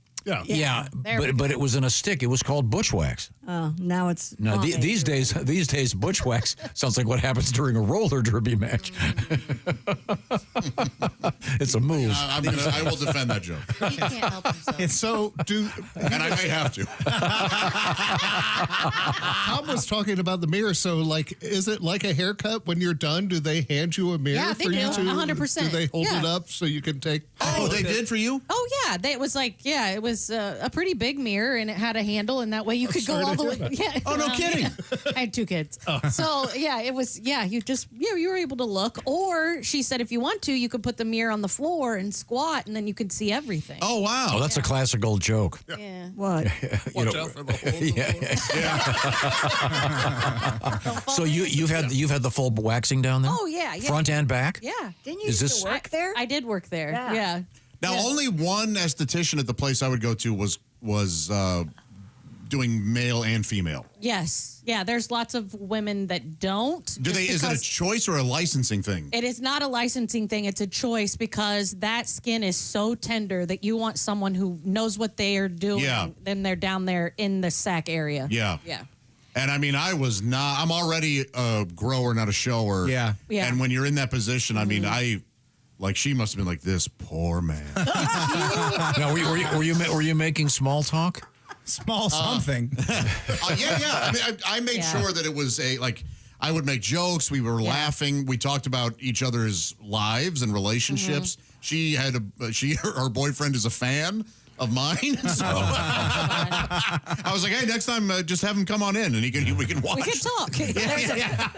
Yeah, but it was in a stick. It was called butch wax. Oh, now it's No, these days, butch wax sounds like what happens during a roller derby match. It's a move. I will defend that joke. He can't help himself. And so and I may have to. Tom was talking about the mirror. So, like, is it like a haircut when you're done? Do they hand you a mirror Yeah, they for you do, to? 100%. Do they hold Yeah. it up so you can take? Oh, they did for you? Oh yeah, it was a pretty big mirror and it had a handle and that way you could go all the way. Yeah. Oh, no kidding. I had 2 kids, so yeah, it was. Yeah, you were able to look. Or she said if you want to, you could put the mirror on the floor and squat, and then you could see everything. Oh wow, Oh, that's a classic old joke. Yeah. What? Watch out for the holes. So you've had the full waxing down there? Oh yeah, yeah. Front and back? Yeah. Didn't you Is used this- to work there? I did work there. Yeah. Yeah. Now, only one esthetician at the place I would go to was doing male and female. Yes. Yeah. There's lots of women that don't. Is it a choice or a licensing thing? It is not a licensing thing. It's a choice because that skin is so tender that you want someone who knows what they are doing. Yeah. Then they're down there in the sack area. Yeah. Yeah. And I mean, I'm already a grower, not a shower. Yeah. Yeah. And when you're in that position, I mean, she must have been like, this poor man. Now, were you making small talk? Small something. Yeah. I mean, I made sure that it was I would make jokes. We were laughing. We talked about each other's lives and relationships. Mm-hmm. Her boyfriend is a fan of mine. So I was like, hey, next time just have him come on in and we can watch. We can talk.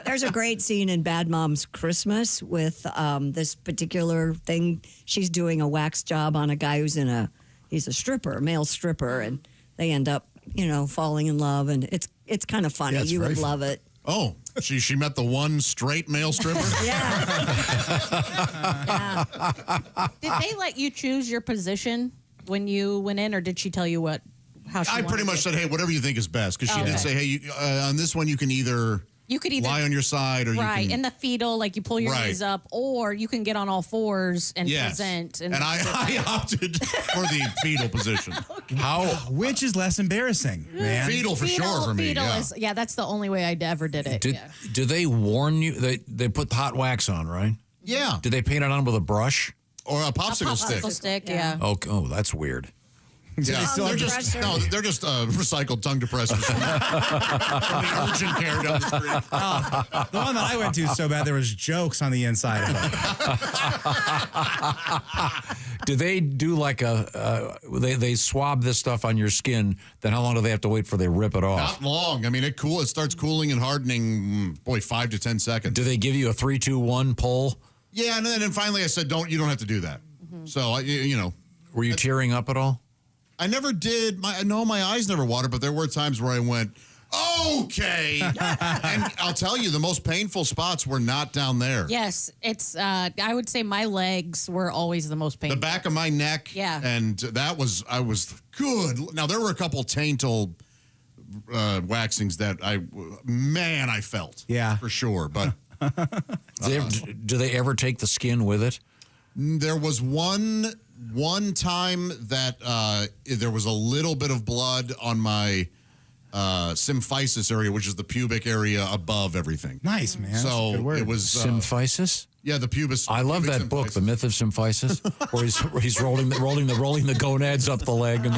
There's a great scene in Bad Moms Christmas with this particular thing. She's doing a wax job on a guy who's in a he's a stripper, a male stripper, and they end up, falling in love, and it's kind of funny. You would love it. Oh, she met the one straight male stripper? Yeah. Did they let you choose your position when you went in, or did she tell you how she I pretty much said, hey, whatever you think is best, because she did say, hey, on this one you can either lie on your side, or you can... in the fetal, like you pull your knees up, or you can get on all fours and present. And I opted for the fetal position. Which is less embarrassing, man? Fetal for sure for me. Fetal is, that's the only way I ever did it. Do they warn you? They put hot wax on, right? Yeah. Do they paint it on with a brush? Or a popsicle stick. Popsicle stick, yeah. Oh, that's weird. Yeah, they're just recycled tongue depressors from the urgent care down the street. The one that I went to so bad there was jokes on the inside of it. Do they do like they swab this stuff on your skin? Then how long do they have to wait before they rip it off? Not long. I mean, it starts cooling and hardening. 5 to 10 seconds. Do they give you a 3, 2, 1 pull? Yeah, and then finally I said, you don't have to do that. Mm-hmm. So were you tearing up at all? I never did. My eyes never watered, but there were times where I went, okay. And I'll tell you, the most painful spots were not down there. Yes, it's. I would say my legs were always the most painful. The back of my neck. Yeah. And I was good. Now, there were a couple taintal waxings that I felt. Yeah. For sure. But do they ever take the skin with it? There was one time that there was a little bit of blood on my symphysis area, which is the pubic area above everything. Nice, man. So that's a good word. it was symphysis. Yeah, the pubis. I love that book, The Myth of Symphysis, where he's rolling the gonads up the leg and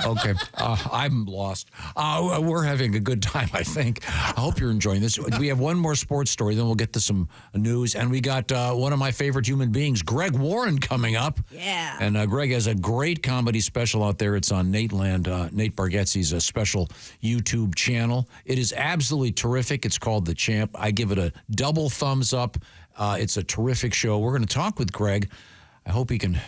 okay. I'm lost. We're having a good time, I think. I hope you're enjoying this. We have one more sports story, then we'll get to some news, and we got one of my favorite human beings, Greg Warren, coming up. Yeah. And Greg has a great comedy special out there. It's on Nateland, Nate Bargatze's special YouTube channel. It is absolutely terrific. It's called The Champ. I give it a double thumbs up. It's a terrific show. We're going to talk with Greg. I hope he can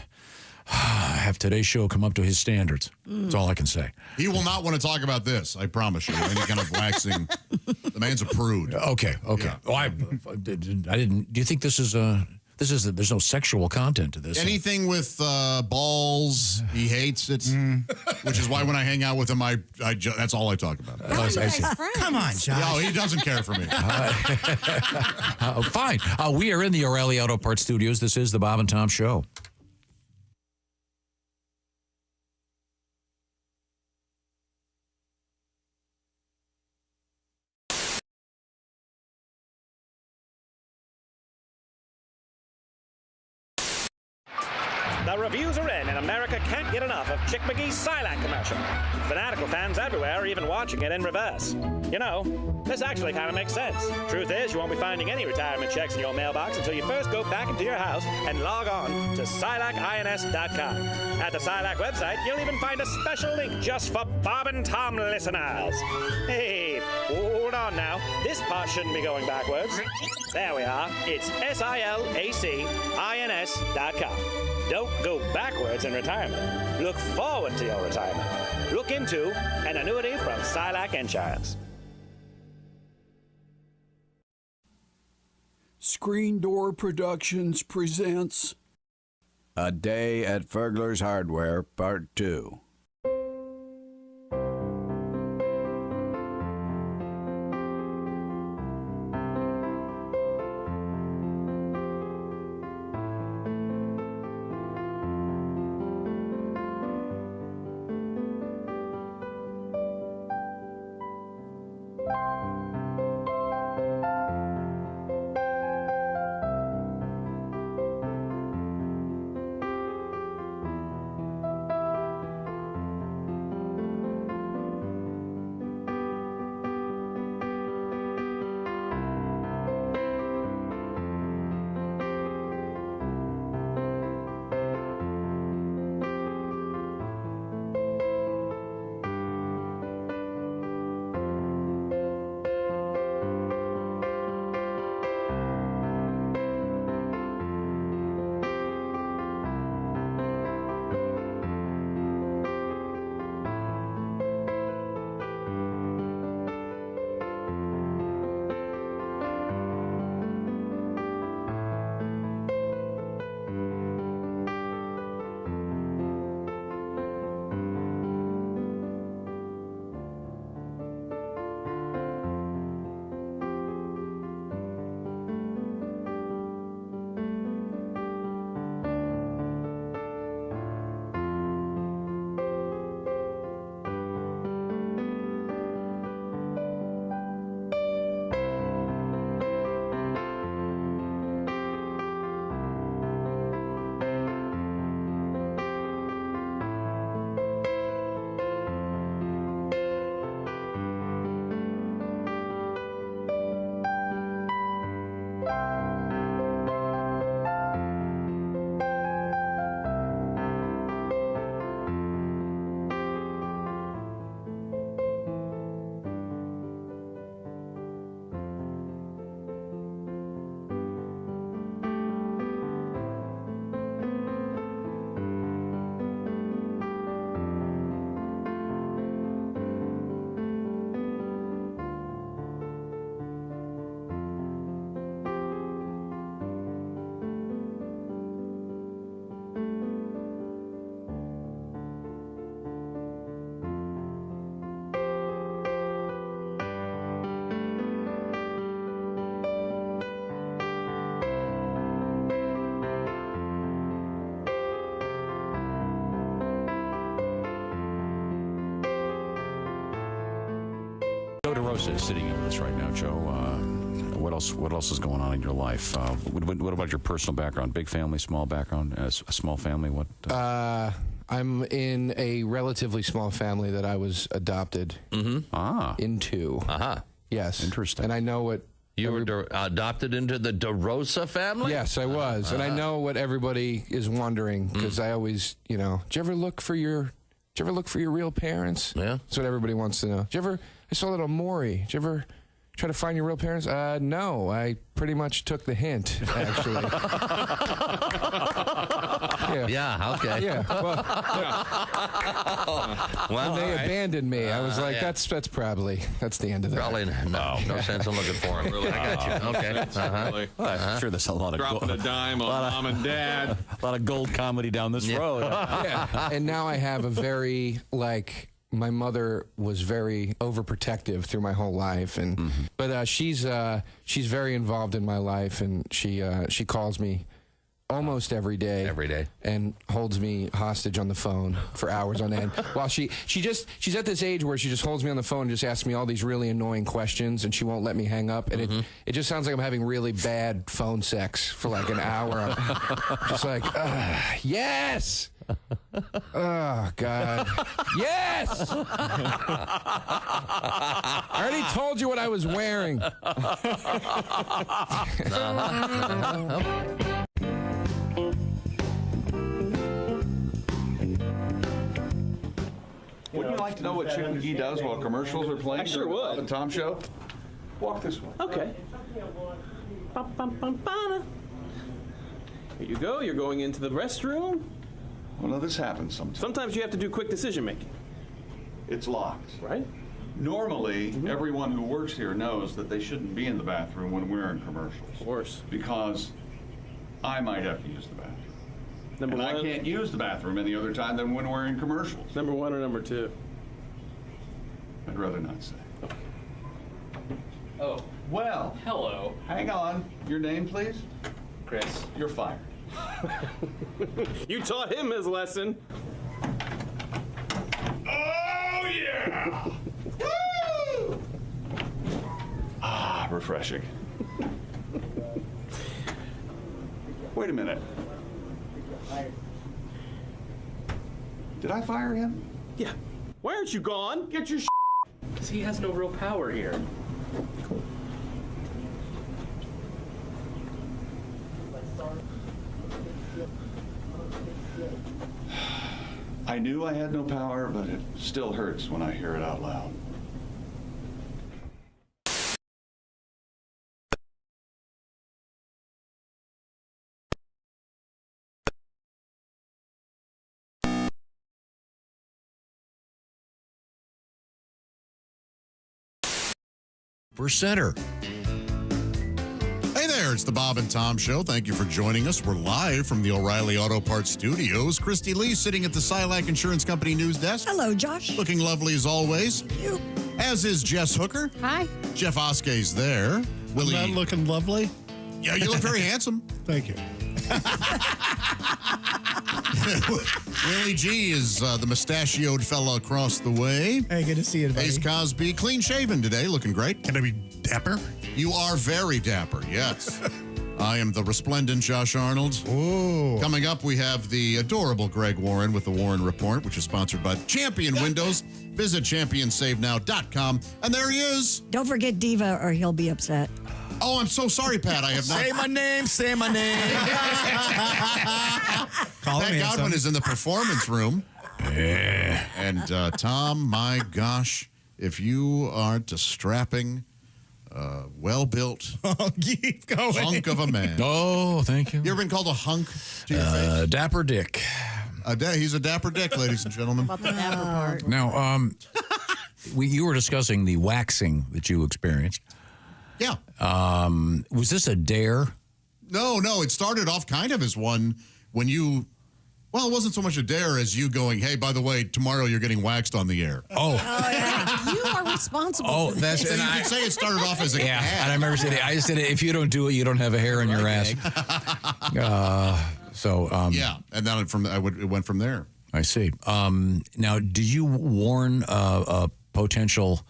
have today's show come up to his standards. That's all I can say. He will not want to talk about this, I promise you. Any kind of waxing. The man's a prude. Okay. Yeah. Oh, I didn't. Do you think this is there's no sexual content to this? Anything with balls, he hates it. Which is why when I hang out with him, that's all I talk about. Come on, Josh. No, he doesn't care for me. Fine. We are in the O'Reilly Auto Parts Studios. This is the Bob and Tom Show. The reviews are in, and America can't get enough of Chick McGee's Silac commercial. Fanatical fans everywhere are even watching it in reverse. You know, this actually kind of makes sense. Truth is, you won't be finding any retirement checks in your mailbox until you first go back into your house and log on to SilacINS.com. At the Silac website, you'll even find a special link just for Bob and Tom listeners. Hey, hold on now. This part shouldn't be going backwards. There we are. It's SilacINS.com. Don't go backwards in retirement. Look forward to your retirement. Look into an annuity from Silac Insurance. Screen Door Productions presents A Day at Fergler's Hardware, Part 2. DeRosa is sitting in with us right now, Joe. What else is going on in your life? What about your personal background? Big family, small background? A small family? What? I'm in a relatively small family that I was adopted into. Yes. Interesting. And I know what... You were adopted into the DeRosa family? Yes, I was. And I know what everybody is wondering, because I always, do you ever look for your real parents? Yeah. That's what everybody wants to know. I saw that on Maury. Did you ever try to find your real parents? No, I pretty much took the hint, actually. Yeah, okay. Yeah. Well, when they abandoned me, I was like, that's the end of that. Probably no sense in looking for him. Really, I got you. Okay. Really? I'm sure there's a lot of dropping a dime on mom and dad. A lot of gold comedy down this road. Yeah. And now I have a very, my mother was very overprotective through my whole life, but she's very involved in my life, and she calls me almost every day, and holds me hostage on the phone for hours on end. While she's at this age where she just holds me on the phone and just asks me all these really annoying questions, and she won't let me hang up, and it just sounds like I'm having really bad phone sex for like an hour. I'm just like, yes. Oh, God. Yes! I already told you what I was wearing. Wouldn't you like to know what Chick McGee does while commercials are playing? I sure during the would. Bob and Tom show? Walk this way. Okay. Here you go. You're going into the restroom. Well, no, this happens sometimes. Sometimes you have to do quick decision making. It's locked. Right? Normally, everyone who works here knows that they shouldn't be in the bathroom when we're in commercials. Of course. Because I might have to use the bathroom. Number one. I can't use the bathroom any other time than when we're in commercials. Number one or number two? I'd rather not say. Oh. Well. Hello. Hang on. Your name, please? Chris. You're fired. You taught him his lesson. Oh, yeah! Woo! Ah, refreshing. Wait a minute. Did I fire him? Yeah. Why aren't you gone? Get your Because he has no real power here. I knew I had no power, but it still hurts when I hear it out loud. Center. Hey there, it's the Bob and Tom Show. Thank you for joining us. We're live from the O'Reilly Auto Parts Studios. Christy Lee sitting at the Silac Insurance Company news desk. Hello, Josh. Looking lovely as always. You. As is Jess Hooker. Hi. Jeff Oskey's there. Willie. I'm not looking lovely. Yeah, you look very handsome. Thank you. Willie G is the mustachioed fella across the way. Hey, good to see you, buddy. Ace Cosby, clean shaven today, looking great. Can I be dapper? You are very dapper, yes. I am the resplendent Josh Arnold. Ooh. Coming up, we have the adorable Greg Warren with the Warren Report, which is sponsored by Champion Windows. Visit championsavenow.com. And there he is. Don't forget Diva or he'll be upset. Oh, I'm so sorry, Pat. I have not. Say my name, say my name. Pat Godwin is in the performance room. And Tom, my gosh, if you aren't a strapping, well-built keep going. hunk of a man. Oh, thank you. You ever been called a hunk to your face? Dapper Dick. He's a dapper dick, ladies and gentlemen. About the dapper part. Now, you were discussing the waxing that you experienced. Yeah. Was this a dare? No. It started off kind of as one when you... Well, it wasn't so much a dare as you going, hey, by the way, tomorrow you're getting waxed on the air. Oh. Yeah. You are responsible. Oh, for that's... this. So you could say it started off as a Yeah, gag. and I remember saying, I said, if you don't do it, you don't have a hair on your ass. Yeah, and then it went from there. I see. Now, did you warn a potential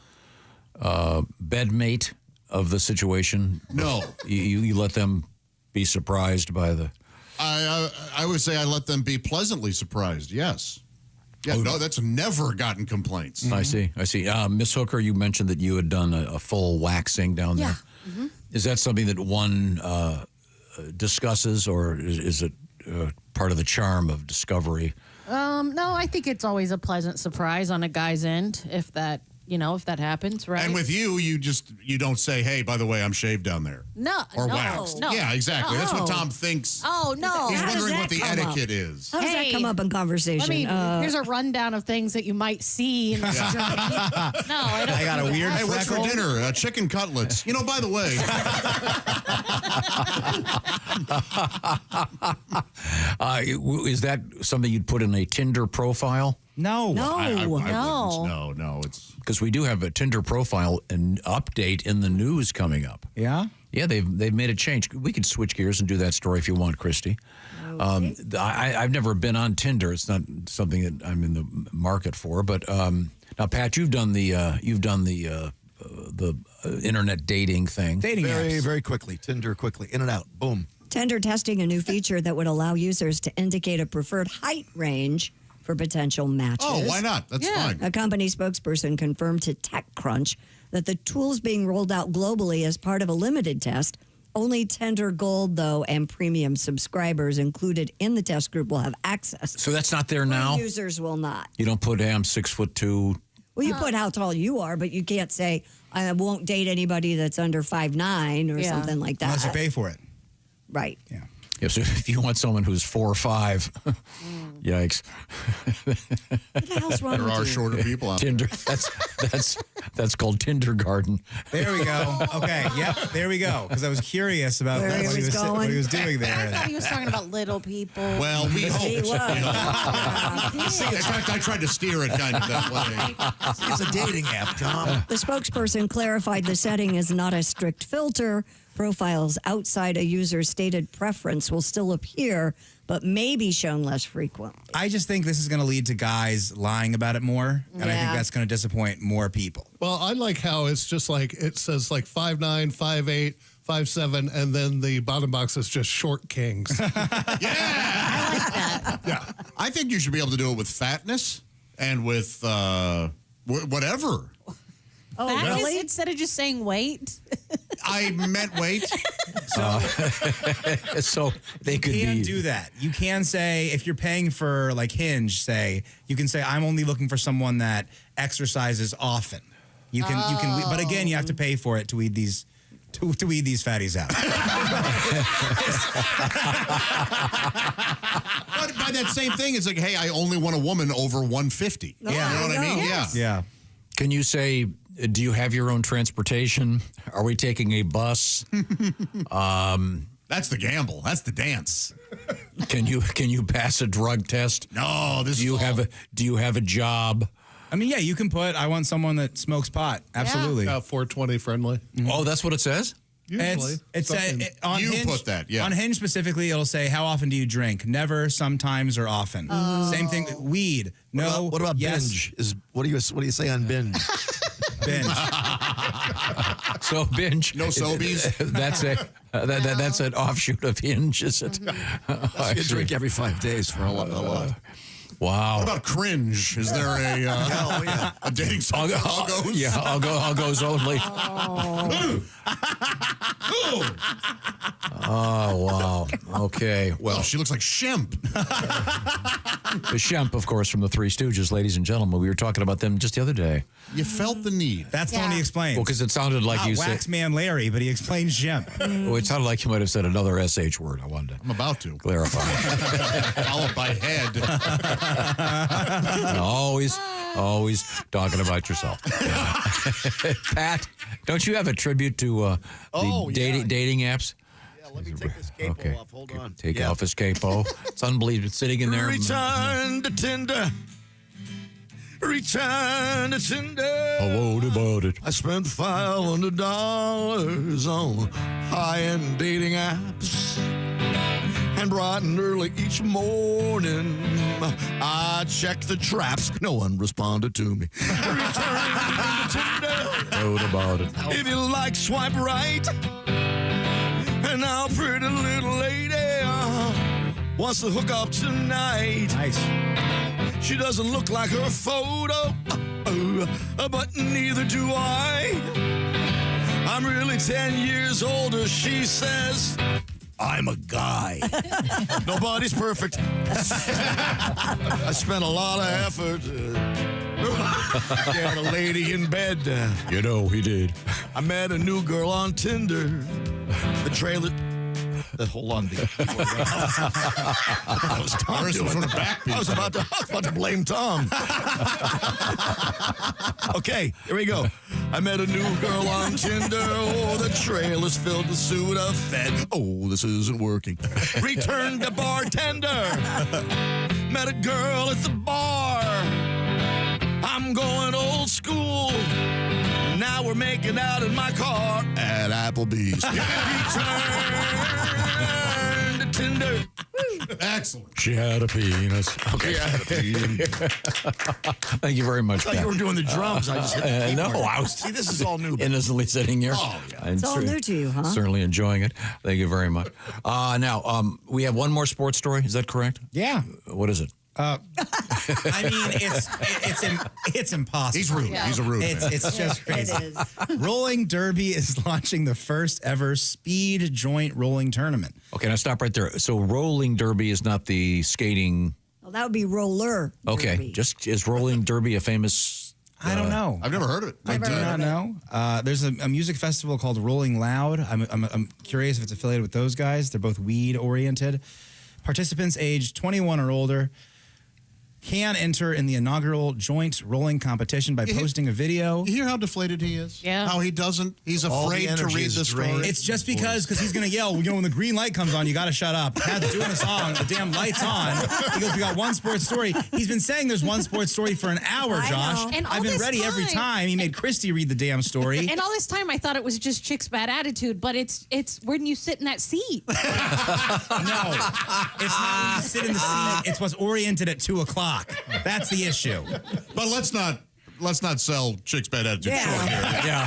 bedmate of the situation? No. You let them be surprised by the... I would say I let them be pleasantly surprised, yes. Yeah, no, that's never gotten complaints. I see. Miss Hooker, you mentioned that you had done a full waxing down there. Mm-hmm. Is that something that one discusses, or is it part of the charm of discovery? No, I think it's always a pleasant surprise on a guy's end if that happens, right? And with you don't say, hey, by the way, I'm shaved down there. No. Or no, waxed. No. Yeah, exactly. No. That's what Tom thinks. Oh, no. He's How does wondering that what the come up? etiquette is. How does that come up in conversation? I mean, here's a rundown of things that you might see in this journey. No, I don't. I got a weird Hey, what's for freckle. dinner? Chicken cutlets. By the way. Is that something you'd put in a Tinder profile? No. I wouldn't. No, it's... Because we do have a Tinder profile and update in the news coming up. Yeah? Yeah, they've made a change. We could switch gears and do that story if you want, Christy. I've never been on Tinder. It's not something that I'm in the market for. But now, Pat, you've done the internet dating thing. Very quickly. Tinder quickly. In and out. Boom. Tinder testing a new feature that would allow users to indicate a preferred height range for potential matches. Oh, why not? That's fine. A company spokesperson confirmed to TechCrunch that the tool's being rolled out globally as part of a limited test. Only Tinder Gold, though, and premium subscribers included in the test group will have access. So that's not there now? Users will not. You don't put, hey, I'm 6'2". Well, you put how tall you are, but you can't say, I won't date anybody that's under 5'9" or something like that. Unless you pay for it. Right. Yeah. Yeah, so if you want someone who's 4'5", yikes. What the hell's wrong There with are you? shorter people out Tinder. That's called Tindergarten. There we go. Okay. Yep. There we go. Because I was curious about Where he what was going. what he was doing I there. thought he was talking about little people. Well, we He hoped. was. In fact, I tried to steer it kind of that way. It's a dating app, Tom. The spokesperson clarified the setting is not a strict filter. Profiles outside a user's stated preference will still appear, but may be shown less frequently. I just think this is going to lead to guys lying about it more, and I think Yeah. that's going to disappoint more people. Well, I like how it's just like it says like 5'9", 5'8", 5'7", and then the bottom box is just short kings. I think you should be able to do it with fatness and with whatever. Oh, Fat really? is instead of just saying weight. I meant weight. So they could You can be. do that. You can say, if you're paying for like Hinge, you can say, I'm only looking for someone that exercises often. You can, but again, you have to pay for it to weed these fatties out. But by that same thing, it's like, hey, I only want a woman over 150. No, You know what I mean? yes. Yeah. Can you say, do you have your own transportation? Are we taking a bus? That's the gamble. That's the dance. Can you pass a drug test? No, Do you have a job? I mean, yeah, you can put, I want someone that smokes pot. Absolutely. 420 friendly. Oh, that's what it says? Usually. It's Something- on You Hinge, put that, yeah. On Hinge specifically, it'll say, how often do you drink? Never, sometimes, or often. Same thing. Weed. No. What about yes. binge? What do you say on binge? Binge. So binge. No sobies? That's an offshoot of Hinge, is it? You drink every 5 days for a lot. Wow. What about cringe? Is there a dating site for uggos? Yeah, uggos only. Oh, wow. Okay. Well, She looks like Shemp. Shemp, of course, from the Three Stooges, ladies and gentlemen. We were talking about them just the other day. You felt the need. That's the one he explained. Well, because it sounded like Not you said. Waxman Larry, but he explained Shemp. Well, it sounded like you might have said another SH word. I wanted to I'm about to. clarify. Followed by head. always talking about yourself. Pat, don't you have a tribute to dating apps? Yeah, let me take this capo off. Hold on. Take off his capo. It's unbelievable. It's sitting in there. Return to Tinder. Return to Tinder. What about it? I spent $500 on high-end dating apps. And bright and early each morning, I checked the traps. No one responded to me. Return to Tinder. doubt about it. If you like, swipe right. And now, pretty little lady wants to hook up tonight. Nice. She doesn't look like her photo, but neither do I. I'm really 10 years older, she says. I'm a guy. Nobody's perfect. I spent a lot of effort to get a lady in bed. You know, he did. I met a new girl on Tinder. The trailer... hold on. I was Tom doing I was about to blame Tom. Okay, here we go. I met a new girl on Tinder. Oh, the trailer's filled with Sudafed. Oh, this isn't working. Returned to bartender. Met a girl at the bar. I'm going old school. Now we're making out in my car at Applebee's. Return to Tinder. Excellent. She had a penis. Okay. Thank you very much. I thought you were doing the drums. I just hit the keyboard. No, I was. See, this is all new. Innocently sitting here. Oh, yeah. It's all new to you, huh? Certainly enjoying it. Thank you very much. Now, we have one more sports story. Is that correct? Yeah. What is it? I mean, it's impossible. He's rude. Yeah. He's a rude man. It's just crazy. It is. Rolling Derby is launching the first ever speed joint rolling tournament. Okay, now stop right there. So rolling derby is not the skating. Well, that would be roller. Okay, derby. just is rolling derby a famous? I don't know. I've never heard of it. I do not know. There's a music festival called Rolling Loud. I'm curious if it's affiliated with those guys. They're both weed oriented. Participants aged 21 or older can enter in the inaugural joint rolling competition by posting a video. You hear how deflated he is? Yeah. How he doesn't, he's afraid to read the story. It's just because he's going to yell, when the green light comes on, you got to shut up. Pat's doing the song, the damn light's on. He goes, we got one sports story. He's been saying there's one sports story for an hour, Josh. And I've been ready every time. He made Christy read the damn story. And all this time I thought it was just Chick's bad attitude, but it's when you sit in that seat. No, it's not when you sit in the seat. It's what's oriented at 2 o'clock. That's the issue. But let's not sell Chick's bad attitude short here. Yeah.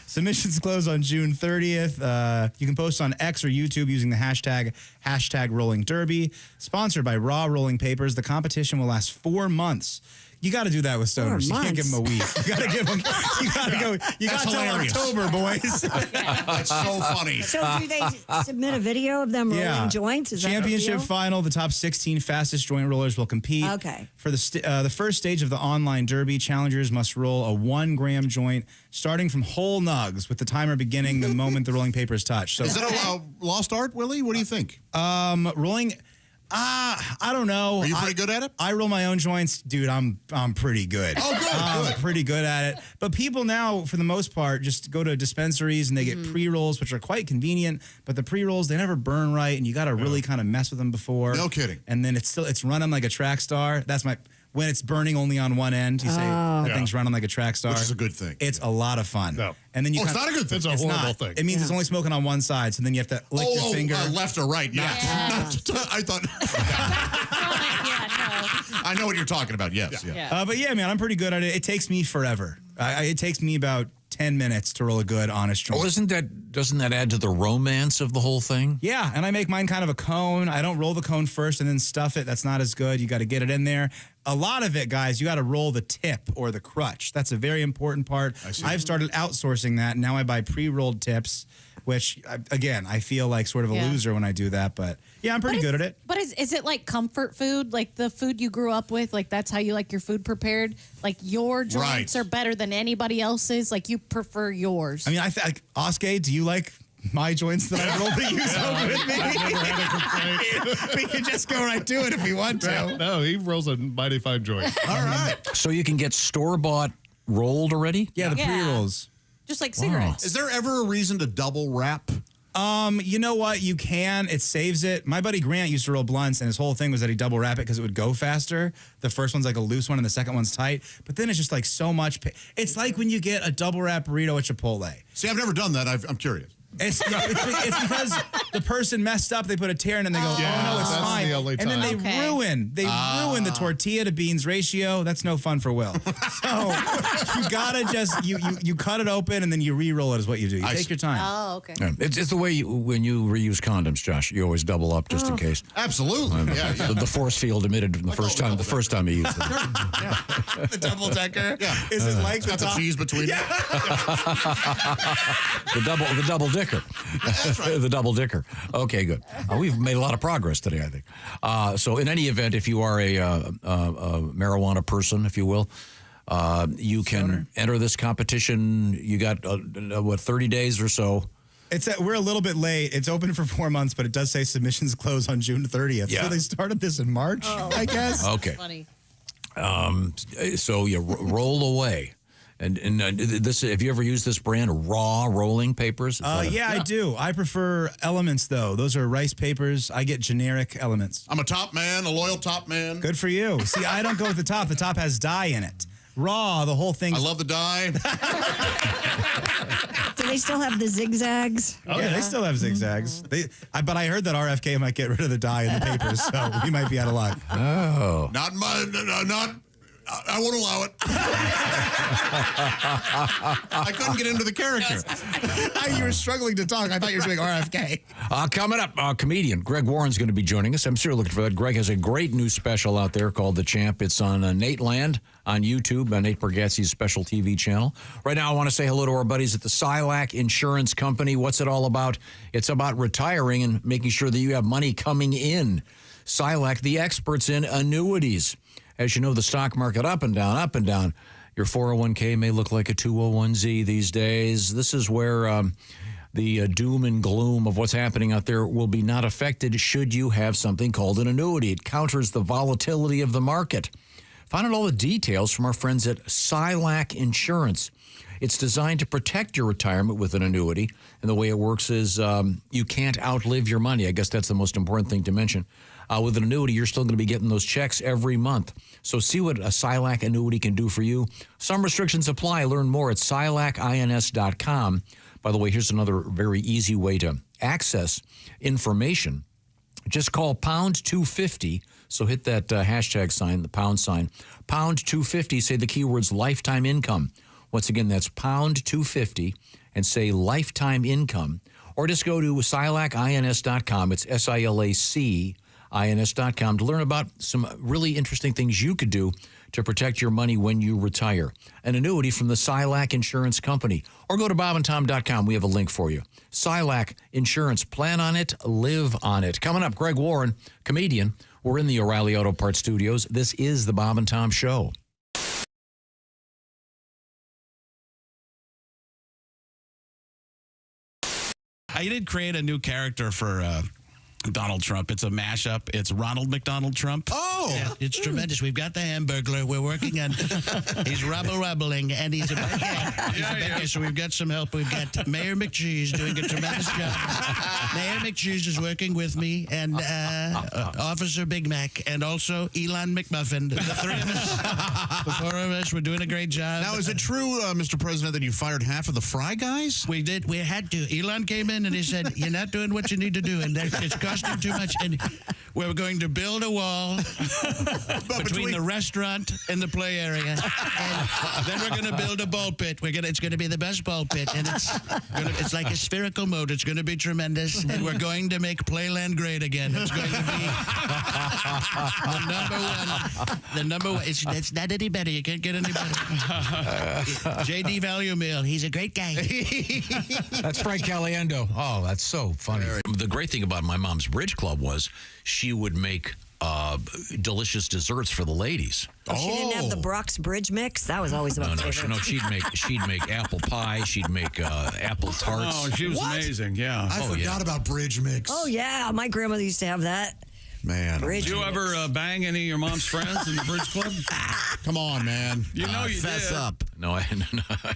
Submissions close on June 30th. You can post on X or YouTube using the hashtag Rolling Derby. Sponsored by Raw Rolling Papers. The competition will last 4 months. You got to do that with stoners. You can't give them a week. You got to give them. You got to go. You got till October, boys. That's so funny. So do they submit a video of them rolling joints? Is Championship that the deal? final. The top 16 fastest joint rollers will compete. Okay. For the first stage of the online derby, challengers must roll a 1 gram joint, starting from whole nugs, with the timer beginning the moment the rolling papers touch. So is that a lost art, Willie? What do you think? Rolling. I don't know. Are you pretty good at it? I roll my own joints, dude. I'm pretty good. Oh, good. I'm pretty good at it. But people now, for the most part, just go to dispensaries and they get pre-rolls, which are quite convenient. But the pre-rolls, they never burn right, and you got to really kind of mess with them before. No kidding. And then it's running like a track star. That's when it's burning only on one end. You say that thing's running like a track star, which is a good thing. It's a lot of fun. No. And then it's not a good thing. It's a horrible thing. It means it's only smoking on one side, so then you have to lick your finger. Left or right? Yeah. I thought. I know what you're talking about. Yes. Yeah. But yeah, man, I'm pretty good at it. It takes me forever. It takes me about 10 minutes to roll a good, honest joint. Oh, doesn't that add to the romance of the whole thing? Yeah, and I make mine kind of a cone. I don't roll the cone first and then stuff it. That's not as good. You got to get it in there. A lot of it, guys, you got to roll the tip or the crutch. That's a very important part. I've started outsourcing that. Now I buy pre-rolled tips, which, again, I feel like sort of a loser when I do that. But yeah, I'm pretty good at it. But is it like comfort food, like the food you grew up with? Like that's how you like your food prepared? Like your joints are better than anybody else's? Like you prefer yours? I mean, like, Oskay, do you like my joints that I've rolled that you smoke with me? I've never had a complaint. We can just go right to it if we want to. No, he rolls a mighty fine joint. All right. So you can get store-bought rolled already? Yeah, the pre-rolls. Just like cigarettes. Is there ever a reason to double wrap? You know what? You can. It saves it. My buddy Grant used to roll blunts, and his whole thing was that he'd double wrap it because it would go faster. The first one's like a loose one, and the second one's tight. But then it's just like so much. It's like when you get a double wrap burrito at Chipotle. See, I've never done that. I'm curious. It's because the person messed up. They put a tear in and they go, Yeah, oh, no, it's that's fine. the only And then they time. ruin the tortilla to beans ratio. That's no fun for Will. So you gotta just you cut it open and then you re-roll it is what you do. You take your time. Oh, okay. Yeah, it's the way when you reuse condoms, Josh. You always double up just in case. Absolutely. Yeah. The force field emitted the first time you used it. The double decker. Yeah. Is it like got the cheese between it? The double dicker. That's right. The double dicker. Okay, good. We've made a lot of progress today, I think. So in any event, if you are a marijuana person, if you will, you can enter this competition. You got, 30 days or so? We're a little bit late. It's open for 4 months, but it does say submissions close on June 30th. Yeah. So they started this in March, I guess. Okay. Funny. So you roll away. And this, have you ever used this brand, Raw Rolling Papers? Yeah, I do. I prefer Elements, though. Those are rice papers. I get generic Elements. I'm a top man, a loyal top man. Good for you. See, I don't go with the top. The top has dye in it. Raw, the whole thing. I love the dye. Do they still have the zigzags? Oh, yeah, they still have zigzags. But I heard that RFK might get rid of the dye in the papers, so we might be out of luck. Oh. I won't allow it. I couldn't get into the character. You were struggling to talk. I thought you were doing RFK. Coming up, comedian Greg Warren's going to be joining us. I'm sure looking for that. Greg has a great new special out there called The Champ. It's on Nate Land on YouTube, Nate Bargatze's special TV channel. Right now, I want to say hello to our buddies at the Silac Insurance Company. What's it all about? It's about retiring and making sure that you have money coming in. Silac, the experts in annuities. As you know, the stock market up and down, up and down. Your 401k may look like a 201z these days. This is where the doom and gloom of what's happening out there will be not affected should you have something called an annuity. It counters the volatility of the market. Find out all the details from our friends at Silac Insurance. It's designed to protect your retirement with an annuity. And the way it works is you can't outlive your money. I guess that's the most important thing to mention. With an annuity, you're still going to be getting those checks every month. So see what a Silac annuity can do for you. Some restrictions apply. Learn more at silacins.com. By the way, here's another very easy way to access information. Just call pound 250. So hit that hashtag sign, the pound sign. Pound 250, say the keywords lifetime income. Once again, that's pound 250 and say lifetime income. Or just go to silacins.com. It's SILAC. INS.com to learn about some really interesting things you could do to protect your money when you retire. An annuity from the Silac Insurance Company. Or go to bobandtom.com. We have a link for you. Silac Insurance. Plan on it. Live on it. Coming up, Greg Warren, comedian. We're in the O'Reilly Auto Parts studios. This is the Bob and Tom Show. I did create a new character for Donald Trump. It's a mashup. It's Ronald McDonald Trump. Oh! Yeah, it's tremendous. We've got the Hamburglar. We're working on... he's rubbling, and he's a bad guy. So we've got some help. We've got Mayor McCheese doing a tremendous job. Mayor McCheese is working with me, and Officer Big Mac, and also Elon McMuffin. The three of us, the four of us, we're doing a great job. Now, is it true, Mr. President, that you fired half of the Fry guys? We did. We had to. Elon came in and he said, "You're not doing what you need to do, and it's costing too much." And we're going to build a wall between the restaurant and the play area, and then we're going to build a ball pit. It's going to be the best ball pit, and it's like a spherical moat. It's going to be tremendous, and we're going to make Playland great again. It's going to be the number one. The number one. It's not any better. You can't get any better. J.D. Value Mill. He's a great guy. That's Frank Caliendo. Oh, that's so funny. The great thing about my mom's bridge club was she would make delicious desserts for the ladies. She didn't have the Brock's Bridge mix? That was always my favorite. No, she'd make apple pie. She'd make apple tarts. Oh, she was amazing. Yeah. I forgot about bridge mix. Oh, yeah. My grandmother used to have that. Man. Did you ever bang any of your mom's friends in the bridge club? Come on, man. You know you fess did. up. No,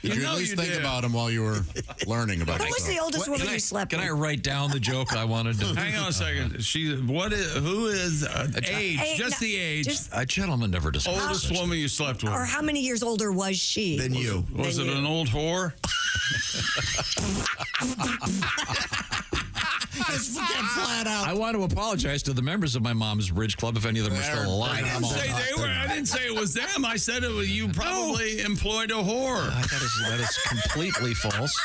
Did you at least think about him while you were learning about it? Who was the oldest woman you slept with? Can I write down the joke I wanted to? Hang on a second. Who is age? Just the age. A gentleman never discussed. Oldest woman you slept with. Or how many years older was she? Than you. Was it an old whore? Just get flat out. I want to apologize to the members of my mom's bridge club if any of them are still alive. I didn't say it was them. I said it was you probably employed a whore. That is completely false.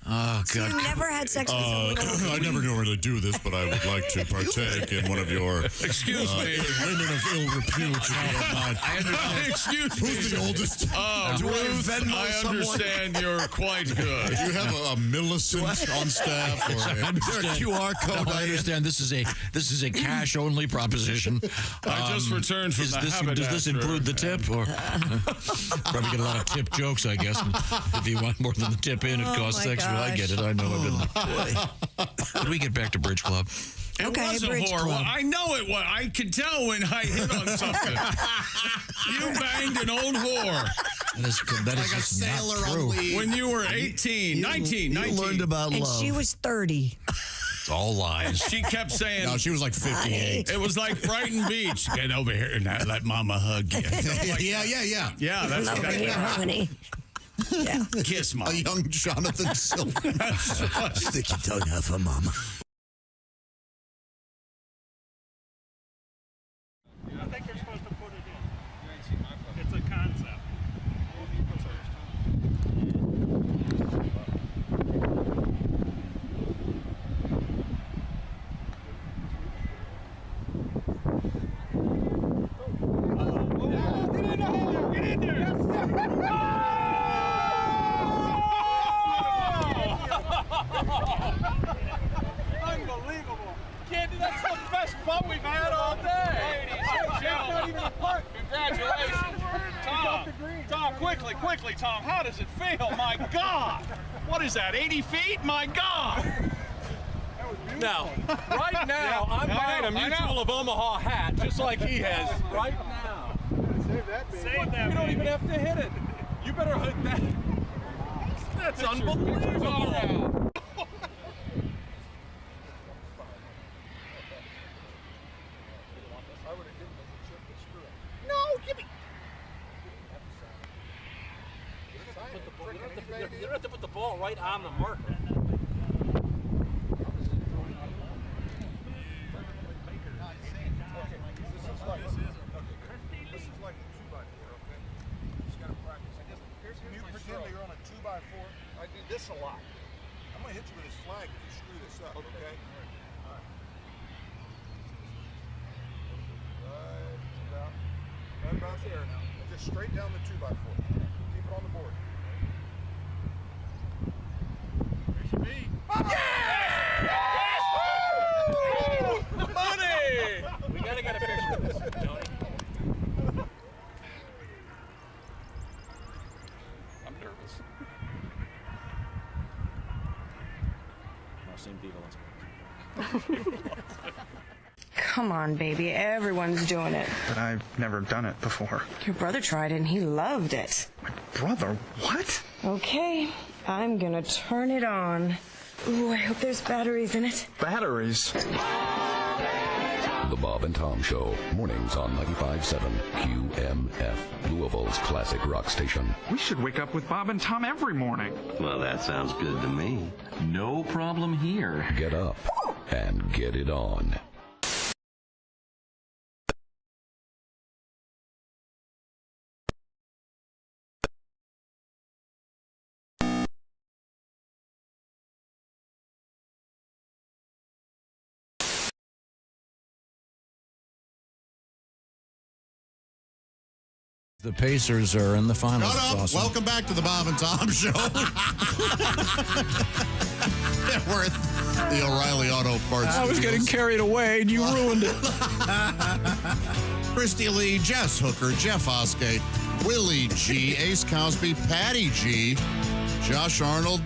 Oh, God. You never had sex with someone. I never normally do this, but I would like to partake in one of your Excuse me. women of ill repute. If you don't mind. Excuse me. Who's the oldest? Ruth, I understand you're quite good. Do you have a Millicent on staff? Or is there a QR code? No, I understand. This is a cash only proposition. I just returned from the haberdasher. Does this include the tip? Or probably get a lot of tip jokes, I guess. If you want more than the tip in, it costs extra. I get it. I know. Can we get back to Bridge Club? It was a whore. Well, I know it was. I could tell when I hit on something. You banged an old whore. That is like a sailor on leave. When you were 18, 19. You learned about And love. she was 30. It's all lies. She kept saying... No, she was like 58. It was like Brighton Beach. Get over here and let Mama hug you. Like, Yeah, yeah, that's Over here, honey. Yeah. Kiss Mama. A young Jonathan Silver. Stick your tongue out for Mama. I think you're supposed to put it in. It's a concept. Get in there! Unbelievable! Candy, that's the best butt we've had all day. Ladies and gentlemen, not even a putt. Congratulations, Tom. Quickly, Tom. How does it feel? My God! What is that? 80 feet? My God! Now, right now, I'm buying a Mutual of Omaha hat, just like he has. Right now. Save that. You don't even have to hit it. You better hit that. That's unbelievable. No, give me. You don't have to put the ball right on the marker. This is like a 2x4, okay? You just gotta practice. Can you pretend that you're on a 2x4? I do this a lot. I'm gonna hit you with this flag if you screw this up, okay? All right. Right about there now. And just straight down the 2x4. Keep it on the board. There's your B. Yes! Woo! Money! We gotta get a picture of this, Tony. I'm nervous. I'll sing Viva Come on, baby. Everyone's doing it. But I've never done it before. Your brother tried it and he loved it. Brother, what? Okay, I'm gonna turn it on. Ooh, I hope there's batteries in it. Batteries? The Bob and Tom Show, mornings on 95.7 QMF, Louisville's classic rock station. We should wake up with Bob and Tom every morning. Well, that sounds good to me. No problem here. Get up and get it on. The Pacers are in the finals. Shut up. Awesome. Welcome back to the Bob and Tom Show. We're at the O'Reilly Auto Parts. I was getting carried away, and you ruined it. Christy Lee, Jess Hooker, Jeff Oskate, Willie G, Ace Cosby, Patty G, Josh Arnold,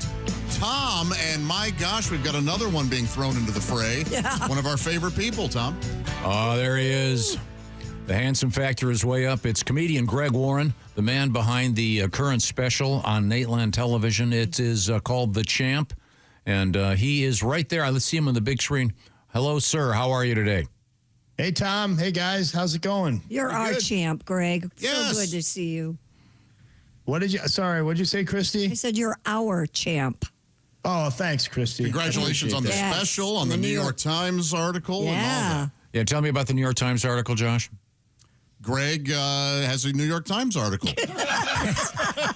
Tom, and my gosh, we've got another one being thrown into the fray. Yeah. One of our favorite people, Tom. Oh, there he is. The handsome factor is way up. It's comedian Greg Warren, the man behind the current special on Nateland Television. It is called The Champ, and he is right there. Let's see him on the big screen. Hello, sir. How are you today? Hey, Tom. Hey, guys. How's it going? You're our champ, Greg. Yes. So good to see you. What did you say, Christy? I said you're our champ. Oh, thanks, Christy. Congratulations on the Yes. special, on the New York Times article, and all that. Yeah, tell me about the New York Times article, Josh. Greg has a New York Times article.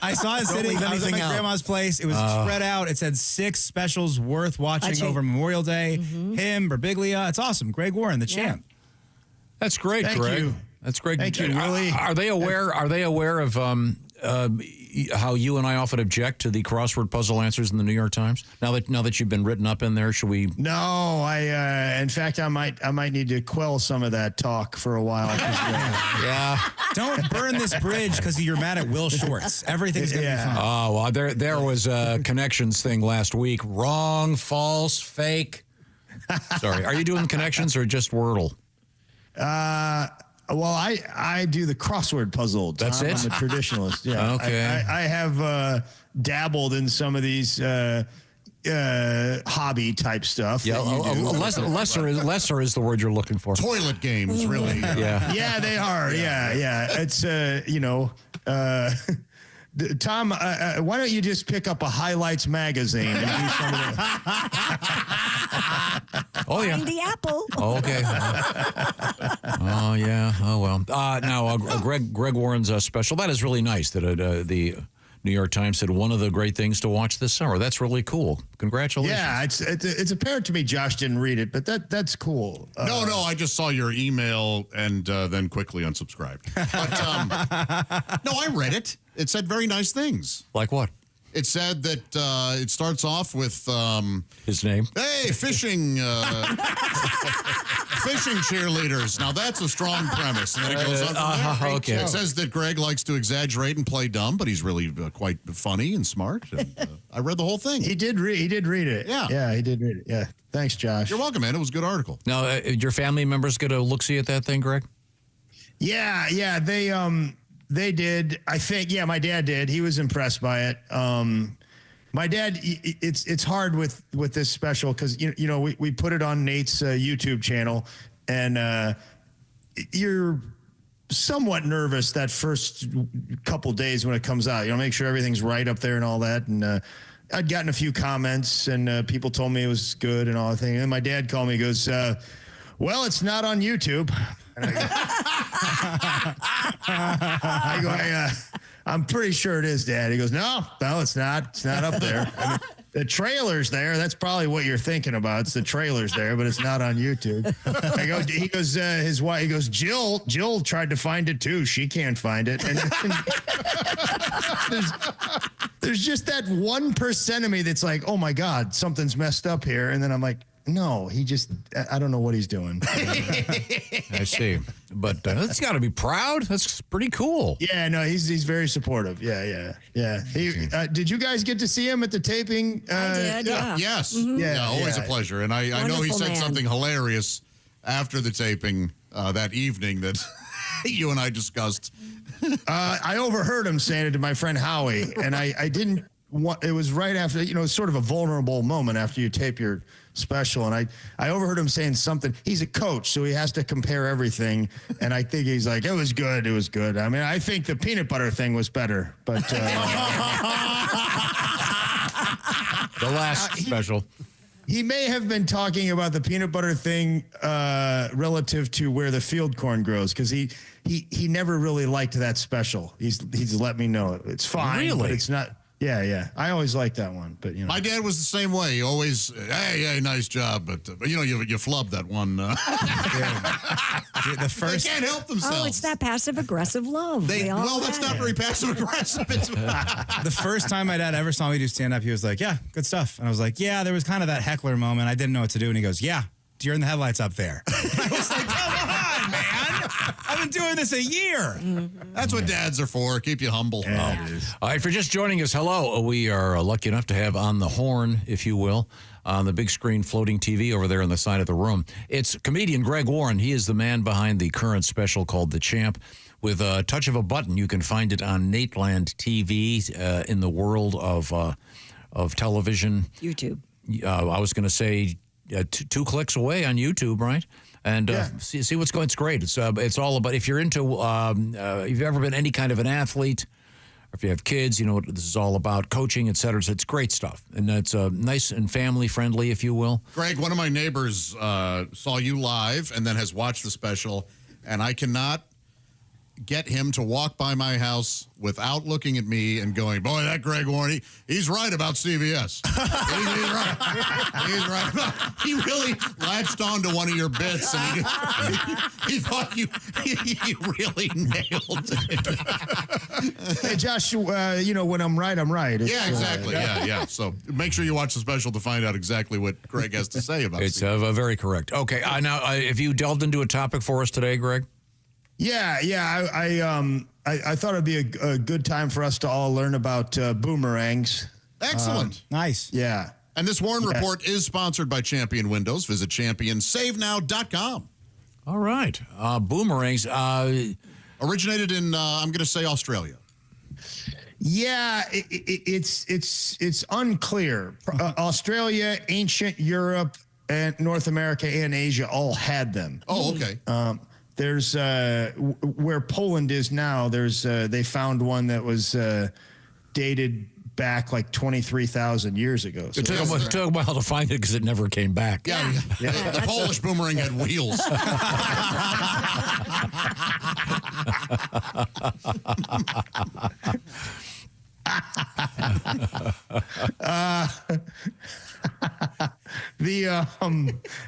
I saw it sitting. I was at my grandma's place. It was spread out. It said 6 specials worth watching over Memorial Day. Him, Birbiglia. It's awesome. Greg Warren, the champ. That's great, Thank Greg. you. That's great. Thank you, Willie. Are they aware? Are they aware of how you and I often object to the crossword puzzle answers in the New York Times? Now that you've been written up in there, should we? No, in fact, I might need to quell some of that talk for a while. Yeah. Don't burn this bridge because you're mad at Will Shorts. Everything's going to be fine. Oh, well, there was a connections thing last week. Wrong, false, fake. Sorry. Are you doing connections or just Wordle? Well, I do the crossword puzzle. That's it? I'm a traditionalist. Yeah. Okay. I have dabbled in some of these hobby type stuff. Yeah. Lesser is the word you're looking for. Toilet games, really. Yeah. Yeah, they are. Yeah. It's Tom, why don't you just pick up a highlights magazine and do some of Oh, yeah. Find the apple. Okay. Oh, yeah. Oh, well. Now, Greg Warren's special, that is really nice that the New York Times said one of the great things to watch this summer. That's really cool. Congratulations. Yeah, it's apparent to me Josh didn't read it, but that's cool. No, I just saw your email and then quickly unsubscribed. But no, I read it. It said very nice things. Like what? It said that it starts off with his name. Hey, fishing cheerleaders. Now that's a strong premise. And then it goes on from there. Okay. It says that Greg likes to exaggerate and play dumb, but he's really quite funny and smart. And, I read the whole thing. He did read it. Yeah, he did read it. Yeah. Thanks, Josh. You're welcome, man. It was a good article. Now, your family members get a look-see at that thing, Greg? Yeah, they did. I think, my dad did. He was impressed by it. My dad, it's hard with this special because, we put it on Nate's YouTube channel, and you're somewhat nervous that first couple days when it comes out. Make sure everything's right up there and all that. And I'd gotten a few comments, and people told me it was good and all that thing. And my dad called me and goes, well, it's not on YouTube. And I go, I'm pretty sure it is, Dad. He goes, no, it's not. It's not up there. I mean, the trailer's there. That's probably what you're thinking about. It's the trailer's there, but it's not on YouTube. He goes, his wife, he goes, Jill tried to find it too. She can't find it. And there's just that 1% of me that's like, oh my God, something's messed up here. And then I'm like, no, I don't know what he's doing. I see. But that's got to be proud. That's pretty cool. Yeah, no, he's very supportive. Yeah. Did you guys get to see him at the taping? I did, yeah. Yes. Mm-hmm. Yeah, always a pleasure. And I know he said something hilarious after the taping that evening that you and I discussed. I overheard him saying it to my friend Howie, and I didn't want, it was right after, it's sort of a vulnerable moment after you tape your special, and I overheard him saying something. He's a coach, so he has to compare everything, and I think he's like, it was good. I mean, I think the peanut butter thing was better, but the last special. He may have been talking about the peanut butter thing relative to where the field corn grows, because he never really liked that special. He's let me know it's fine, really? But it's not. Yeah. I always liked that one, but my dad was the same way. He always, hey, nice job, but you flubbed that one. The first, they can't help themselves. Oh, it's that passive aggressive love. That's not very passive aggressive. The first time my dad ever saw me do stand up, he was like, "Yeah, good stuff," and I was like, "Yeah." There was kind of that heckler moment. I didn't know what to do, and he goes, "Yeah, deer in the headlights up there." I was like, "Come on, man! I've been doing this a year." That's what dads are for. Keep you humble. Yeah, all right, for just joining us, hello. We are lucky enough to have on the horn, if you will, on the big screen floating TV over there on the side of the room. It's comedian Greg Warren. He is the man behind the current special called The Champ. With a touch of a button, you can find it on Nateland TV in the world of television. YouTube. I was going to say 2 clicks away on YouTube, right? And see what's going. It's great. It's all about, if you're into, if you've ever been any kind of an athlete if you have kids, you know what this is all about, coaching, et cetera. So it's great stuff. And it's nice and family-friendly, if you will. Greg, one of my neighbors saw you live and then has watched the special, and I cannot get him to walk by my house without looking at me and going, boy, that Greg Warren, he's right about CVS. he's right. He's right. He really latched on to one of your bits, and he thought you really nailed it. Hey, Josh, when I'm right, I'm right. Yeah, exactly. Yeah. So make sure you watch the special to find out exactly what Greg has to say about it. It's very correct. Okay, now, have you delved into a topic for us today, Greg? Yeah. I thought it'd be a good time for us to all learn about boomerangs. Excellent. Nice. Yeah. And this Warren Report is sponsored by Champion Windows. Visit championsavenow.com. All right. Boomerangs. Originated in, I'm going to say, Australia. Yeah, it's unclear. Australia, ancient Europe, and North America and Asia all had them. Oh, okay. There's where Poland is now. They found one that was dated back like 23,000 years ago. So it took a while to find it because it never came back. Yeah. The Polish boomerang had wheels.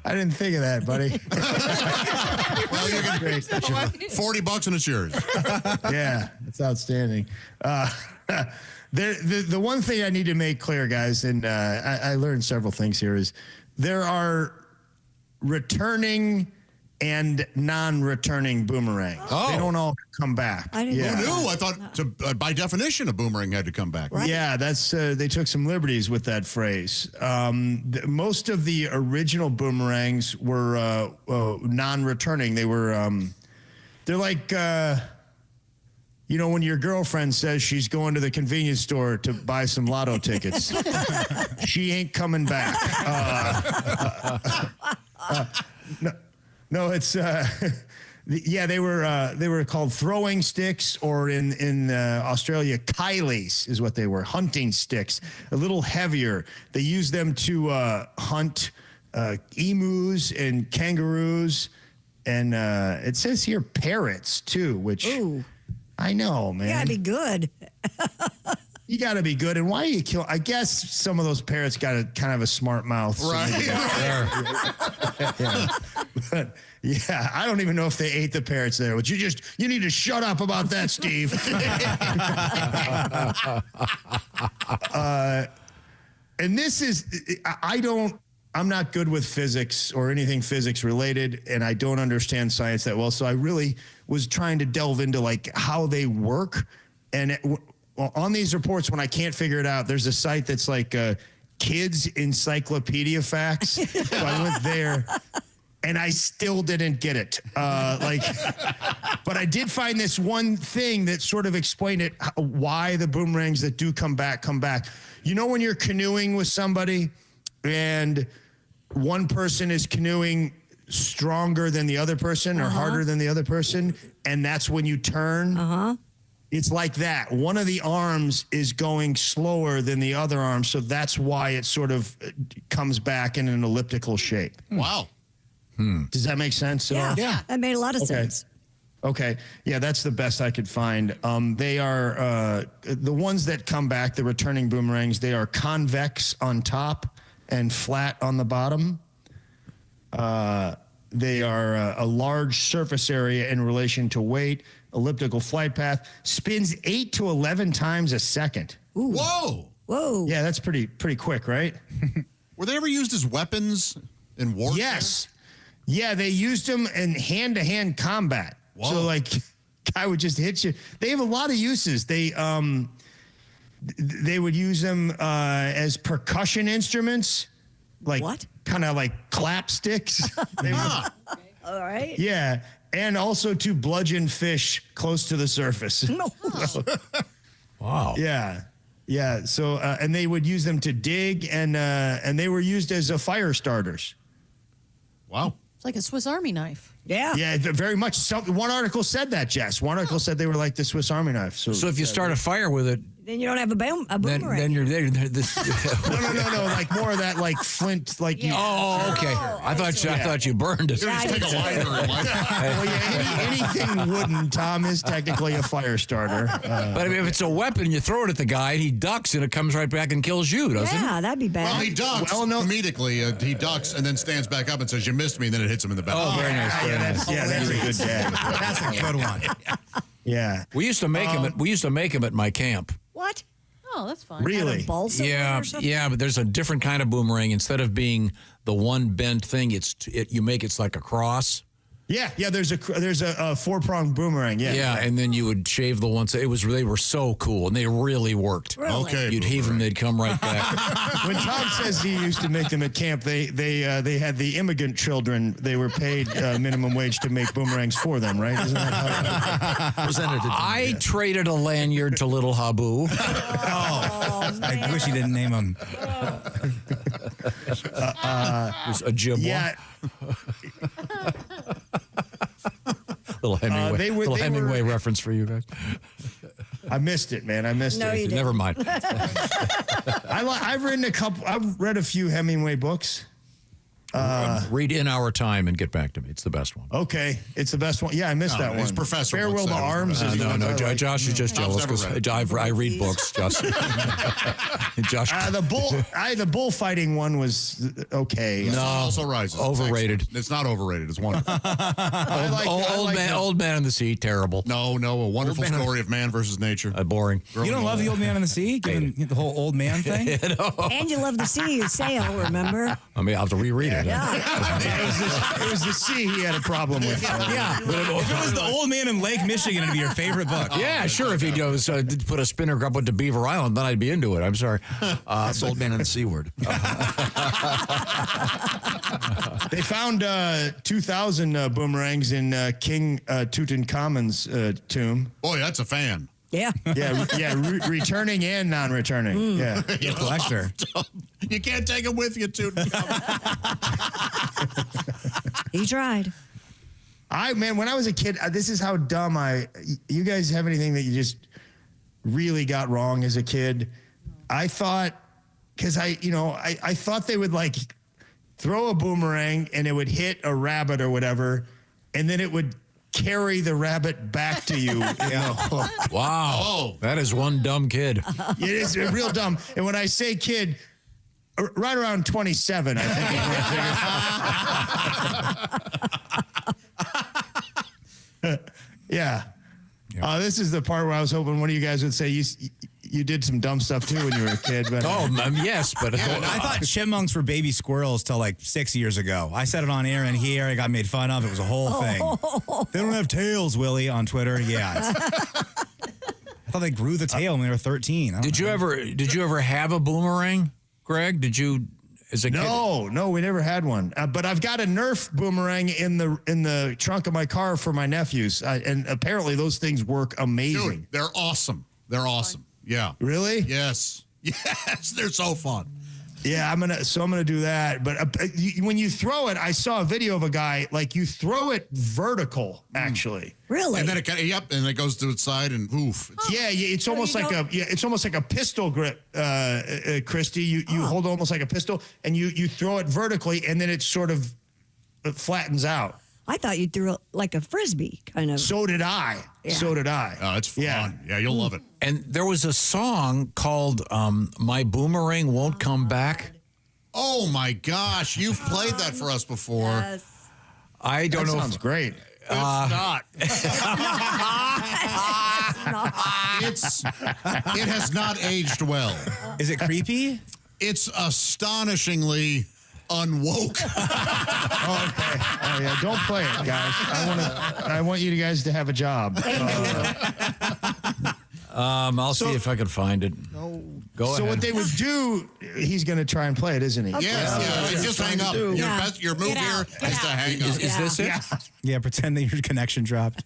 I didn't think of that, buddy. Well, you're gonna $40 and it's yours. Yeah, it's outstanding. The one thing I need to make clear, guys, and I learned several things here, is there are returning and non-returning boomerangs. Oh. They don't all come back. Who knew? I thought, by definition, a boomerang had to come back. Right. Yeah, that's they took some liberties with that phrase. Most of the original boomerangs were non-returning. They were, they're like, when your girlfriend says she's going to the convenience store to buy some lotto tickets, she ain't coming back. No, it's they were called throwing sticks, or in Australia, kylies is what they were, hunting sticks, a little heavier. They used them to hunt emus and kangaroos, and it says here parrots too, which I know, man. You gotta be good. You got to be good. And why do you kill? I guess some of those parrots got a kind of a smart mouth. Right. But, yeah, I don't even know if they ate the parrots there. But you need to shut up about that, Steve. And this is, I'm not good with physics or anything physics related, and I don't understand science that well. So I really was trying to delve into like how they work. And on these reports, when I can't figure it out, there's a site that's like Kids Encyclopedia Facts. So I went there, and I still didn't get it. But I did find this one thing that sort of explained it, why the boomerangs that do come back. You know, when you're canoeing with somebody, and one person is canoeing stronger than the other person or harder than the other person, and that's when you turn. It's like that. One of the arms is going slower than the other arm, so that's why it sort of comes back in an elliptical shape. Wow. Does that make sense at all? Yeah, that made a lot of sense. Okay. Yeah, that's the best I could find. They are the ones that come back, the returning boomerangs, they are convex on top and flat on the bottom. They are a large surface area in relation to weight, elliptical flight path, spins 8 to 11 times a second. Ooh. Whoa. Yeah, that's pretty quick, right? Were they ever used as weapons in warfare? Yes. Yeah, they used them in hand-to-hand combat. Whoa. So, like, guy would just hit you. They have a lot of uses. They would use them as percussion instruments. Like, what? Kind of like clap sticks. All right. Yeah, and also to bludgeon fish close to the surface. Wow. Yeah. So, and they would use them to dig, and they were used as fire starters. Wow. like a Swiss Army knife. Yeah. Yeah, very much. One article said that, Jess. One article said they were like the Swiss Army knife. So if you start a fire with it, Then you don't have a boomerang. then you're there. no, like more of that, like flint, like you. Oh, okay. I thought you burned it. Take a lighter and light anything wooden, Tom, is technically a fire starter. But I mean, if it's a weapon, you throw it at the guy, and he ducks, and it comes right back and kills you, doesn't it? Yeah, that'd be bad. Well, he ducks. Comedically, he ducks and then stands back up and says, "You missed me," and then it hits him in the back. Oh, very nice. Very nice. That's a good gag. That's a good one. Yeah. We used to make him. We used to make him at my camp. What? Oh, that's fun. Really? Yeah, but there's a different kind of boomerang. Instead of being the one bent thing, you make it's like a cross. Yeah. There's a 4-pronged boomerang. Yeah. And then you would shave the ones. They were so cool, and they really worked. Really? Okay. You'd heave them, they'd come right back. When Tom says he used to make them at camp, they had the immigrant children. They were paid minimum wage to make boomerangs for them, right? Isn't that how it presented it? I traded a lanyard to little Habu. I wish he didn't name him. A jib. Yeah. Little Hemingway reference for you guys. I missed it, man. I missed No, it. you didn't. Never mind. I've read a few Hemingway books. Read In Our Time and get back to me. It's the best one. Okay, it's the best one. Yeah, I missed that one. his professor Farewell once to said it was Arms. the best. No, Josh is just jealous because I read books, Josh. Josh. The bullfighting one was okay. No, also rises. Overrated. It's not overrated. It's wonderful. Old man in the sea, terrible. No, a wonderful story of man versus nature. Boring. You don't love The Old Man in the Sea? Given the whole old man thing? And you love to see you sail, remember? I mean, I'll have to reread it. Yeah. It was the sea he had a problem with. Yeah. If it was The Old Man in Lake Michigan, it'd be your favorite book. Yeah, sure. If he goes put a spinner up to Beaver Island, then I'd be into it. I'm sorry. It's Old Man in the C word. They found 2,000 boomerangs in King Tutankhamun's tomb. Boy, that's a fan. Yeah. Returning and non-returning. Yeah. You're a collector. You can't take him with you, He tried. When I was a kid, this is how dumb you guys have anything that you just really got wrong as a kid? I thought, because I thought they would like throw a boomerang and it would hit a rabbit or whatever, and then it would carry the rabbit back to you. Wow. That is one dumb kid. It is real dumb. And when I say kid, right around 27, I think is when I Yeah. This is the part where I was hoping one of you guys would say you did some dumb stuff too when you were a kid. But yes, but I thought chipmunks were baby squirrels till like 6 years ago. I said it on air and here. I got made fun of. It was a whole thing. They don't have tails, Willie, on Twitter. Yeah. I thought they grew the tail when they were 13. Did you ever have a boomerang, Greg? Did you? As a kid? No, we never had one. But I've got a Nerf boomerang in the trunk of my car for my nephews, and apparently those things work amazing. Dude, they're awesome. Yeah. Really? Yes, they're so fun. Yeah, I'm gonna do that. But when you throw it, I saw a video of a guy you throw it vertical, actually. Really? And then and it goes to its side and oof. It's almost like a pistol grip, Christy. You hold almost like a pistol, and you throw it vertically, and then it sort of flattens out. I thought you threw it like a frisbee, kind of. So did I. Yeah. So did I. Oh, it's fun. Yeah, you'll love it. And there was a song called "My Boomerang Won't Come Back." Oh my gosh, you've played that for us before. Yes. I don't know. Sounds great. It's not. It has not aged well. Is it creepy? It's astonishingly unwoke. Okay. Oh yeah. Don't play it, guys. I want you guys to have a job. I'll see if I can find it. Go ahead. So what they would do, he's going to try and play it, isn't he? Yes. Just hang up. Your move here is to hang up. Is this it? Yeah. Pretend that your connection dropped.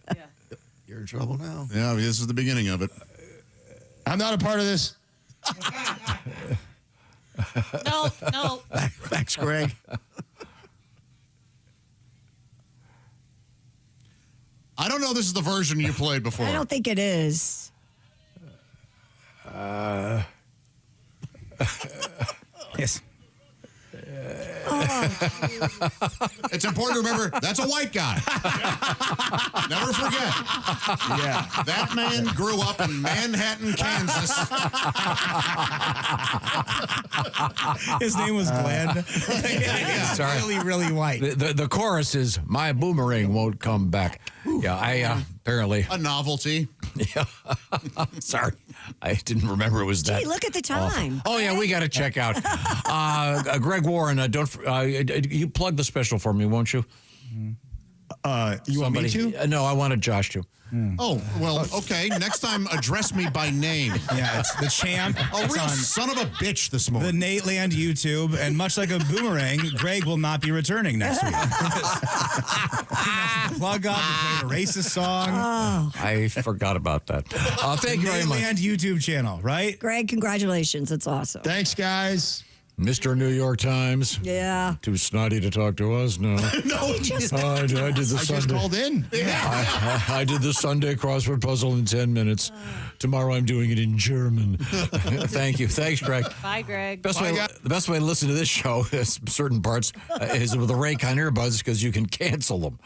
You're in trouble now. Yeah, this is the beginning of it. I'm not a part of this. No. Thanks, Greg. I don't know this is the version you played before. I don't think it is. Yes. It's important to remember that's a white guy. Never forget. Yeah. That man grew up in Manhattan, Kansas. His name was Glenn. Sorry. Really, really white. The chorus is, my boomerang won't come back. Yeah, I apparently. A novelty. Yeah. Sorry. I didn't remember it was that. Gee, look at the time. Oh, yeah, we got to check out. Greg Warren, you plug the special for me, won't you? You want me to? No, I wanted Josh to. Oh, well, okay. Next time, address me by name. Yeah, it's the champ. A It's real on son of a bitch this the morning. Nate Land YouTube, and much like a boomerang, Greg will not be returning next week. Plug up and play a racist song. Oh. I forgot about that. Thank you very Nate much. Land YouTube channel, right? Greg, congratulations. It's awesome. Thanks, guys. Mr. New York Times. Yeah. Too snotty to talk to us? No. No, I did the I just Sunday. called in. I did the Sunday crossword puzzle in 10 minutes. Tomorrow I'm doing it in German. Thank you. Thanks, Greg. Bye, Greg. The best way to listen to this show is certain parts is with the Raycon earbuds because you can cancel them.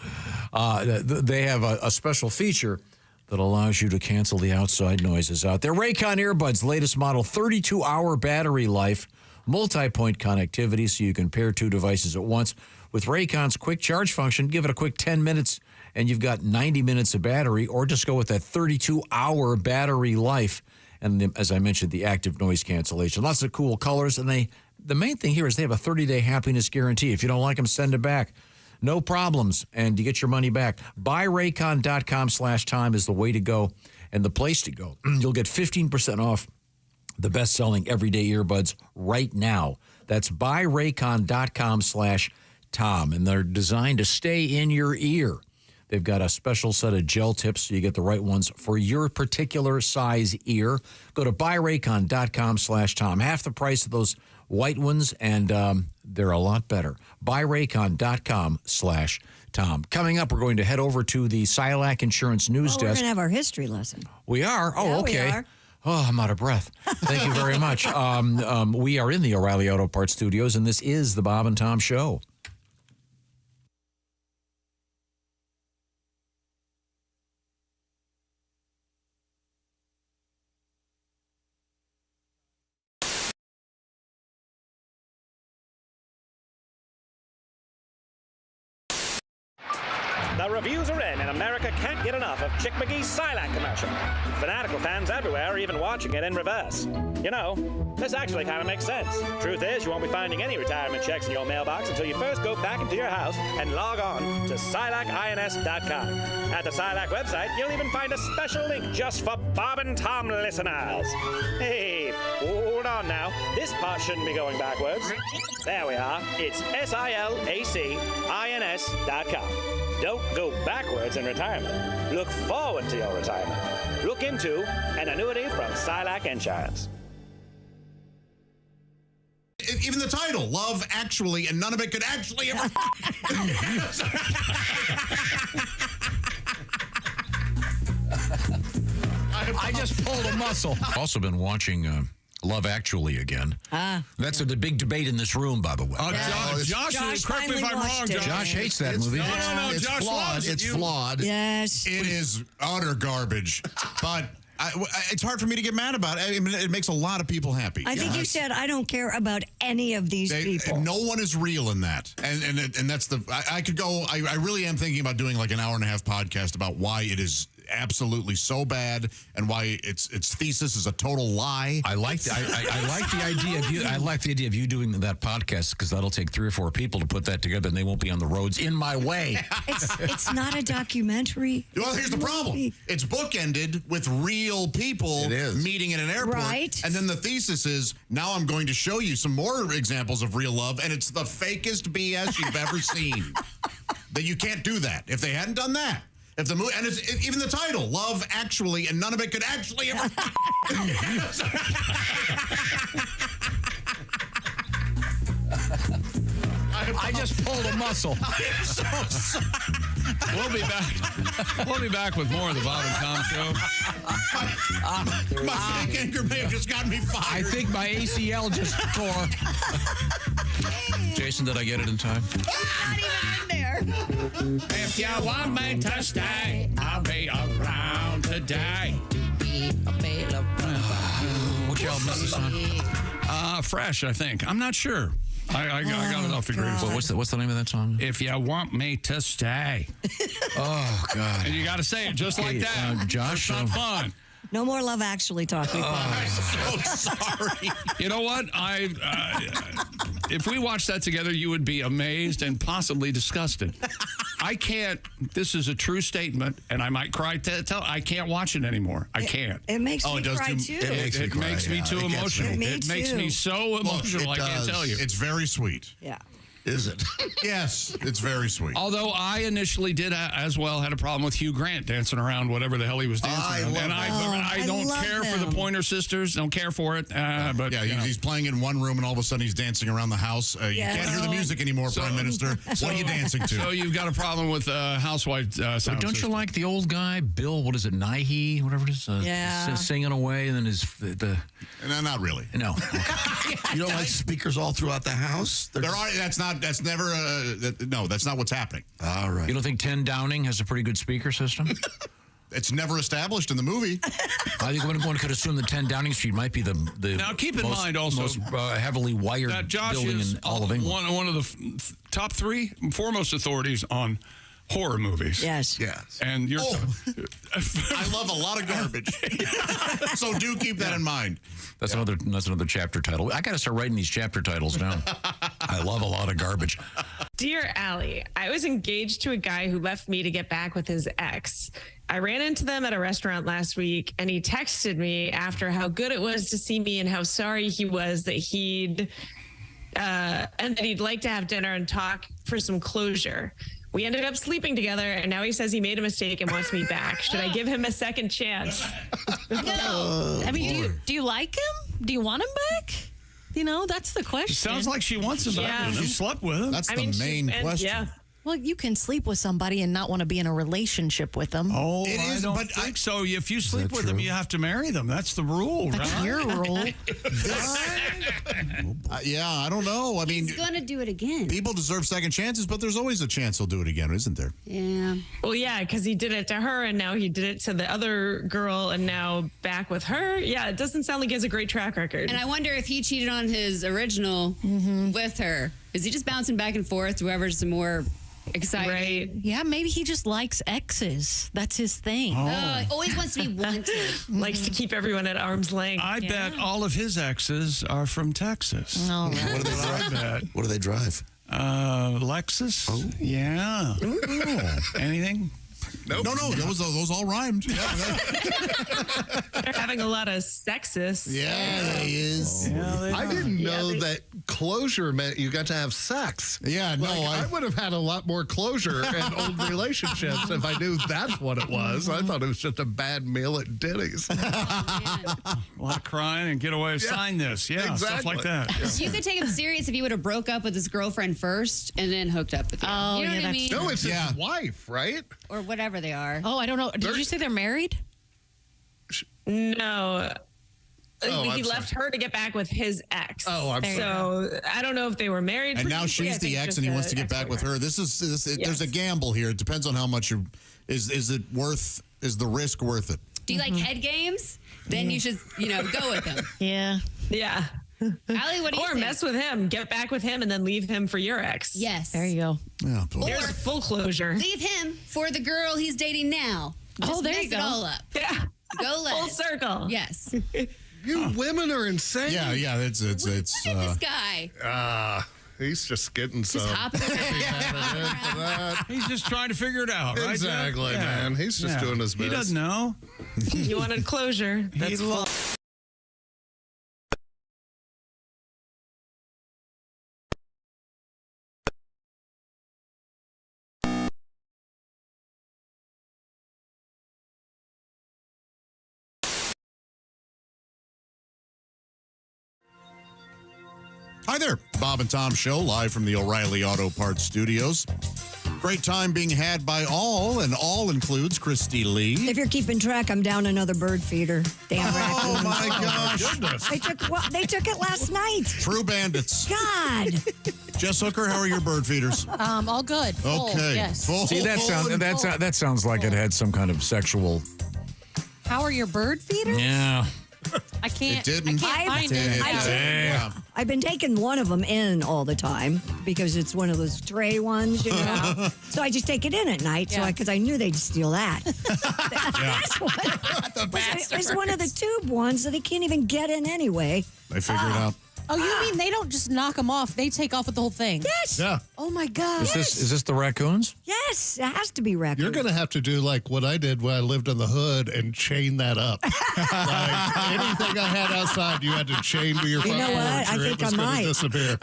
They have a special feature that allows you to cancel the outside noises out there. Raycon earbuds, latest model, 32-hour battery life, multi-point connectivity so you can pair two devices at once. With Raycon's quick charge function, give it a quick 10 minutes and you've got 90 minutes of battery, or just go with that 32-hour battery life. And as I mentioned, the active noise cancellation. Lots of cool colors. And the main thing here is they have a 30-day happiness guarantee. If you don't like them, send it back. No problems. And you get your money back. BuyRaycon.com/time is the way to go and the place to go. You'll get 15% off the best-selling everyday earbuds right now. That's buyraycon.com/Tom, and they're designed to stay in your ear. They've got a special set of gel tips so you get the right ones for your particular size ear. Go to buyraycon.com/Tom. Half the price of those white ones, and they're a lot better. Buyraycon.com/Tom. Coming up, we're going to head over to the Silac Insurance News We're Desk. going to have our history lesson. We are? Oh, Yeah, okay. we are. Oh, I'm out of breath. Thank you very much. We are in the O'Reilly Auto Parts Studios, and this is the Bob and Tom Show. The reviews are in, and America can't get enough of Chick McGee's Silac commercial. Fanatical fans everywhere are even watching it in reverse. You know, this actually kind of makes sense. Truth is, you won't be finding any retirement checks in your mailbox until you first go back into your house and log on to SilacINS.com. At the Silac website, you'll even find a special link just for Bob and Tom listeners. Hey, hold on now. This part shouldn't be going backwards. There we are. It's SilacINS.com. Don't go backwards in retirement. Look forward to your retirement. Look into an annuity from Silac Insurance. Even the title, Love Actually, and none of it could actually ever... I just pulled a muscle. Also been watching Love Actually again. That's the big debate in this room, by the way. Josh, correct me if I'm wrong, Josh. Josh hates that movie. No, It's Josh flawed. loves it. It's flawed. Yes. It is utter garbage. But it's hard for me to get mad about it. I mean, it makes a lot of people happy. I think you said, I don't care about any of these people. No one is real in that. And that's the... I could go... I really am thinking about doing like an hour-and-a-half podcast about why it is absolutely so bad and why its thesis is a total lie. I like the idea of you. I like the idea of you doing that podcast because that'll take 3 or 4 people to put that together, and they won't be on the roads in my way. It's not a documentary. Well, here's the problem. It's bookended with real people meeting in an airport. Right. And then the thesis is, now I'm going to show you some more examples of real love, and it's the fakest BS you've ever seen. That you can't do that. If they hadn't done that. If the movie, and it's even the title, Love Actually, and none of it could actually ever... I just pulled a muscle. I am so sorry. We'll be back. We'll be back with more of the Bob and Tom Show. My fake anger may have just got me fired. I think my ACL just tore. Jason, did I get it in time? Not even in there. If you want me to stay, I'll be around today. What you all miss this song? Fresh, I think. I'm not sure. I got it off the greatest. Well, what's the name of that song? If you want me to stay. Oh, God. And you got to say it just like that. Josh, it's not fun. No more Love Actually talk. I'm so sorry. You know what? If we watched that together, you would be amazed and possibly disgusted. I can't. This is a true statement, and I might cry. I can't watch it anymore. I can't. It makes me cry too. It makes me too emotional. It makes me so emotional. I can't tell you. It's very sweet. Yeah. Is it? Yes, it's very sweet. Although I initially did as well had a problem with Hugh Grant dancing around whatever the hell he was dancing around. And I don't care for the Pointer Sisters. Don't care for it. But yeah, he's playing in one room and all of a sudden he's dancing around the house. You can't hear the music anymore, Prime Minister. What are you dancing to? So you've got a problem with housewife sound Don't system. you like the old guy, Bill? What is it, Nighy? Whatever it is. Singing away, and then No, not really. No. You don't like speakers all throughout the house? That's never that's not what's happening. All right. You don't think 10 Downing has a pretty good speaker system? It's never established in the movie. I think one could assume that 10 Downing Street might be the now keep in mind also most heavily wired that Josh building is in all of England. one of the top 3 foremost authorities on horror movies. Yes. And you're I love a lot of garbage. So do keep that in mind. That's another chapter title. I got to start writing these chapter titles down. I love a lot of garbage. Dear Allie, I was engaged to a guy who left me to get back with his ex. I ran into them at a restaurant last week, and he texted me after how good it was to see me and how sorry he was that he'd like to have dinner and talk for some closure. We ended up sleeping together, and now he says he made a mistake and wants me back. Should I give him a second chance? No. I mean, do you like him? Do you want him back? You know, that's the question. It sounds like she wants him back. She slept with him. That's the main question. Yeah. Well, you can sleep with somebody and not want to be in a relationship with them. Oh, I don't think so. If you sleep with them, you have to marry them. That's the rule, That's right? your rule. Yeah, I don't know. I mean, He's going to do it again. people deserve second chances, but there's always a chance he'll do it again, isn't there? Yeah. Well, yeah, because he did it to her, and now he did it to the other girl, and now back with her. Yeah, it doesn't sound like he has a great track record. And I wonder if he cheated on his original with her. Is he just bouncing back and forth to whoever's the more exciting? Right. Yeah, maybe he just likes exes. That's his thing. Always wants to be wanted. Likes to keep everyone at arm's length. I bet all of his exes are from Texas. No. What do they drive? What do they drive? Lexus. Oh. Yeah. Anything? Nope. No, those all rhymed. They're having a lot of sexists. Yeah, there he is. I didn't know that closure meant you got to have sex. Yeah, no. I would have had a lot more closure in old relationships if I knew that's what it was. I thought it was just a bad meal at Denny's. A lot of crying and get away. Sign this. Yeah, stuff like that. You could take him serious if he would have broke up with his girlfriend first and then hooked up with you. Oh, you know yeah, what I that's mean? No, it's his wife, right? Or whatever they are. Oh, I don't know. Did you say they're married? No. Oh, he left her to get back with his ex. Oh, I'm sorry. So I don't know if they were married. And now previously. she's the ex, and he wants to get back with her. There's a gamble here. It depends on how much is the risk worth it? Do you like head games? Then you should, go with him. Yeah. Yeah. Allie, what do you Or think? mess with him, get back with him, and then leave him for your ex. Yes. There you go. Yeah, There's full closure. Leave him for the girl he's dating now. Just there mess you go. it all up. Yeah. Go let Full circle. Yes. You women are insane. Yeah. It's This guy. He's just getting some. hopping around. He's just trying to figure it out, right? Exactly, man. He's just doing his best. He doesn't know. You wanted closure. That's full. Hi there, Bob and Tom Show, live from the O'Reilly Auto Parts Studios. Great time being had by all, and all includes Christy Lee. If you're keeping track, I'm down another bird feeder. Damn Oh, raccoons. my gosh. Goodness. They took it last night. True bandits. God. Jess Hooker, how are your bird feeders? All good. Full, Okay. Yes. Full. See, that sounds like it had some kind of sexual. How are your bird feeders? Yeah. I can't. It didn't. I can't find it. Yeah. I've been taking one of them in all the time because it's one of those tray ones, you know. So I just take it in at night, so because I knew they'd steal that. This one, it's one of the tube ones that they can't even get in anyway. They figured it out. Oh, you mean they don't just knock them off? They take off with the whole thing? Yes. Yeah. Oh my God. Is this the raccoons? Yes, it has to be raccoons. You're going to have to do like what I did when I lived in the hood and chain that up. Like anything I had outside, you had to chain to your front know what? porch, I or think it was I going might. to disappear.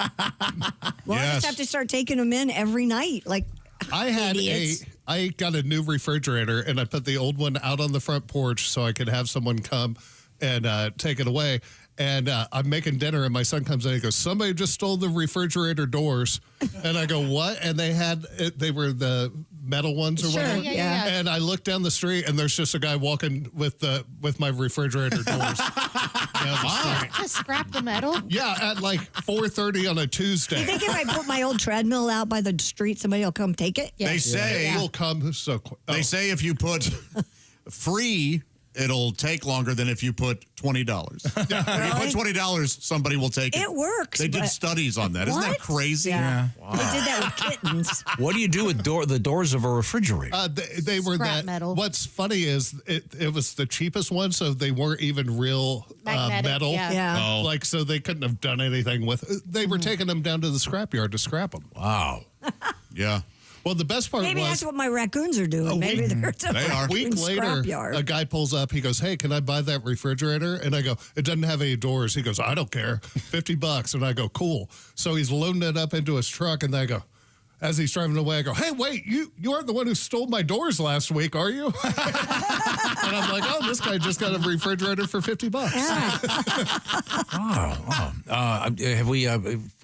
Well, I just have to start taking them in every night. Like, I got a new refrigerator, and I put the old one out on the front porch so I could have someone come and take it away. And I'm making dinner, and my son comes in and he goes, "Somebody just stole the refrigerator doors." And I go, "What?" And they were the metal ones or whatever. Yeah. And I look down the street, and there's just a guy walking with my refrigerator doors down the street. To scrap the metal? Yeah, at like 4:30 on a Tuesday. you think if I put my old treadmill out by the street, somebody will come take it? They say Will come so quick. They say if you put free, it'll take longer than if you put $20. If you put $20, somebody will take it. It works. They did but- studies on that. Isn't that What? crazy? Yeah. Wow. They did that with kittens. What do you do with the doors of a refrigerator? They were Scrap that. metal. What's funny is it was the cheapest one, so they weren't even real Magnetic, metal. yeah. Oh. Like, so they couldn't have done anything with it. They were taking them down to the scrapyard to scrap them. Wow. Yeah. Well, the best part Maybe was that's what my raccoons are doing. Maybe they're at the They are. a week raccoon later, scrapyard. a guy pulls up. He goes, "Hey, can I buy that refrigerator?" And I go, "It doesn't have any doors." He goes, "I don't care, $50." And I go, "Cool." So he's loading it up into his truck, and then I go, as he's driving away, I go, "Hey, wait, you aren't the one who stole my doors last week, are you?" And I'm like, "Oh, this guy just got a refrigerator for $50." Have we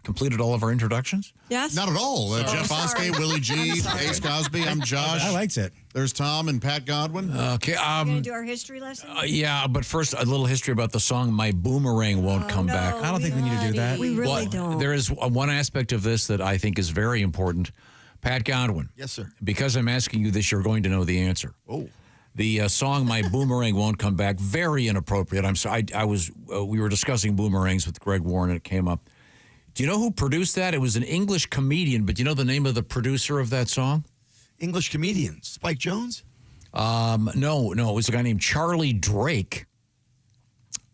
completed all of our introductions? Yes. Not at all. Jeff sorry. Oskey, Willie G, I'm sorry. Ace Cosby. I'm Josh. I liked it. There's Tom and Pat Godwin. Okay. We're going to do our history lesson? Yeah, but first, a little history about the song "My Boomerang Won't Come Back." I don't think we need to do that. We really Well, don't. There is one aspect of this that I think is very important. Pat Godwin. Yes, sir. Because I'm asking you this, you're going to know the answer. Oh. The song "My Boomerang Won't Come Back," very inappropriate. I'm sorry. We were discussing boomerangs with Greg Warren, and it came up. Do you know who produced that? It was an English comedian, but do you know the name of the producer of that song? English comedian, Spike Jones? No, it was a guy named Charlie Drake.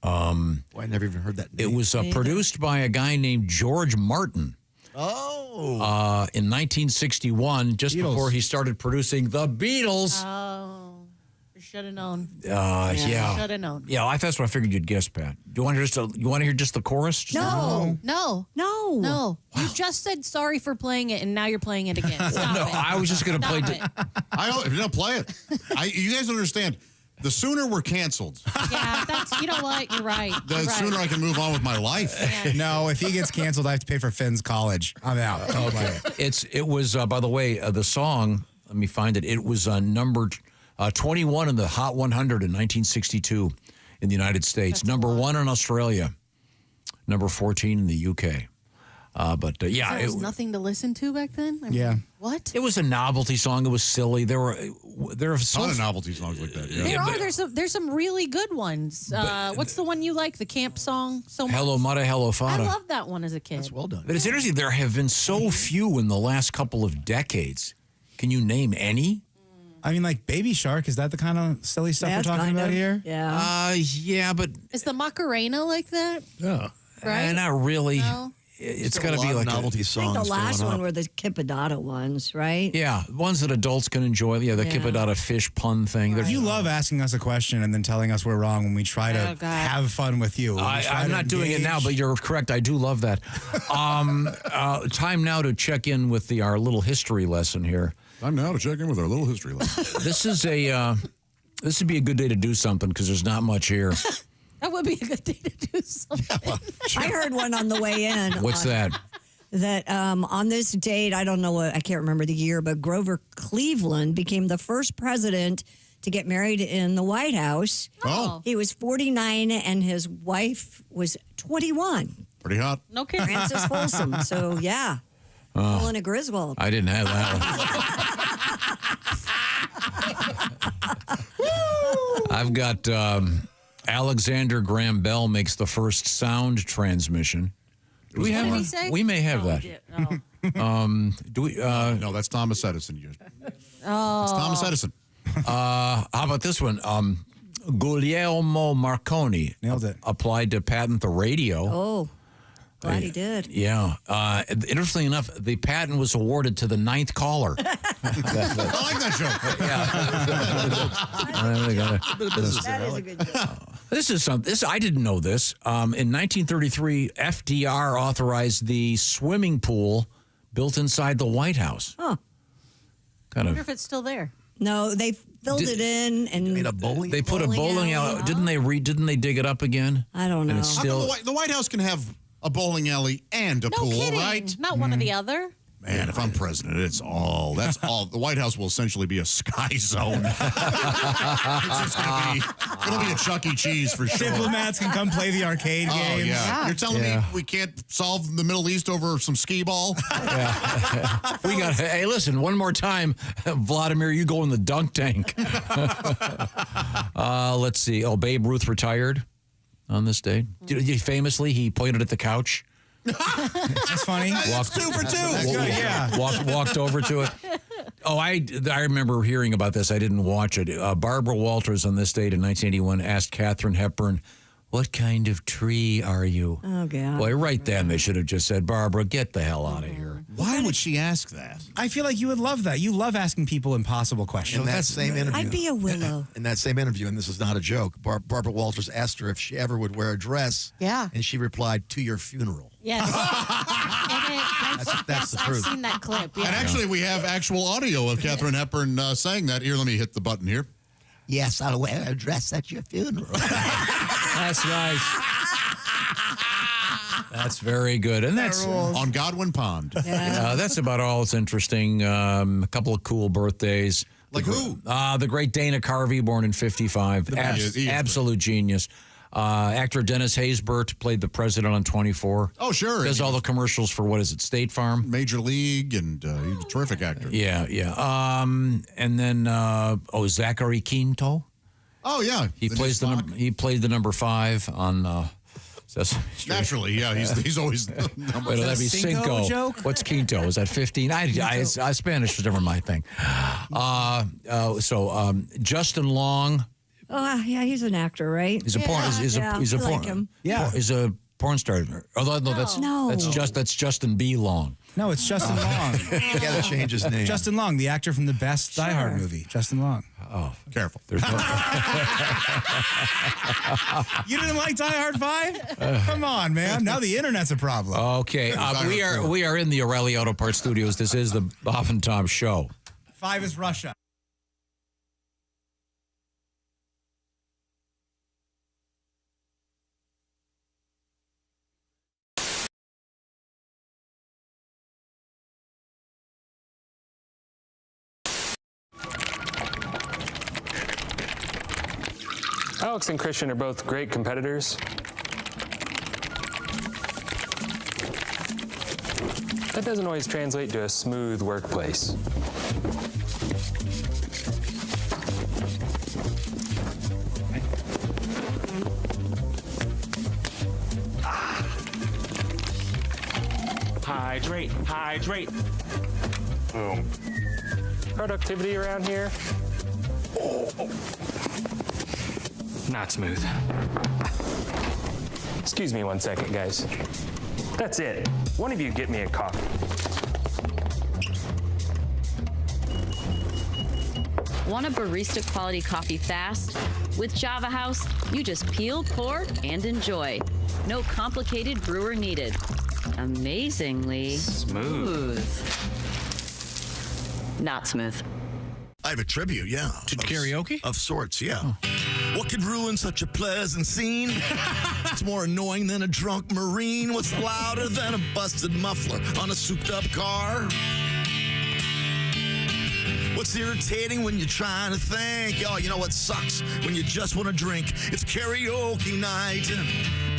I never even heard that name. It was produced by a guy named George Martin. Oh. In 1961, just before he started producing the Beatles. Oh, should have known. Yeah. Should have known. Yeah, that's what I figured you'd guess, Pat. Do you want to hear just the chorus? Just No. No. You just said sorry for playing it, and now you're playing it again. Stop No, it. I was just going to play. Stop it. I don't play it. You guys don't understand. The sooner we're canceled, Yeah, that's, you know what? You're right. the You're right. sooner I can move on with my life. No, if he gets canceled, I have to pay for Finn's college. I'm out. Don't play it. It was by the way, the song. Let me find it. It was number 21 in the Hot 100 in 1962 in the United States. That's number 1 in Australia. Number 14 in the UK. Yeah, There was nothing to listen to back then? I mean, Yeah. What? it was a novelty song. It was silly. There are A ton of novelty songs like that. Yeah. There's some really good ones. What's the one you like? The camp song? So much? Hello, Mata, Hello, I Fada. loved that one as a kid. That's well done. But it's interesting. There have been so few in the last couple of decades. Can you name any? I mean, like Baby Shark, is that the kind of silly stuff That's we're talking kind about of, here? Yeah. Yeah, but Is the Macarena like that? Yeah. Right? not really. No? It's Still got to a be lot of like novelty I songs. think the last going one up. were the Kippadata ones, right? yeah, ones that adults can enjoy. Yeah, the Yeah. Kippadata fish pun thing. You love asking us a question and then telling us we're wrong when we try to Oh, God. have fun with you. When we try I'm to not doing it now, engage. but you're correct. I do love that. Time now to check in with our little history lesson here. Time now to check in with our little history lesson. This would be a good day to do something because there's not much here. That would be a good day to do something. I heard one on the way in. What's that? that on this date, I don't know I can't remember the year, but Grover Cleveland became the first president to get married in the White House. Oh. He was 49 and his wife was 21. Pretty hot. No kidding. Frances Folsom. So, yeah. Pulling a Griswold. I didn't have that one. I've got Alexander Graham Bell makes the first sound transmission. Do we have did he one? say? We may have that. Do we? No, that's Thomas Edison. It's Thomas Edison. How about this one? Guglielmo Marconi nailed it. Applied to patent the radio. Oh, glad he did. Yeah. Interestingly enough, the patent was awarded to the ninth caller. I like that joke. That is a good joke. This is something. I didn't know this. In 1933, FDR authorized the swimming pool built inside the White House. Huh. I wonder if it's still there. No, they filled it in and They put a bowling alley. Didn't they dig it up again? I don't know. And it's How come still. the White House can have a bowling alley and a No pool, kidding. right? Not one or the other. Man, if I'm president, that's all. The White House will essentially be a sky zone. It's just it'll be a Chuck E. Cheese for sure. Diplomats can come play the arcade Oh, games. yeah. You're telling me we can't solve the Middle East over some skee ball? We got. Hey, listen, one more time, Vladimir, you go in the dunk tank. Let's see. Oh, Babe Ruth retired on this day. Famously, he pointed at the couch. That's funny. That's 2 for 2. That's good, yeah. Walked over to it. Oh, I remember hearing about this. I didn't watch it. Barbara Walters on this date in 1981 asked Katharine Hepburn, "What kind of tree are you?" Oh, God. Boy, right then they should have just said, "Barbara, get the hell out of here." Why would she ask that? I feel like you would love that. You love asking people impossible questions. In that same interview. I'd be a willow. In that same interview, and this is not a joke, Barbara Walters asked her if she ever would wear a dress. Yeah. And she replied, "To your funeral." Yes. That's the truth. I've seen that clip. Yeah. And actually, we have actual audio of Katharine Hepburn saying that. Here, let me hit the button here. "Yes, I'll wear a dress at your funeral." That's nice. That's very good. And that's on Godwin Pond. That's about all that's interesting. A couple of cool birthdays. Like who? The great Dana Carvey, born in 55. He is Absolute genius. Actor Dennis Haysbert played the president on 24. Oh, sure. Does all the commercials for, what is it, State Farm? Major League, and he's a terrific actor. Yeah. And then, Zachary Quinto. Oh, yeah. He played the number 5 on Sesame Street. Naturally, yeah. He's always the number. Wait, that'd be Cinco. Joke? What's Quinto? Is that 15? Spanish was never my thing. Justin Long. Oh, yeah, he's an actor, right? He's a porn. He's a I porn. like him. Yeah. He's a porn star. Although that's Justin B. Long. No, it's Justin Long. You gotta change his name. Justin Long, the actor from the best Die Hard movie. Justin Long. Oh, careful. There's no. You didn't like Die Hard 5? Come on, man. Now the internet's a problem. Okay, we are in the O'Reilly Auto Parts Studios. This is the Bob and Tom Show. 5 is Russia. Alex and Christian are both great competitors. That doesn't always translate to a smooth workplace. Hydrate, hydrate. Boom. Productivity around here? Not smooth. Excuse me 1 second, guys. That's it. One of you get me a coffee. Want a barista quality coffee fast? With Java House, you just peel, pour, and enjoy. No complicated brewer needed. Amazingly smooth. Not smooth. I have a tribute, yeah. To karaoke? Of sorts, yeah. What could ruin such a pleasant scene? What's more annoying than a drunk Marine? What's louder than a busted muffler on a souped-up car? What's irritating when you're trying to think? Oh, you know what sucks? When you just want to drink. It's karaoke night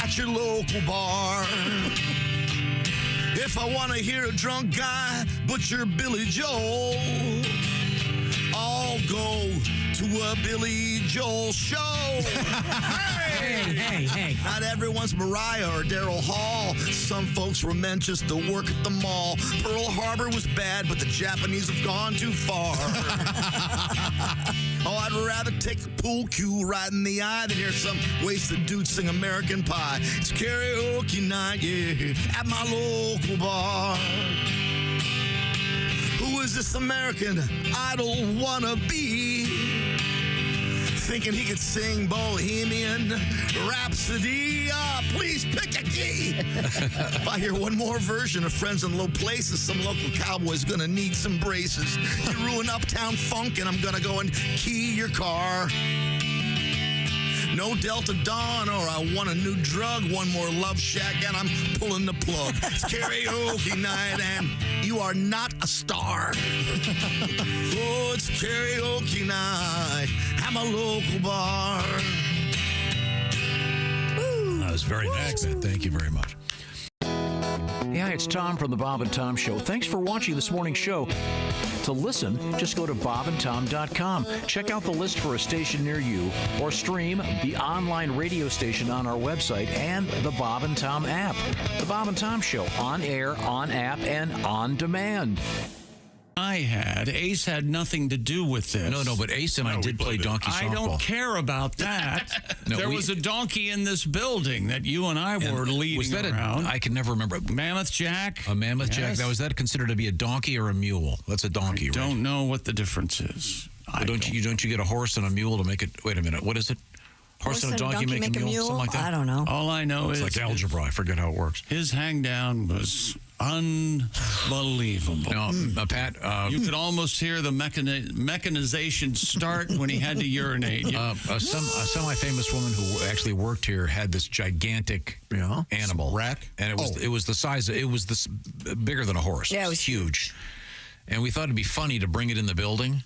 at your local bar. If I want to hear a drunk guy butcher Billy Joel, I'll go to a Billy Joel show. Hey. Not everyone's Mariah or Daryl Hall. Some folks were meant just to work at the mall. Pearl Harbor was bad, but the Japanese have gone too far. Oh, I'd rather take a pool cue right in the eye than hear some wasted dude sing American Pie. It's karaoke night, yeah, at my local bar. Who is this American Idol wannabe? Thinking he could sing Bohemian Rhapsody. Please pick a key. If I hear one more version of Friends in Low Places, some local cowboy's gonna need some braces. You ruin Uptown Funk and I'm gonna go and key your car. No Delta Dawn or I want a new drug. One more Love Shack and I'm pulling the plug. It's karaoke night and you are not a star. Oh, it's karaoke night at my local bar. That was very nice. Thank you very much. Yeah, it's Tom from the Bob and Tom Show. Thanks for watching this morning's show. To listen, just go to bobandtom.com. Check out the list for a station near you or stream the online radio station on our website and the Bob and Tom app. The Bob and Tom Show, on air, on app, and on demand. Ace had nothing to do with this. No, but Ace and I did play donkey softball. I don't care about that. There was a donkey in this building that you and I were leading around. I can never remember. Mammoth Jack? A Mammoth Jack. Now, is that considered to be a donkey or a mule? That's a donkey, right? I don't know what the difference is. Don't you get a horse and a mule to make it? Wait a minute. What is it? Horse and a donkey make a mule? Something like that? I don't know. All I know is it's like algebra. I forget how it works. His hang down was unbelievable. No, Pat, you could almost hear the mechanization start when he had to urinate. A semi-famous woman who actually worked here had this gigantic animal rack, and it was the size. It was this bigger than a horse. Yeah, it was huge. And we thought it'd be funny to bring it in the building.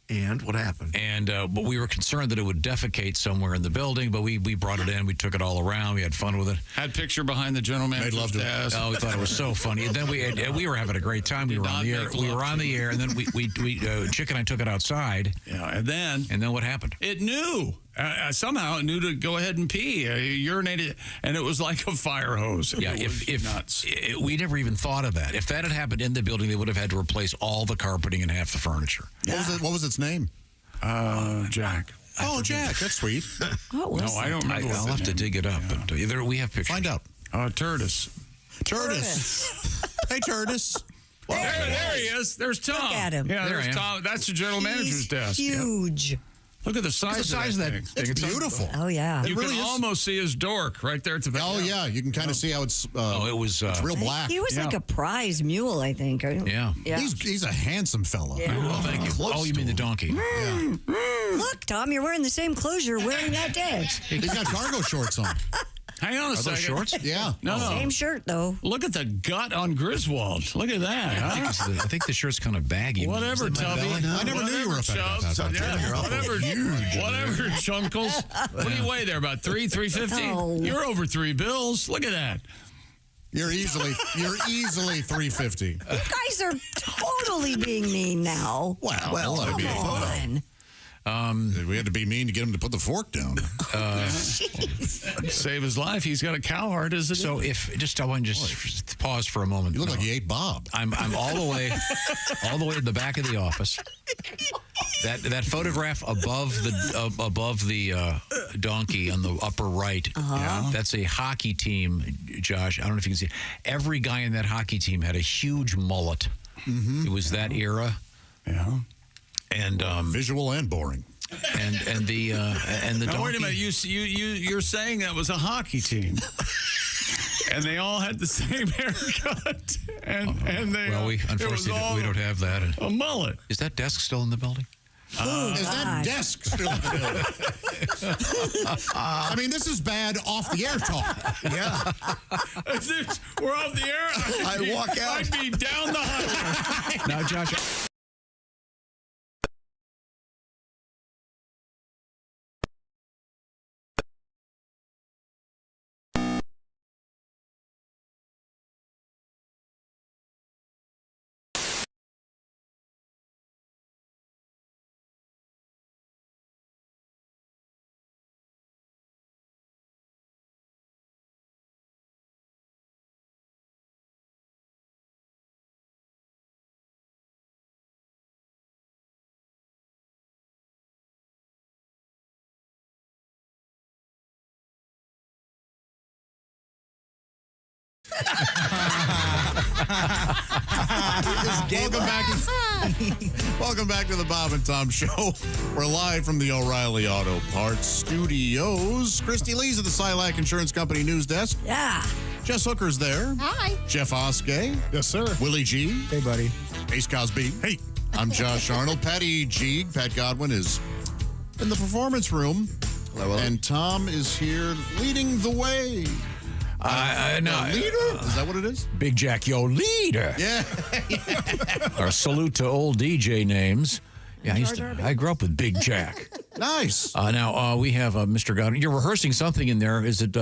And what happened? And but we were concerned that it would defecate somewhere in the building, but we brought it in. We took it all around. We had fun with it. Had picture behind the general manager's desk. Oh, we thought it was so funny. And then we were having a great time. We were on the air. We were on the air, and then we Chick and I took it outside. Yeah, and then what happened? It knew. Somehow it knew to go ahead and pee. Urinated, and it was like a fire hose. Yeah, we never even thought of that. If that had happened in the building, they would have had to replace all the carpeting and half the furniture. What was its name? Jack. Oh, Jack. That's sweet. No, I don't remember. I'll have to dig it up. But we have pictures. Find out. Turtis. Hey, Turtis. Well, there he is. There's Tom. Look at him. Yeah, there's Tom. That's the general manager's desk. Huge. Yep. Look at the size of that thing. It's beautiful. Oh, yeah. You can almost see his dork right there at the back. Oh, yeah. You can kind of see how it's it's real black. He was like a prize mule, I think. Yeah. He's a handsome fella. Yeah. Well, thank you. Oh, you mean the donkey. Look, Tom, you're wearing the same clothes you're wearing that day. He's got cargo shorts on. Hang on a second. Those shorts? Yeah. No. Same shirt, though. Look at the gut on Griswold. Look at that. Huh? I think the shirt's kind of baggy. Whatever, Tubby. I never knew you were a Chubs. Whatever, Chunkles. What do you weigh there? About 350? Oh. You're over 3 bills. Look at that. You're easily 350. You guys are totally being mean now. Well, come on. We had to be mean to get him to put the fork down. Save his life. He's got a cow heart, isn't he? So I want to just pause for a moment. You look like you ate Bob. I'm all the way in the back of the office. That photograph above the donkey on the upper right. That's a hockey team, Josh. I don't know if you can see. Every guy in that hockey team had a huge mullet. Mm-hmm. It was that era. Yeah. And visual and boring. And the now, donkey. wait a minute. You're saying that was a hockey team, and they all had the same haircut, and they. Well, unfortunately we don't have that. A mullet. Is that desk still in the building? Is that desk still filled? I mean, this is bad off the air talk. Yeah. We're off the air. I walk out. I'd be down the highway. Now, Josh. Welcome back to the Bob and Tom Show. We're live from the O'Reilly Auto Parts Studios. Christy Lee's at the Silac Insurance Company News Desk. Yeah. Jess Hooker's there. Hi. Jeff Oskey. Yes, sir. Willie G. Hey, buddy. Ace Cosby. Hey. I'm Josh Arnold. Patty G. Pat Godwin is in the performance room. Hello. And Tom is here leading the way. No, leader? Is that what it is? Big Jack, yo, leader. Yeah. Our salute to old DJ names. Yeah, I grew up with Big Jack. Nice. Now, we have Mr. Godwin. You're rehearsing something in there. Is it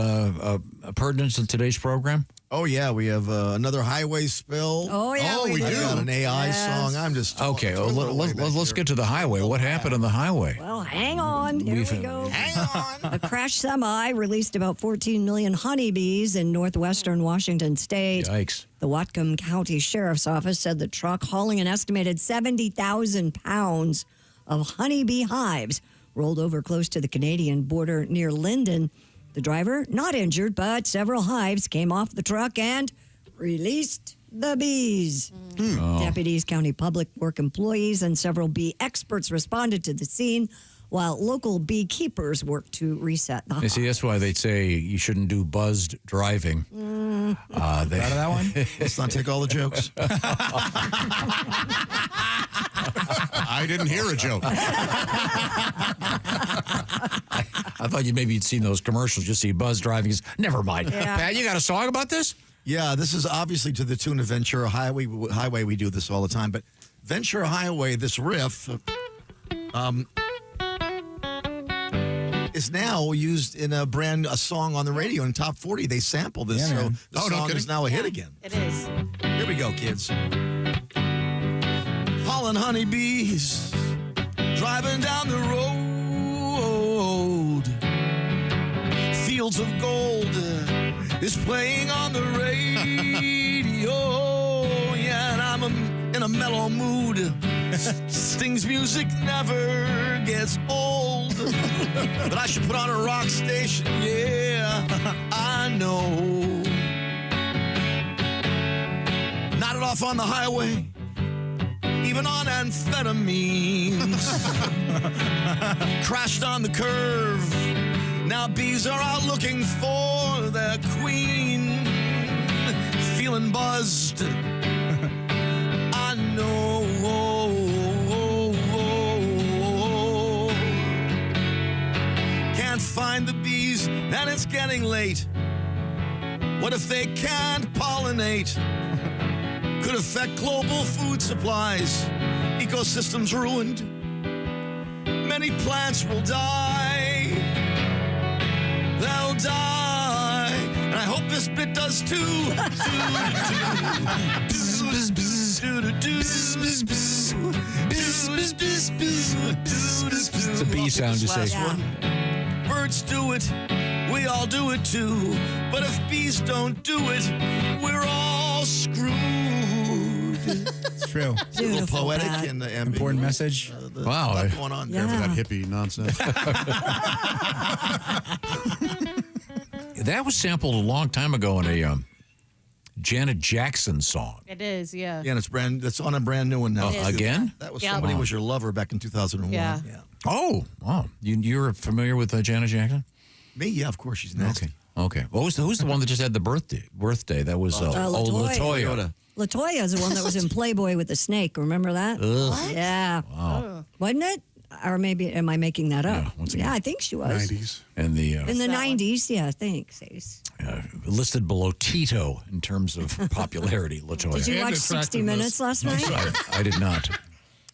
pertinent to today's program? Oh, yeah. We have another highway spill. Oh, yeah, we do. Got an AI song. I'm just... Okay, well, let's get to the highway. What happened on the highway? Well, hang on. Here we go. Hang on. A crash semi released about 14 million honeybees in northwestern Washington state. Yikes. The Whatcom County Sheriff's Office said the truck hauling an estimated 70,000 pounds of honeybee hives rolled over close to the Canadian border near Linden. The driver, not injured, but several hives came off the truck and released the bees. Deputies, county public work employees, and several bee experts responded to the scene, while local beekeepers worked to reset the hive. You see, that's why they'd say you shouldn't do buzzed driving. Proud of that one? Let's not take all the jokes. I didn't hear a joke. I thought you'd seen those commercials. You see buzz driving. Never mind. Yeah. Pat, you got a song about this? Yeah, this is obviously to the tune of Ventura Highway. We do this all the time, but Ventura Highway, this riff, is now used in a song on the radio in Top 40. They sample this, so the song is now a hit again. It is. Here we go, kids. Hauling honeybees, driving down the road. Fields of Gold is playing on the radio. Yeah, and I'm in a mellow mood. Sting's music never gets old. But I should put on a rock station, yeah, I know. Nodded off on the highway, even on amphetamines. Crashed on the curve. Now bees are out looking for their queen. Feeling buzzed. I know. Can't find the bees and it's getting late. What if they can't pollinate? Could affect global food supplies. Ecosystems ruined. Many plants will die. They'll die. And I hope this bit does too. It's a bee sound, you say. Birds do it. We all do it too. But if bees don't do it, we're all screwed. It's true. It's a little poetic and important message. Wow. What's going on there? For that hippie nonsense. That was sampled a long time ago in a Janet Jackson song. It is, yeah. Yeah, and it's on a brand new one now. Again? That was Yeah. Somebody Was Your Lover back in 2001. Yeah. Oh, wow. You're familiar with Janet Jackson? Me? Yeah, of course. She's nasty. Okay. Who's the one that just had the birthday? That was LaToya. LaToya is the one that was in Playboy with the snake. Remember that? Ugh. Yeah. Wow. Wasn't it? Or maybe, am I making that up? Yeah, once again. Yeah, I think she was. 90s. And the In the 90s, yeah, thanks, Ace. listed below Tito in terms of popularity, LaToya. Did you watch 60 Minutes last night? I did not.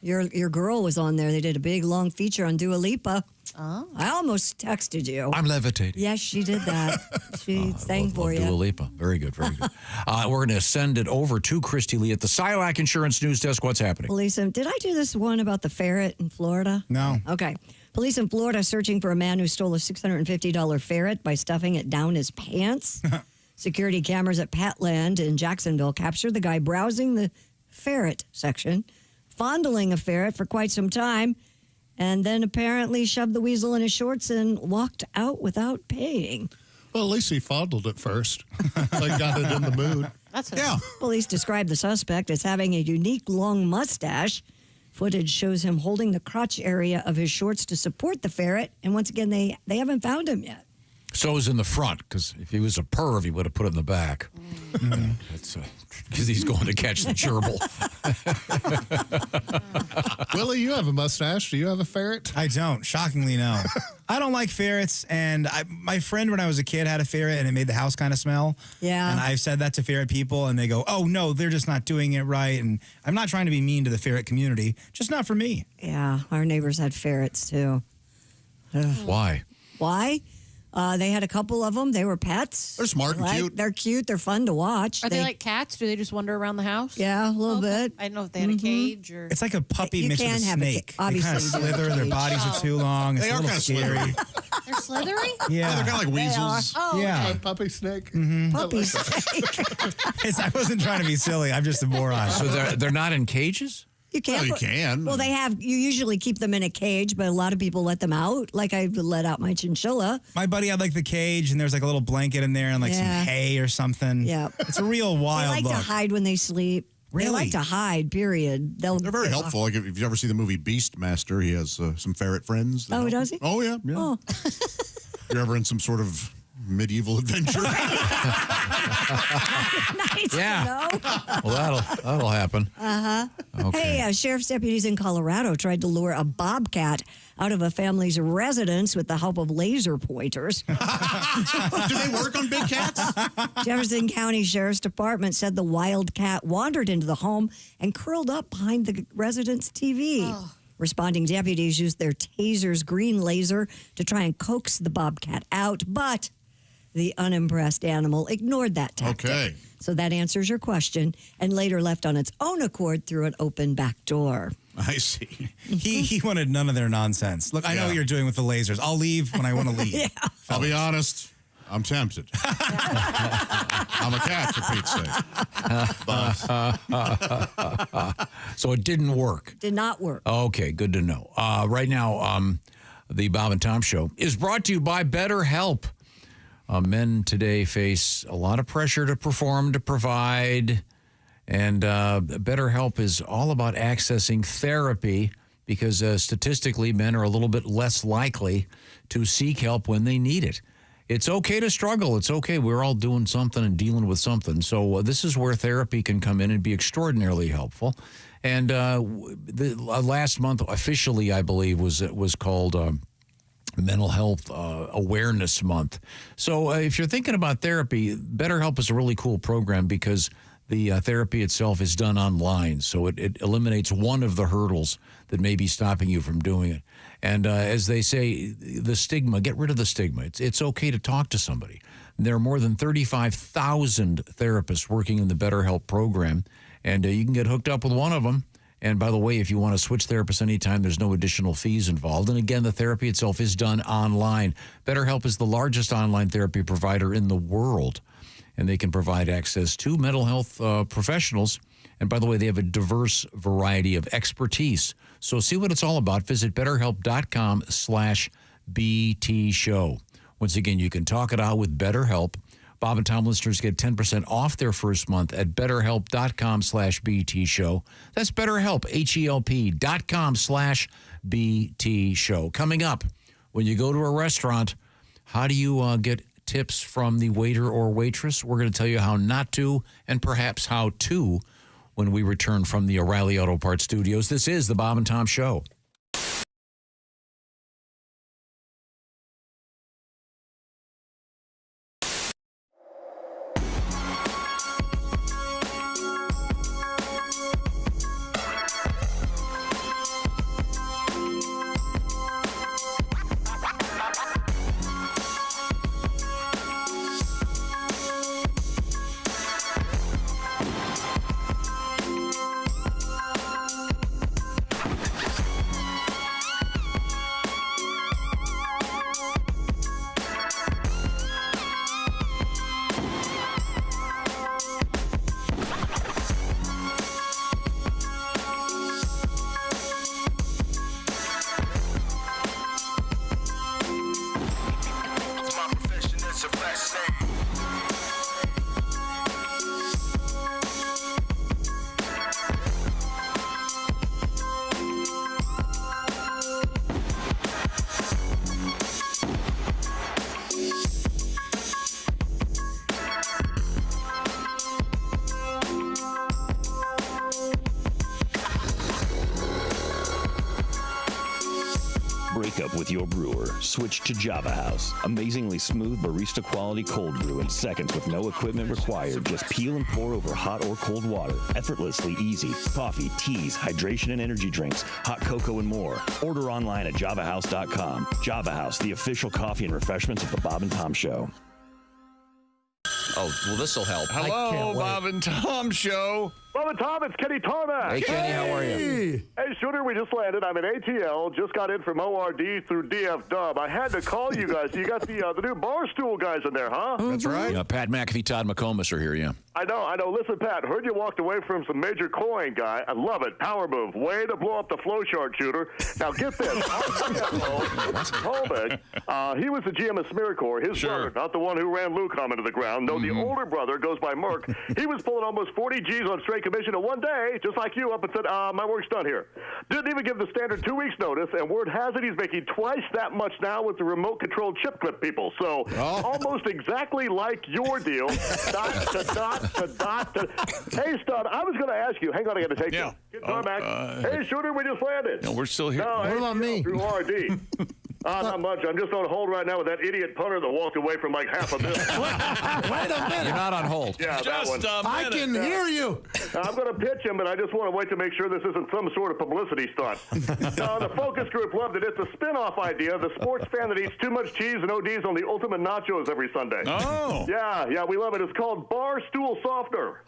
Your girl was on there. They did a big, long feature on Dua Lipa. Oh. I almost texted you. I'm levitating. Yes, she did that. She sang for you. Dua Lipa. Very good, very good. We're going to send it over to Christy Lee at the Silac Insurance News Desk. What's happening? Police, did I do this one about the ferret in Florida? No. Okay. Police in Florida searching for a man who stole a $650 ferret by stuffing it down his pants. Security cameras at Petland in Jacksonville captured the guy browsing the ferret section, fondling a ferret for quite some time, and then apparently shoved the weasel in his shorts and walked out without paying. Well, at least he fondled it first. Like got it in the mood. Yeah. Police described the suspect as having a unique long mustache. Footage shows him holding the crotch area of his shorts to support the ferret. And once again, they haven't found him yet. So is in the front, because if he was a perv, he would have put it in the back. That's because he's going to catch the gerbil. Willie, you have a mustache. Do you have a ferret? I don't. Shockingly, no. I don't like ferrets. And my friend, when I was a kid, had a ferret, and it made the house kind of smell. Yeah. And I've said that to ferret people, and they go, oh, no, they're just not doing it right. And I'm not trying to be mean to the ferret community, just not for me. Yeah, our neighbors had ferrets, too. Why? Why? They had a couple of them. They were pets. They're smart and cute. They're cute. They're fun to watch. Are they like cats? Do they just wander around the house? Yeah, a little bit. I don't know if they had a cage or. It's like a puppy You mixed with can a have a snake. ca- They kind of obviously, slither. Their bodies are too long. It's They a are little kinda scary. slithery. They're slithery? Yeah. They're kind of like weasels. Oh, Yeah. okay. Puppy snake. Puppy I wasn't trying to be silly. I'm just a moron. So they're not in cages? You can. Well, you can. Well, you usually keep them in a cage, but a lot of people let them out. Like I let out my chinchilla. My buddy had like the cage, and there's like a little blanket in there and like some Yeah. hay or something. Yeah. It's a real They wild like look. to hide when they sleep. They Really? like to hide, period. They're very helpful. Like if you ever see the movie Beastmaster, he has some ferret friends. Oh, does he? Oh, yeah. Yeah. Oh. You're ever in some sort of medieval adventure? Nice Yeah. to know. Well, that'll happen. Uh-huh. Okay. Hey, sheriff's deputies in Colorado tried to lure a bobcat out of a family's residence with the help of laser pointers. Do they work on big cats? Jefferson County Sheriff's Department said the wild cat wandered into the home and curled up behind the resident's TV. Responding deputies used their taser's green laser to try and coax the bobcat out, but the unimpressed animal ignored that tactic. Okay. So that answers your question, and later left on its own accord through an open back door. I see. He wanted none of their nonsense. Look, I know Yeah. what you're doing with the lasers. I'll leave when I want to leave. Yeah. I'll be honest. I'm tempted. I'm a cat, for Pete's sake. But So it didn't work. Did not work. Okay, good to know. Right now, the Bob and Tom Show is brought to you by BetterHelp. Men today face a lot of pressure to perform, to provide, and BetterHelp is all about accessing therapy because statistically, men are a little bit less likely to seek help when they need it. It's okay to struggle. It's okay. We're all doing something and dealing with something. So this is where therapy can come in and be extraordinarily helpful. And the last month, officially, I believe, was called Mental Health Awareness Month. So if you're thinking about therapy, BetterHelp is a really cool program because the therapy itself is done online. So it eliminates one of the hurdles that may be stopping you from doing it. And as they say, the stigma, get rid of the stigma. It's okay to talk to somebody. There are more than 35,000 therapists working in the BetterHelp program, and you can get hooked up with one of them. And by the way, if you want to switch therapists anytime, there's no additional fees involved. And again, the therapy itself is done online. BetterHelp is the largest online therapy provider in the world, and they can provide access to mental health professionals. And by the way, they have a diverse variety of expertise. So see what it's all about. Visit BetterHelp.com/BT Show. Once again, you can talk it out with BetterHelp. Bob and Tom listeners get 10% off their first month at BetterHelp.com/BT Show. That's BetterHelp, HELP.com/BT Show. Coming up, when you go to a restaurant, how do you get tips from the waiter or waitress? We're going to tell you how not to and perhaps how to when we return from the O'Reilly Auto Parts Studios. This is the Bob and Tom Show. breakup with your brewer, switch to Java House. Amazingly smooth barista quality cold brew in seconds with no equipment required. Just peel and pour over hot or cold water. Effortlessly easy. Coffee, teas, hydration and energy drinks, hot cocoa and more. Order online at javahouse.com. Java House, the official coffee and refreshments of the Bob and Tom Show. Oh, well, this will help. Hello, Bob and Tom Show. Bob and Tom, it's Kenny Tarmac. Hey, Kenny, how are you? Hey, Shooter, we just landed. I'm in ATL. Just got in from ORD through DF Dub. I had to call you guys. You got the new Barstool guys in there, huh? That's right. Pat McAfee, Todd McComas are here, yeah. I know. Listen, Pat, heard you walked away from some major coin guy. I love it. Power move. Way to blow up the flow chart, Shooter. Now, get this. Our CFO, Holbeck, he was the GM of SmearCorps. His brother, not the one who ran Lucom into the ground. No, the older brother goes by Merck. He was pulling almost 40 G's on straight commission, and one day, just like you, up and said, my work's done here. Didn't even give the standard 2 weeks notice, and word has it he's making twice that much now with the remote-controlled chip clip people. So almost exactly like your deal. Dot to dot to dot to. Hey, Stud, I was going to ask you. Hang on, I got to take this. Get Tarmac. Hey, Shooter, we just landed. No, we're still here. No, what about me? Through RD. Not much. I'm just on hold right now with that idiot punter that walked away from like half a mil. Wait a minute. You're not on hold. Yeah, that one. I can hear you. I'm going to pitch him, but I just want to wait to make sure this isn't some sort of publicity stunt. No, the focus group loved it. It's a spin-off idea. The sports fan that eats too much cheese and ODs on the ultimate nachos every Sunday. Oh. Yeah, we love it. It's called Barstool Softener.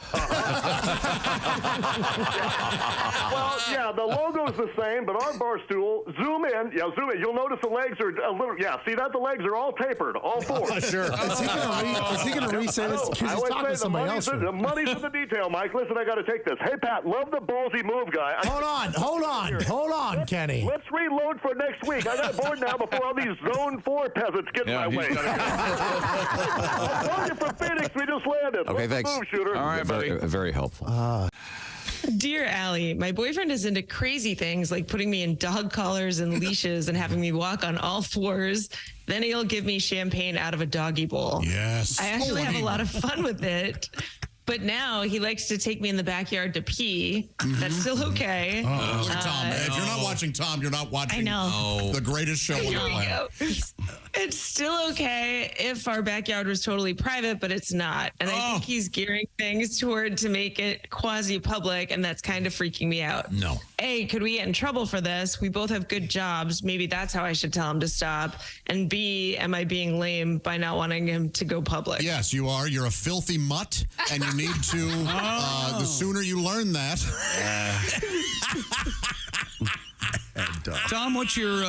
Well, yeah, the logo's the same, but our Barstool, zoom in. You'll notice the legs are a little, see that? The legs are all tapered, all four. Sure. Is he going to re-say this? Because he's talking to somebody else. The money's in the detail, Mike. Listen, I got to take this. Hey, Pat, love the ballsy move, guy. Hold on, Kenny. Let's reload for next week. I got bored now before all these Zone 4 peasants get in my way. I told you from Phoenix, we just landed. Okay, Let's thanks. move, Shooter. All right, buddy. Very helpful. Dear Allie, my boyfriend is into crazy things like putting me in dog collars and leashes and having me walk on all fours. Then he'll give me champagne out of a doggy bowl. Yes. I actually have a lot of fun with it. But now he likes to take me in the backyard to pee. That's still okay. Look at Tom. If you're not watching Tom, you're not watching the greatest show on the planet. It's still okay if our backyard was totally private, but it's not. And I think he's gearing things toward to make it quasi-public, and that's kind of freaking me out. No. A, could we get in trouble for this? We both have good jobs. Maybe that's how I should tell him to stop. And B, am I being lame by not wanting him to go public? Yes, you are. You're a filthy mutt, and you need to, the sooner you learn that. Tom, what's your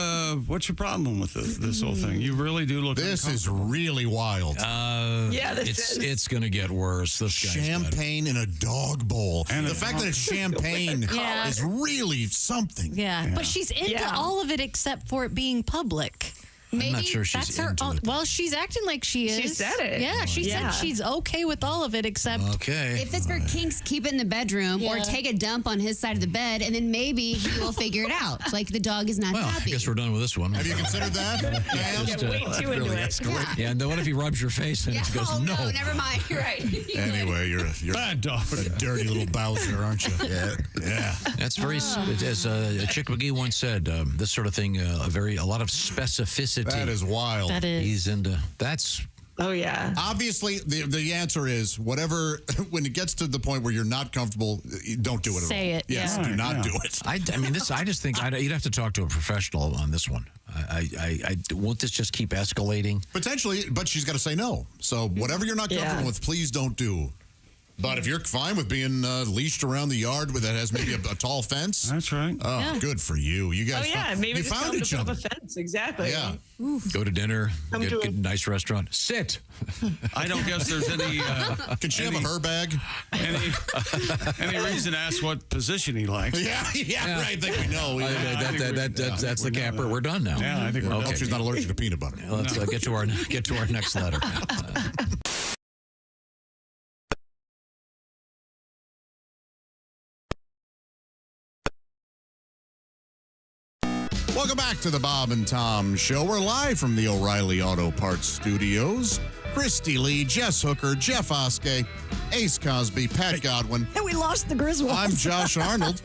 problem with this whole thing? You really do look. This is really wild. It's going to get worse. This guy's champagne in a dog bowl, and the fact that it's champagne is really something. Yeah, but she's into all of it except for it being public. Maybe I'm not sure she's that's her into own. it. Well, she's acting like she is. She said it. Yeah, she said she's okay with all of it except. Okay. If it's for kinks, keep it in the bedroom or take a dump on his side of the bed, and then maybe he will figure it out. Like the dog is not happy. I guess we're done with this one. Have you considered that? Way too into it. Yeah, and then what if he rubs your face and he goes, no. Never mind. You're right. Anyway, you're bad dog. A dirty little Bowser, aren't you? Yeah. That's very, as Chick McGee once said, this sort of thing, a lot of specificity. That is wild. That is. He's into, that's. Oh, yeah. Obviously, the answer is whatever, when it gets to the point where you're not comfortable, don't do it at all. Say it. Yes, do not do it. I mean, I just think you'd have to talk to a professional on this one. Won't this just keep escalating? Potentially, but she's got to say no. So whatever you're not comfortable with, please don't do. But if you're fine with being leashed around the yard that has maybe a tall fence, that's right. Oh, good for you. You guys, maybe you just found each other. Up a fence, exactly. Yeah. Go to dinner, get a nice restaurant. Sit. I don't guess there's any. Can she have a her bag? Any reason to ask what position he likes? Yeah, right. I think we know. That's the capper. We're done now. Yeah, I think we're done. I done. hope she's not allergic to peanut butter. Let's get to our next letter. Welcome back to the Bob and Tom Show. We're live from the O'Reilly Auto Parts Studios. Christy Lee, Jess Hooker, Jeff Oskey, Ace Cosby, Pat Godwin. And we lost the Griswolds. I'm Josh Arnold.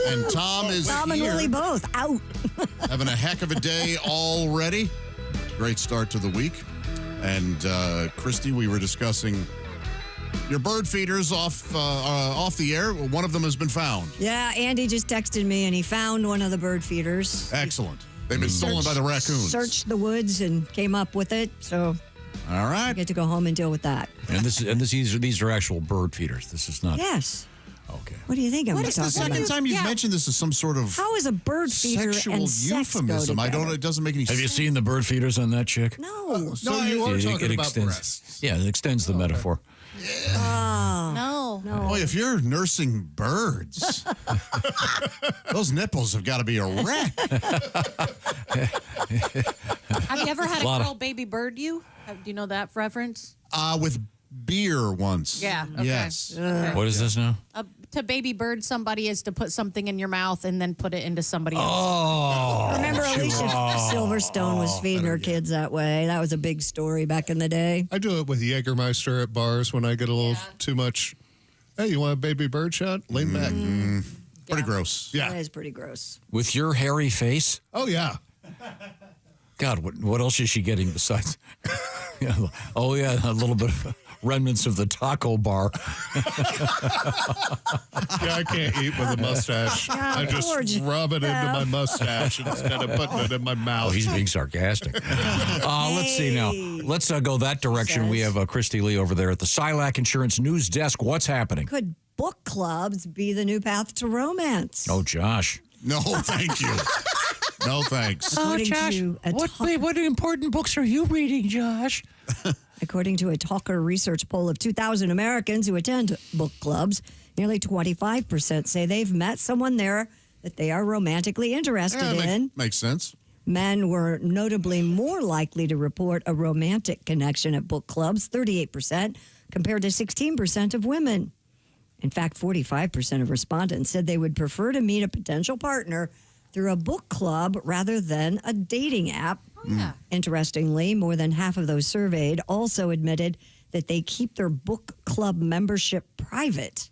And Tom is Tom and here. Lily both out. Having a heck of a day already. Great start to the week. And Christy, we were discussing your bird feeders off the air. One of them has been found. Yeah, Andy just texted me, and he found one of the bird feeders. Excellent. They've been stolen by the raccoons. Searched the woods and came up with it. So, all right, I get to go home and deal with that. And these are actual bird feeders. This is not. Yes. Okay. What do you think? What is the second time you've mentioned this as some sort of How is a bird feeder sexual and sex go euphemism? together? It doesn't make any sense. Have you seen the bird feeders on that chick? No. So you are talking about breasts. Yeah, it extends the metaphor. No. Boy, if you're nursing birds, those nipples have got to be a wreck. Have you ever had a Lot of- girl baby bird you? Do you know that reference? With beer once. Yeah. Okay. Yes. Okay. What is this now? To baby bird somebody is to put something in your mouth and then put it into somebody else. Oh. Remember Alicia Silverstone was feeding her kids that way. That was a big story back in the day. I do it with Jägermeister at bars when I get a little too much. Hey, you want a baby bird shot? Lean back. Pretty gross. Yeah. That is pretty gross. With your hairy face? Oh, yeah. God, what else is she getting besides? Yeah, oh, yeah, a little bit of remnants of the taco bar. Yeah, I can't eat with a mustache. Yeah, I just poor rub it into my mustache instead of putting it in my mouth. Oh, he's being sarcastic. Let's see now. Let's go that direction. We have Christy Lee over there at the Silac Insurance News Desk. What's happening? Could book clubs be the new path to romance? Oh, Josh. No, thank you. No, thanks. According to a what important books are you reading, Josh? According to a Talker research poll of 2,000 Americans who attend book clubs, nearly 25% say they've met someone there that they are romantically interested in. Makes sense. Men were notably more likely to report a romantic connection at book clubs, 38%, compared to 16% of women. In fact, 45% of respondents said they would prefer to meet a potential partner through a book club rather than a dating app. Interestingly, more than half of those surveyed also admitted that they keep their book club membership private.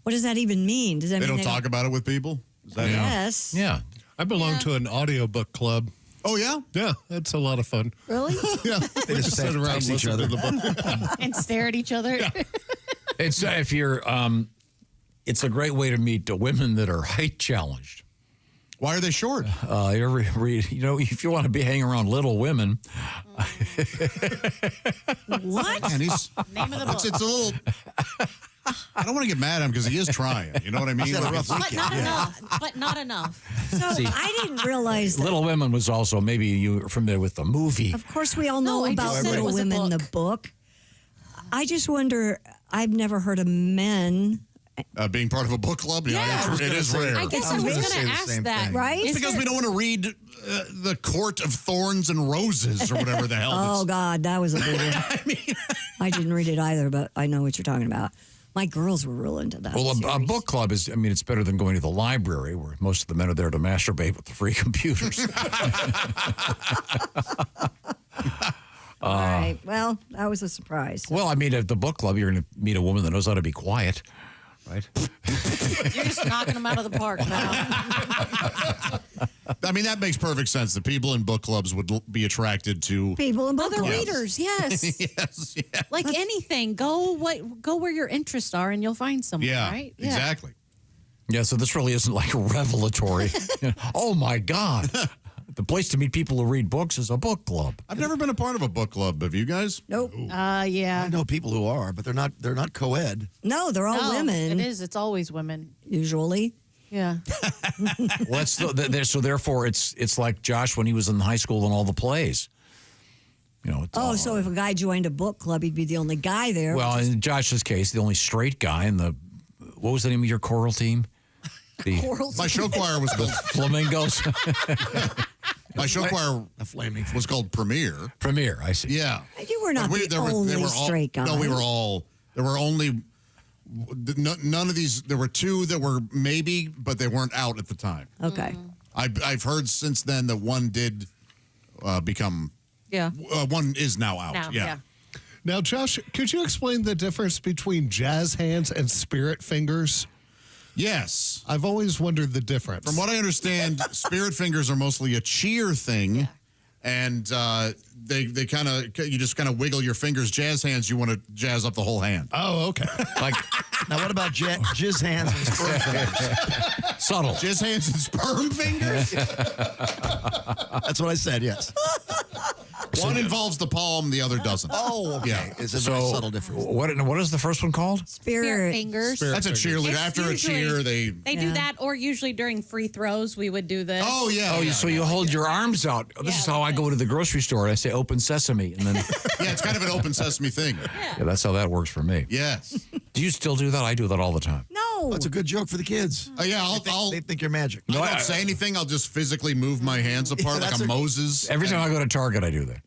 What does that even mean? Does that They mean don't talk about it with people? Is that Yes. Yeah. I belong to an audiobook club. Oh, yeah? Yeah, it's a lot of fun. Really? Yeah. We just sit around and listen to the book. And stare at each other. It's if you're, it's a great way to meet women that are height challenged. Why are they short? If you want to be hanging around little women. What? Man, he's, Name of the book. it's a little. I don't want to get mad at him because he is trying. You know what I mean? But not enough. But not enough. So See, I didn't realize that. Little Women was also, maybe you were familiar with the movie. Of course, we all know No, I about just said it Little was a Women, the book. I just wonder, I've never heard of men. Being part of a book club? Yeah. It is rare. I guess I was going to ask that. Right? It's because we don't want to read The Court of Thorns and Roses or whatever the hell. Oh, God, that was a big one. I didn't read it either, but I know what you're talking about. My girls were real into that. Well, a series. book club is, it's better than going to the library where most of the men are there to masturbate with the free computers. All right. Well, that was a surprise. Well, at the book club, you're going to meet a woman that knows how to be quiet, right? You're just knocking them out of the park now. That makes perfect sense. The people in book clubs would be attracted to people in book Other clubs. readers, yes. Yes, yeah. Like anything, go where your interests are and you'll find someone, Yeah, right? exactly. Yeah, so this really isn't like revelatory. Oh, my God. The place to meet people who read books is a book club. I've never been a part of a book club. Have you guys? Nope. Yeah. I know people who are, but they're not co-ed. No, they're all No, women. It is. It's always women. Usually. Yeah. Well, so therefore, it's like Josh when he was in high school and all the plays. So if a guy joined a book club, he'd be the only guy there. Well, in Josh's case, the only straight guy in the, what was the name of your choral team? My show choir was called Flamingos. My show choir was called Premier. Premier, I see. Yeah. You were not the only straight guy. No, we were all. There were only none of these. There were two that were maybe, but they weren't out at the time. Okay. I've heard since then that one did become. Yeah. One is now out. Now, yeah. Now, Josh, could you explain the difference between jazz hands and spirit fingers? Yes. I've always wondered the difference. From what I understand, spirit fingers are mostly a cheer thing. And they kind of, you just kind of wiggle your fingers. Jazz hands, you want to jazz up the whole hand. Oh, okay. Like, now what about jizz hands and sperm fingers? Subtle. Jizz hands and sperm fingers? That's what I said, yes. One involves the palm, the other doesn't. Oh, okay. Yeah. It's a very subtle difference. What is the first one called? Spirit fingers. That's a cheerleader. It's After a cheer, they do that, or usually during free throws, we would do this. Oh, yeah. So you hold your arms out. This is how I go to the grocery store. I say open sesame. And then Yeah, it's kind of an open sesame thing. yeah, that's how that works for me. Yes. Do you still do that? I do that all the time. No. That's a good joke for the kids. Yeah, They think you're magic. I don't say anything. I'll just physically move my hands apart like a Moses. Every time I go to Target, I do that.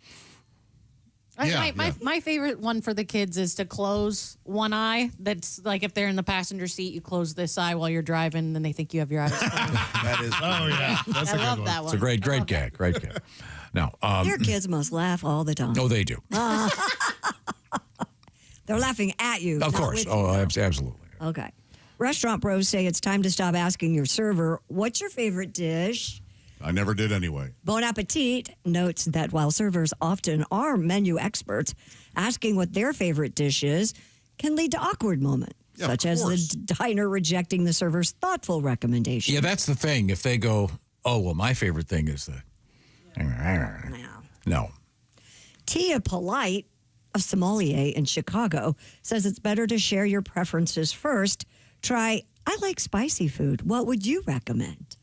My favorite one for the kids is to close one eye. That's like if they're in the passenger seat, you close this eye while you're driving, and then they think you have your eyes closed. That is. Oh, yeah. That's I a good love one. that one. It's a great gag. Great gag. Now, Your kids must laugh all the time. no, they do. They're laughing at you. Of not course. with Oh, you. absolutely. Okay. Restaurant pros say it's time to stop asking your server, what's your favorite dish? I never did anyway. Bon Appetit notes that while servers often are menu experts, asking what their favorite dish is can lead to awkward moments, such as the diner rejecting the server's thoughtful recommendation. Yeah, that's the thing. If they go, oh, well, my favorite thing is the... No. Tia Polite, a sommelier in Chicago, says it's better to share your preferences first. Try, I like spicy food. What would you recommend?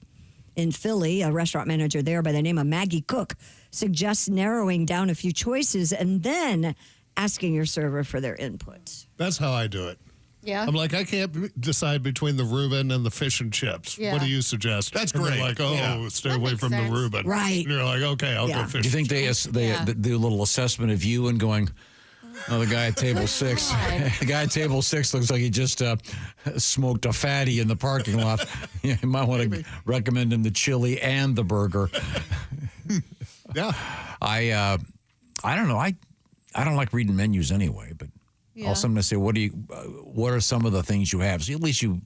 In Philly, a restaurant manager there by the name of Maggie Cook suggests narrowing down a few choices and then asking your server for their input. That's how I do it. Yeah. I'm like, I can't decide between the Reuben and the fish and chips. Yeah. What do you suggest? That's And they're great. like, oh, Yeah. stay That away makes from sense. the Reuben. Right. And you're like, okay, I'll go fish. Do you think they do a little assessment of you and going, oh, the guy at table 6. The guy at table 6 looks like he just smoked a fatty in the parking lot. You might want to recommend him the chili and the burger. Yeah. I don't know. I don't like reading menus anyway, but I'll sometimes say, what are some of the things you have? So at least you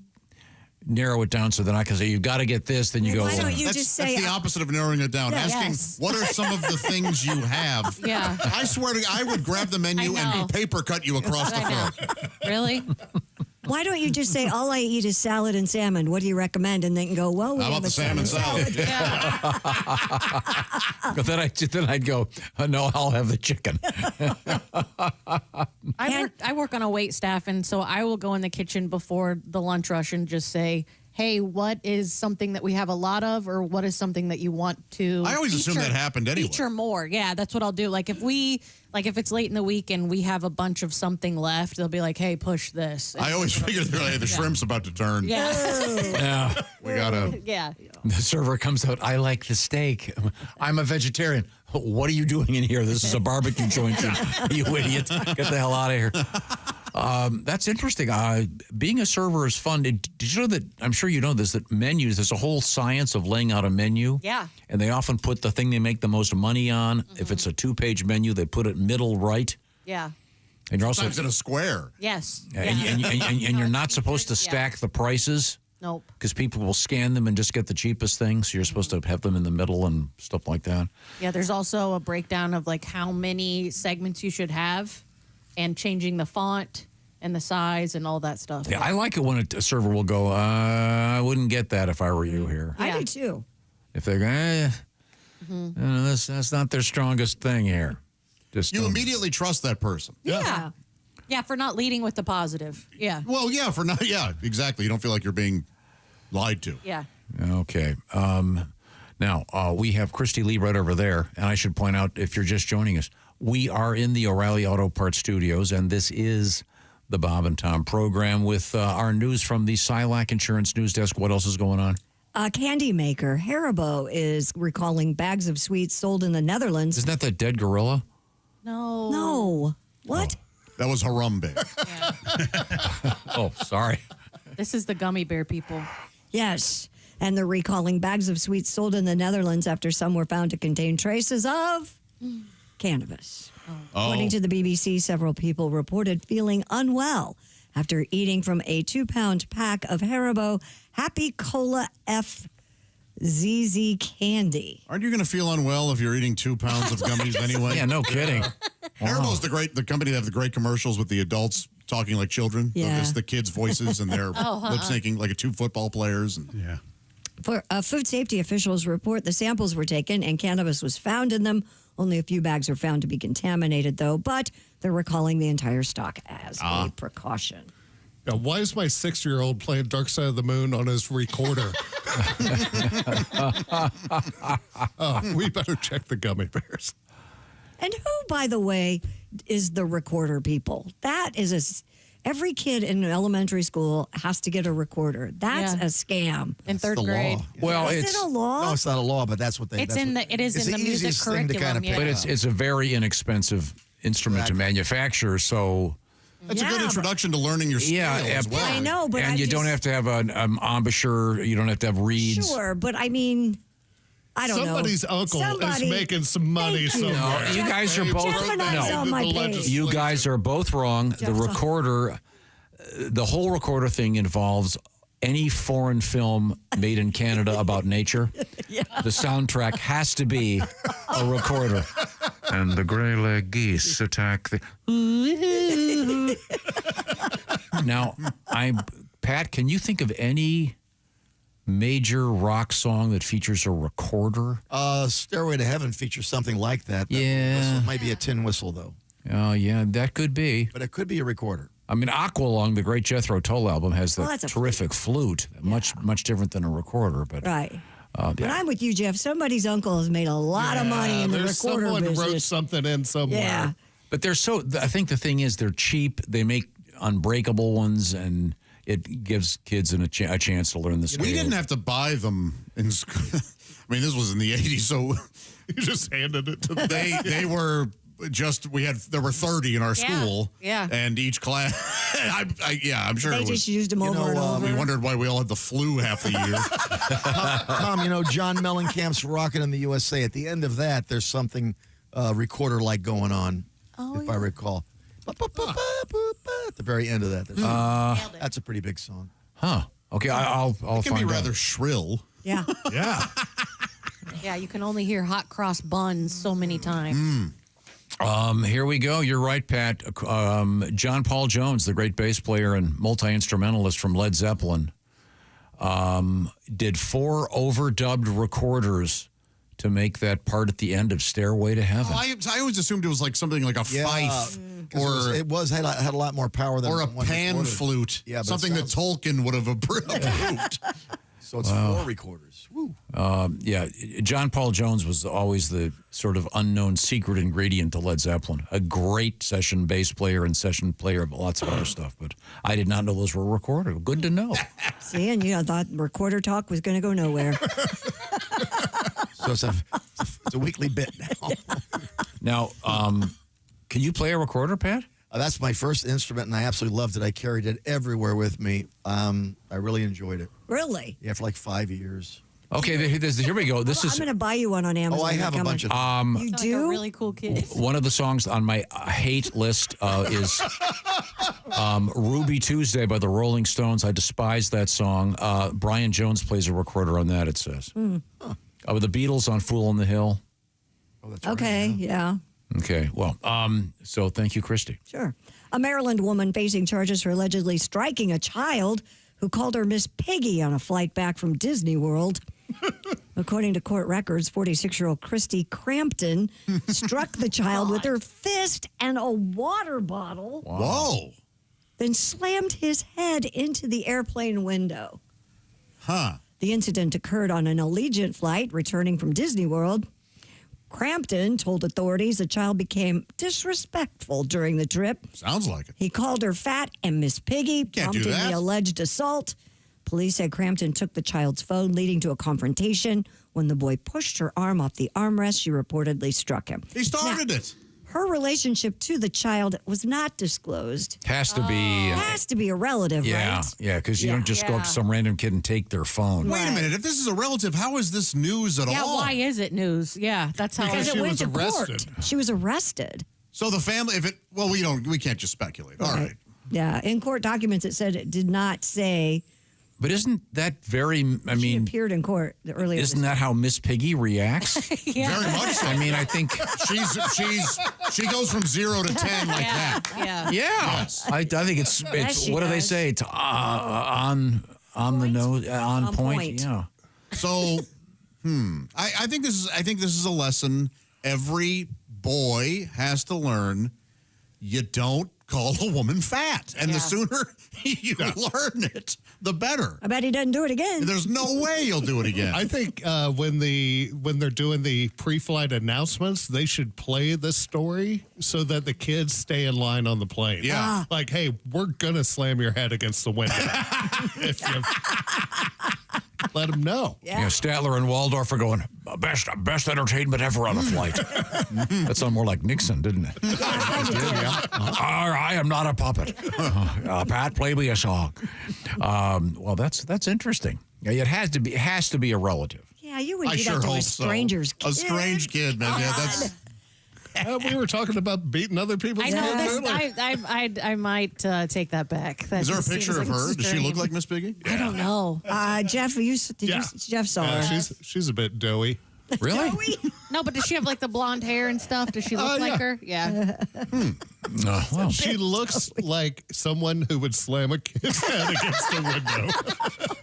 narrow it down so then I can say, you've got to get this, then you go. Why don't you That's, just say, that's the opposite of narrowing it down. Yeah, Asking, yes. what are some of the things you have? Yeah. I swear to I would grab the menu I know. and paper cut you across the I know. throat. Really? why don't you just say, all I eat is salad and salmon. What do you recommend? And then go, well, we How have about the a salmon salad? But then I'd go, oh, no, I'll have the chicken. I work on a wait staff, and so I will go in the kitchen before the lunch rush and just say, hey, what is something that we have a lot of, or what is something that you want to I always assume that happened anyway. Feature more. Yeah, that's what I'll do. Like if it's late in the week and we have a bunch of something left, they'll be like, hey, push this. I always figured the shrimp's about to turn. Yeah. Yeah. We got to. Yeah. The server comes out, I like the steak. I'm a vegetarian. What are you doing in here? This is a barbecue joint, you idiot. Get the hell out of here. That's interesting. Being a server is fun. Did you know that, I'm sure you know this, that menus, there's a whole science of laying out a menu. Yeah. And they often put the thing they make the most money on. If it's a 2-page menu, they put it middle right. Yeah. And you're Sometimes in a square. Yes. And you're not supposed to stack the prices. Nope. Because people will scan them and just get the cheapest things. So you're supposed to have them in the middle and stuff like that. Yeah, there's also a breakdown of like how many segments you should have and changing the font and the size and all that stuff. Yeah, I like it when a server will go, I wouldn't get that if I were you here. I do too. If they go, that's not their strongest thing here. Just You immediately trust that person. Yeah. Yeah, for not leading with the positive. Yeah. Well, yeah, exactly. You don't feel like you're being lied to. Yeah. Okay. Now, we have Christy Lee right over there. And I should point out, if you're just joining us, we are in the O'Reilly Auto Parts Studios, and this is the Bob and Tom program with our news from the Silac Insurance News Desk. What else is going on? A candy maker, Haribo, is recalling bags of sweets sold in the Netherlands. Isn't that the dead gorilla? No. No. What? That was Harambe. Oh, sorry. This is the gummy bear people. Yes. And they're recalling bags of sweets sold in the Netherlands after some were found to contain traces of cannabis. According to the BBC, several people reported feeling unwell after eating from a 2-pound pack of Haribo Happy Cola FZZ candy. Aren't you going to feel unwell if you're eating 2 pounds of gummies anyway? Yeah, no kidding. Haribo's the company that have the great commercials with the adults talking like children. Yeah. It's the kids' voices and they're lip syncing like 2 football players. And Yeah. For food safety officials report the samples were taken and cannabis was found in them. Only a few bags were found to be contaminated, though, but they're recalling the entire stock as a precaution. Yeah, why is my 6-year-old playing Dark Side of the Moon on his recorder? We better check the gummy bears. And who, by the way, is the recorder people? That is every kid in elementary school has to get a recorder. That's a scam. In third the grade. law. Well, Is it a law? No, it's not a law, but that's what they. It is it's in the the music easiest thing to curriculum. kind of pick But up. it's a very inexpensive instrument to manufacture, so... That's a good introduction to learning your scale as well. I know, but and you don't have to have an embouchure. You don't have to have reeds. Sure, but I mean, I don't Somebody's know. uncle is making some money Thank you. somewhere. No, you guys are both Jeff and I's on my page. You guys are both wrong. The recorder, the whole recorder thing involves any foreign film made in Canada about nature. The soundtrack has to be a recorder. And the gray-leg geese attack the... Now, Pat, can you think of any major rock song that features a recorder? Stairway to Heaven features something like that. Yeah. It might be a tin whistle, though. Oh, yeah, that could be. But it could be a recorder. I mean, Aqualung, the great Jethro Tull album, has Well, the that's a terrific flute, much different than a recorder. But Right. But I'm with you, Jeff. Somebody's uncle has made a lot of money in the There's recorder someone business. wrote something in somewhere. Yeah. But they're so. I think the thing is they're cheap. They make unbreakable ones, and it gives kids a chance to learn the scale. We didn't have to buy them in school. I mean, this was in the 80s, so You just handed it to them. they were just there were 30 in our school. Yeah. And each class, I'm sure They it was. just used them over and over. We wondered why we all had the flu half the year. Tom, John Mellencamp's Rockin' in the USA. At the end of that, there's something recorder-like going on, if I recall. At the very end of that. That's a pretty big song. Huh. Okay, I'll It can find be out. rather shrill. Yeah. Yeah. Yeah, you can only hear hot cross buns so many times. Here we go. You're right, Pat. John Paul Jones, the great bass player and multi-instrumentalist from Led Zeppelin, did 4 overdubbed recorders to make that part at the end of Stairway to Heaven. I always assumed it was like something like a fife. Or it had a lot more power than or a one pan recorder. flute. Yeah, but something it that Tolkien would have approved. So it's 4 recorders. Woo. Yeah, John Paul Jones was always the sort of unknown secret ingredient to Led Zeppelin. A great session bass player and session player of lots of other stuff, but I did not know those were recorded. Good to know. See, and I thought recorder talk was going to go nowhere. So it's a weekly bit now. Now, can you play a recorder, Pat? That's my first instrument, and I absolutely loved it. I carried it everywhere with me. I really enjoyed it. Really? Yeah, for like 5 years. Okay, here we go. This I'm is going to buy you one on Amazon. I have a bunch of them. You Like do? a really cool kid. one of the songs on my hate list is Ruby Tuesday by the Rolling Stones. I despise that song. Brian Jones plays a recorder on that, it says. With the Beatles on Fool on the Hill. Oh, that's Okay, yeah. Okay, well, so thank you, Christy. Sure. A Maryland woman facing charges for allegedly striking a child who called her Miss Piggy on a flight back from Disney World. According to court records, 46-year-old Christy Crampton struck the child with her fist and a water bottle. Wow. Whoa. Then slammed his head into the airplane window. Huh. The incident occurred on an Allegiant flight returning from Disney World. Crampton told authorities the child became disrespectful during the trip. Sounds like it. He called her fat and Miss Piggy, Can't do prompting that. the alleged assault. Police said Crampton took the child's phone, leading to a confrontation. When the boy pushed her arm off the armrest, she reportedly struck him. He started it. her relationship to the child was not disclosed. Has to be. Has to be a relative, Yeah, right? yeah, because you don't just go up to some random kid and take their phone. Wait a minute. If this is a relative, how is this news at Yeah, all? why is it news? Yeah, that's how Because it it went was to court. arrested. She was arrested. So the family, we can't just speculate. All right. Yeah, in court documents it said it did not say. But isn't that very, I She mean, appeared in court earlier. isn't that how Miss Piggy reacts? Yeah. Very much so. I mean, I think she goes from 0 to 10 like that. Yeah. Yeah, Yes. I think it's she what do they does. say? It's on the nose, on point. Yeah. So, I think this is a lesson every boy has to learn. You don't call a woman fat, and the sooner you learn it, the better. I bet he doesn't do it again. There's no way you'll do it again. I think when they're doing the pre-flight announcements, they should play this story so that the kids stay in line on the plane. Yeah. Like, hey, we're gonna slam your head against the window if you let them know. Yeah. Statler and Waldorf are going, best entertainment ever on a flight. That sounded more like Nixon, didn't it? I am not a puppet. Pat, play me a song. Well, that's interesting. Yeah, it has to be a relative. Yeah, you would I do sure that to hope a so. stranger's kid. A strange kid, man. Yeah, that's. We were talking about beating other people's I know kids this. earlier. I might take that back. That Is there a just picture seems of her? Does she look extreme. like Miss Piggy? I don't know. Jeff, Jeff saw Yeah, her. she's a bit doughy. Really? No, but does she have like the blonde hair and stuff? Does she look like yeah. her? Yeah. Well, She looks like someone who would slam a kid's head against a window.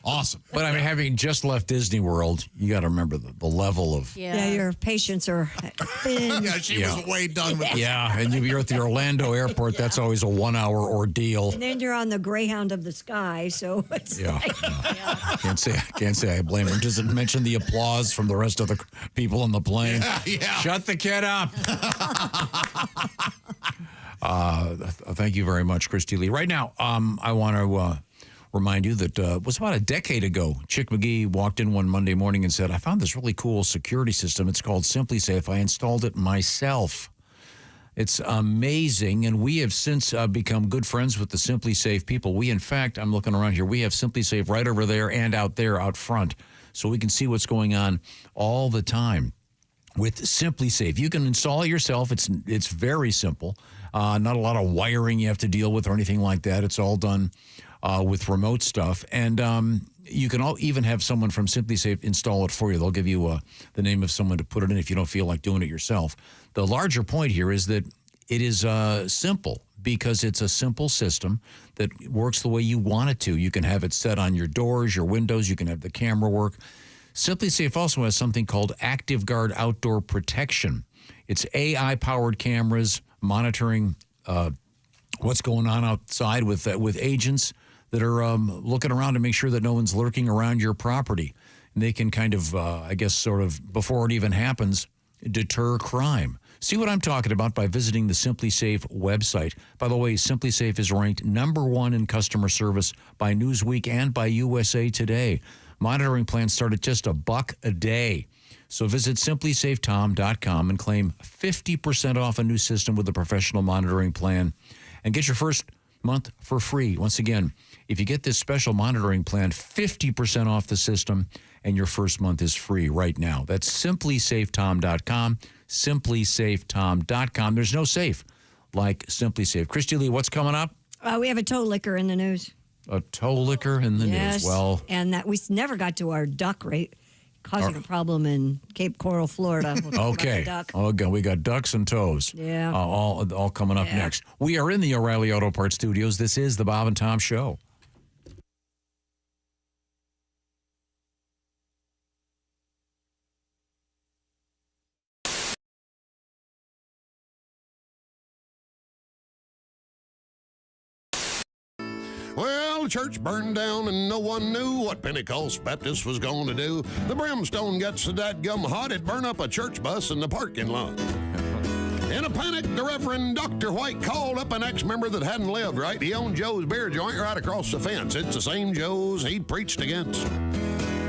Awesome. But I mean, having just left Disney World, you got to remember the level of. Yeah, your patients are thin. Yeah, she was way done with it. Yeah, and you're at the Orlando airport. That's always a 1-hour ordeal. And then you're on the Greyhound of the sky, so it's Yeah. like, Can't say I blame her. Does it mention the applause from the rest of the people on the plane? Yeah. Shut the kid up. Thank you very much, Christy Lee. Right now, I want to remind you that it was about a decade ago. Chick McGee walked in one Monday morning and said, I found this really cool security system. It's called Simply Safe. I installed it myself. It's amazing, and we have since become good friends with the Simply Safe people. We, in fact, I'm looking around here, we have Simply Safe right over there and out there out front, so we can see what's going on all the time with Simply Safe. You can install it yourself. It's very simple. Not a lot of wiring you have to deal with or anything like that. It's all done with remote stuff, and you can even have someone from Simply Safe install it for you. They'll give you the name of someone to put it in if you don't feel like doing it yourself. The larger point here is that it is simple because it's a simple system that works the way you want it to. You can have it set on your doors, your windows. You can have the camera work. Simply Safe also has something called Active Guard Outdoor Protection. It's AI-powered cameras monitoring what's going on outside with agents that are looking around to make sure that no one's lurking around your property. And they can kind of, I guess, sort of, before it even happens, deter crime. See what I'm talking about by visiting the Simply Safe website. By the way, Simply Safe is ranked #1 in customer service by Newsweek and by USA Today. Monitoring plans start at just $1 a day. So visit simplysafetom.com and claim 50% off a new system with a professional monitoring plan and get your first month for free. Once again, if you get this special monitoring plan, 50% off the system and your first month is free right now. That's simplysafetom.com, simplysafetom.com. There's no safe like Simply Safe. Christy Lee, what's coming up? we have a toe licker in the news. A toe licker in the news. Well, and that we never got to our duck rate, causing a problem in Cape Coral, Florida. We'll talk okay. about the duck. Okay, we got ducks and toes. Yeah. All coming up next. We are in the O'Reilly Auto Parts Studios. This is the Bob and Tom Show. Well, the church burned down and no one knew what Pentecost Baptist was going to do. The brimstone got so dadgum hot it burned up a church bus in the parking lot. In a panic, the Reverend Dr. White called up an ex-member that hadn't lived right. He owned Joe's beer joint right across the fence. It's the same Joe's he'd preached against.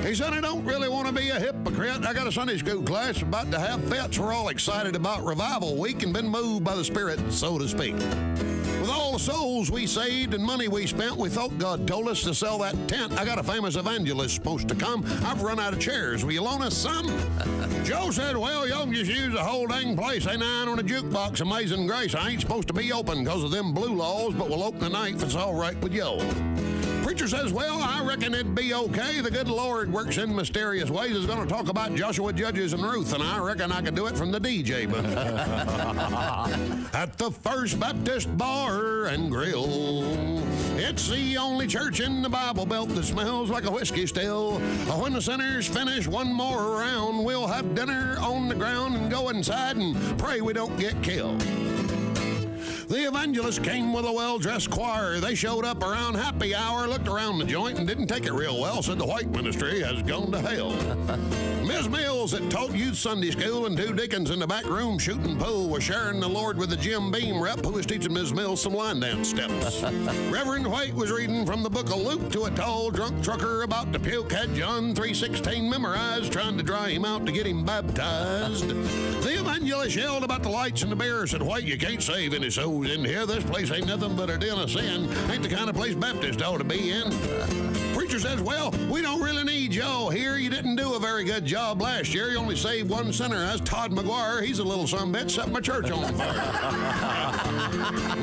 He said, I don't really want to be a hypocrite. I got a Sunday school class about to have fits. We're all excited about Revival Week and been moved by the Spirit, so to speak. With all the souls we saved and money we spent, we thought God told us to sell that tent. I got a famous evangelist supposed to come. I've run out of chairs. Will you loan us some? Joe said, well, y'all can just use the whole dang place. Ain't nine on a jukebox, Amazing Grace. I ain't supposed to be open because of them blue laws, but we'll open tonight if it's all right with y'all. Preacher says, well, I reckon it'd be okay. The good Lord works in mysterious ways. Is going to talk about Joshua, Judges, and Ruth, and I reckon I could do it from the DJ booth. At the First Baptist Bar and Grill. It's the only church in the Bible Belt that smells like a whiskey still. When the sinners finish one more round, we'll have dinner on the ground and go inside and pray we don't get killed. The evangelist came with a well-dressed choir. They showed up around happy hour, looked around the joint, and didn't take it real well, said the white ministry has gone to hell. Ms. Mills that taught youth Sunday school and two deacons in the back room shooting pool were sharing the Lord with the Jim Beam rep who was teaching Ms. Mills some line dance steps. Reverend White was reading from the book of Luke to a tall drunk trucker about to puke, had John 3:16 memorized, trying to dry him out to get him baptized. The evangelist yelled about the lights and the beer, said, White, you can't save any souls in here. This place ain't nothing but a den of sin. Ain't the kind of place Baptists ought to be in. Preacher says, well, we don't really need y'all here. You didn't do a very good job last year. You only saved one sinner. That's Todd McGuire. He's a little sumbitch, set my church on fire.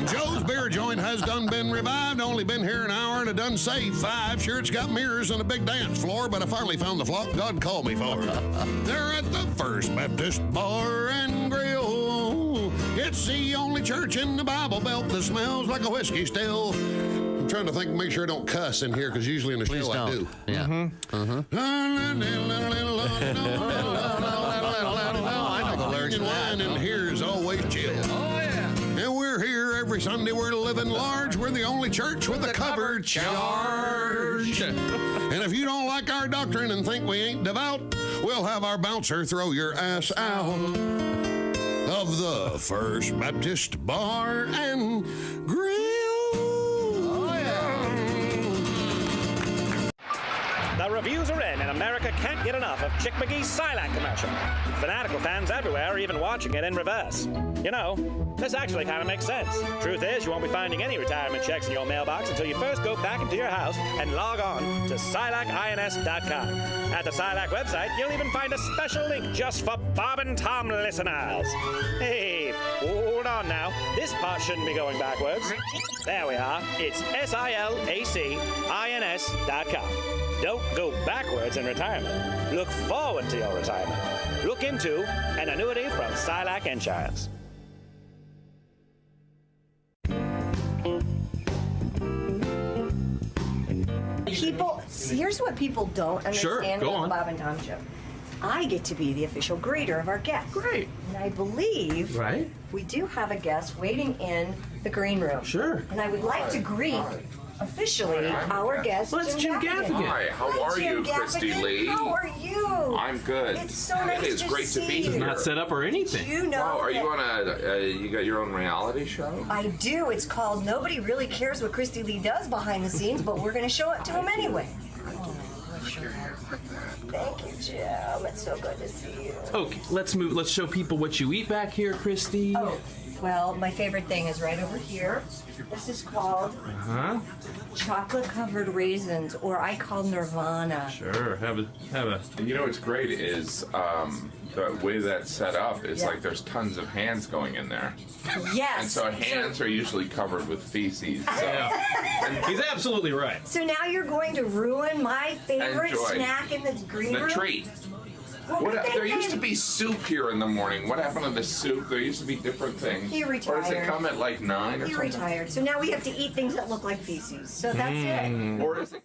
Joe's beer joint has done been revived. Only been here an hour and it done saved 5. Sure, it's got mirrors and a big dance floor, but I finally found the flock God called me for. They're at the First Baptist Bar and Grill. It's the only church in the Bible Belt that smells like a whiskey still. I'm trying to think, make sure I don't cuss in here, because usually in the show I do. Yeah. I know the lyrics. Wine and here's always chill. Oh, yeah. And we're here every Sunday. We're living large. We're the only church with a covered charge. And if you don't like our doctrine and think we ain't devout, we'll have our bouncer throw your ass out of the First Baptist Bar and Grill. Oh, yeah. The reviews are in, and America can't get enough of Chick McGee's Silac commercial. Fanatical fans everywhere are even watching it in reverse. You know, this actually kind of makes sense. Truth is, you won't be finding any retirement checks in your mailbox until you first go back into your house and log on to SilacINS.com. At the Silac website, you'll even find a special link just for Bob and Tom listeners. Hey, hold on now. This part shouldn't be going backwards. There we are. It's SilacINS.com. Don't go backwards in retirement. Look forward to your retirement. Look into an annuity from Silac Insurance. People, here's what people don't understand about the Bob and Tom Show. I get to be the official greeter of our guests. Great. And I believe we do have a guest waiting in the green room. Sure. And I would like to greet officially our guest, Jim Gaffigan. Hi, how are you, Christy Lee? How are you? I'm good. It's so nice It's great to be It's here. not set up or anything. You know are you on you got your own reality show? I do. It's called Nobody Really Cares What Christy Lee Does Behind the Scenes, but we're going to show it to him anyway. Thank you, Jim. It's so good to see you. Okay, let's move. Let's show people what you eat back here, Christy. Oh, well, my favorite thing is right over here. This is called chocolate-covered raisins, or I call Nirvana. Sure. Have a. And you know what's great is the way that's set up. It's like there's tons of hands going in there. Yes. And so hands are usually covered with feces. So. And he's absolutely right. So now you're going to ruin my favorite Enjoy. snack in the green room? The treat. There used to be soup here in the morning. What happened to the soup? There used to be different things. He retired. Or does it come at like 9 or He something? retired. So now we have to eat things that look like feces. So that's it. Or is it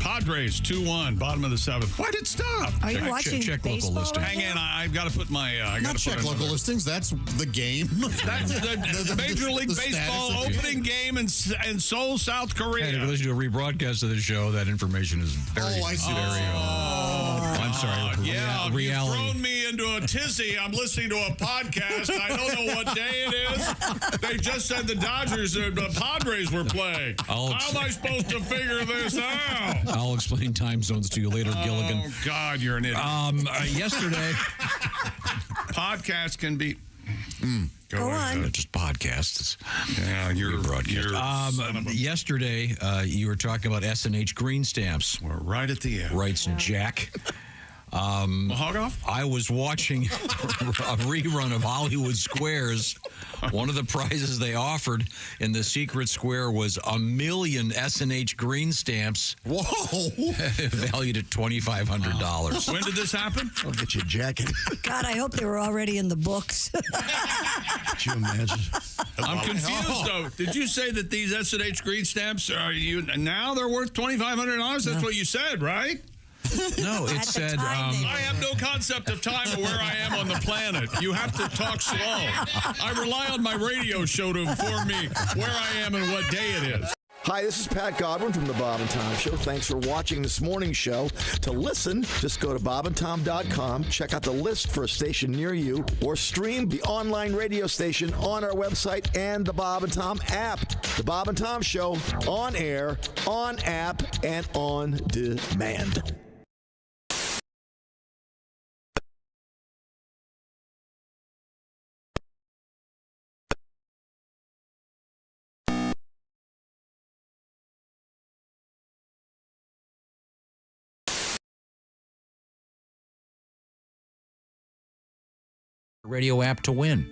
Padres 2-1, bottom of the 7th. Why'd it stop? Are you watching check local baseball listings. Hang in, I've got to put my. Not check local listings. That's the game. That's the Major League the Baseball status of the opening game in Seoul, South Korea. And if you listen to a rebroadcast of the show, that information is very, I see. very. I'm sorry. Yeah, reality. you've thrown me be into a tizzy. I'm listening to a podcast. I don't know what day it is. They just said the Dodgers, the Padres were playing. How am I supposed to figure this out? I'll explain time zones to you later, Gilligan. Oh, God, you're an idiot. Yesterday, podcasts can be... Go on. Just podcasts. Yeah, you're broadcast. Yesterday, you were talking about S&H green stamps. We're right at the end. Writes Jack. Hog off? I was watching a rerun of Hollywood Squares. One of the prizes they offered in the secret square was 1 million S&H green stamps. Whoa! Valued at $2,500. When did this happen? I'll get you a jacket. God, I hope they were already in the books. Could you imagine? I'm confused, though. Did you say that these S&H green stamps now they're worth $2,500? That's what you said, right? No, it said... I have no concept of time or where I am on the planet. You have to talk slow. I rely on my radio show to inform me where I am and what day it is. Hi, this is Pat Godwin from the Bob and Tom Show. Thanks for watching this morning's show. To listen, just go to bobandtom.com, check out the list for a station near you, or stream the online radio station on our website and the Bob and Tom app. The Bob and Tom Show, on air, on app, and on demand. Radio app to win.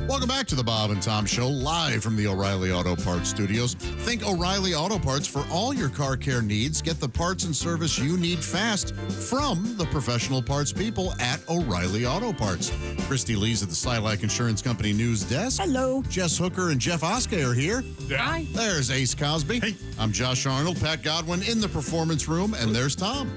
Welcome back to the Bob and Tom Show, live from the O'Reilly Auto Parts Studios. Think O'Reilly Auto Parts for all your car care needs. Get the parts and service you need fast from the professional parts people at O'Reilly Auto Parts. Christy Lee's at the Silac Insurance Company News Desk. Hello. Jess Hooker and Jeff Oskey are here. Hi. There's Ace Cosby. Hey. I'm Josh Arnold, Pat Godwin in the performance room, and there's Tom.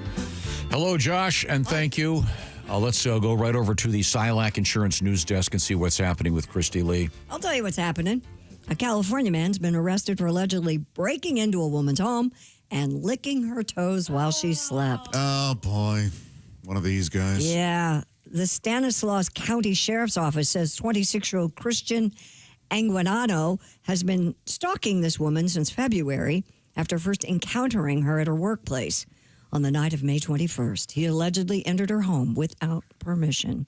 Hello, Josh, and thank you. Let's go right over to the Silac Insurance News Desk and see what's happening with Christy Lee. I'll tell you what's happening. A California man's been arrested for allegedly breaking into a woman's home and licking her toes while she slept. Oh, boy. One of these guys. Yeah. The Stanislaus County Sheriff's Office says 26-year-old Christian Anguinano has been stalking this woman since February after first encountering her at her workplace. On the night of May 21st, he allegedly entered her home without permission,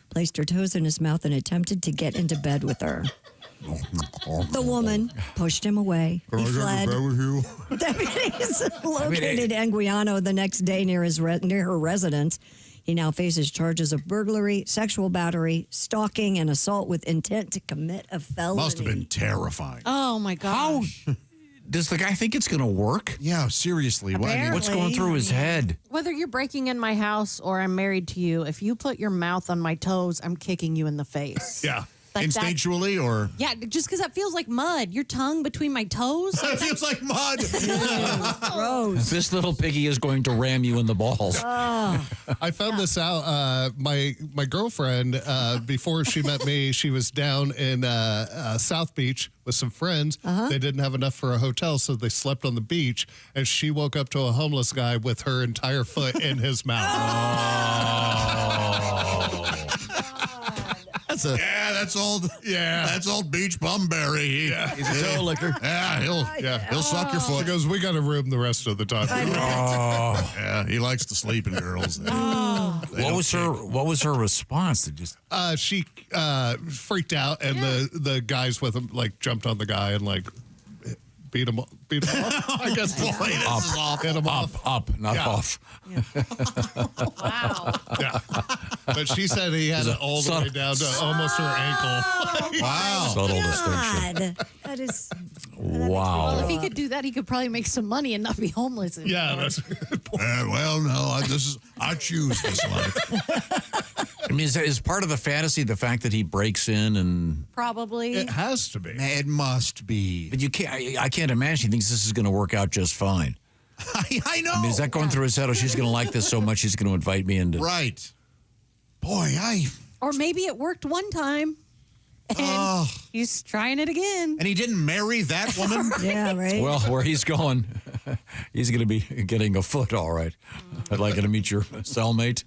placed her toes in his mouth, and attempted to get into bed with her. The woman pushed him away. He fled. Deputies located Anguiano the next day near her residence. He now faces charges of burglary, sexual battery, stalking, and assault with intent to commit a felony. Must have been terrifying. Oh, my gosh. Does the guy think it's going to work? Yeah, seriously. What's going through his head? Whether you're breaking in my house or I'm married to you, if you put your mouth on my toes, I'm kicking you in the face. Yeah. Like instinctually or? Yeah, just because that feels like mud. Your tongue between my toes. It feels like mud. Gross. This little piggy is going to ram you in the balls. I found this out. My girlfriend, before she met me, she was down in South Beach with some friends. They didn't have enough for a hotel, so they slept on the beach. And she woke up to a homeless guy with her entire foot in his mouth. That's old. Yeah, that's old Beach Bumberry. He's a toe licker. Yeah, he'll suck your foot. She goes, we got a room the rest of the time. Yeah, he likes to sleep in girls. What was her response? She freaked out, and the guys with him jumped on the guy and beat him off. I guess. Boy, this is awful. Hit him up, not off. Wow. Yeah. But she said he had it all the way down to almost her ankle. Wow. Subtle distinction. That is. Wow. Well, if he could do that, he could probably make some money and not be homeless. Yeah, that's well, no, I choose this life. I mean, is part of the fantasy the fact that he breaks in and Probably. It has to be. It must be. But you can't. I can't imagine he thinks this is going to work out just fine. I know. I mean, is that going through his head? Oh, she's going to like this so much, she's going to invite me into. Right. Boy, Or maybe it worked one time. And he's trying it again. And he didn't marry that woman? Yeah, right. Well, where he's going, he's going to be getting a foot, all right. I'd like you to meet your cellmate.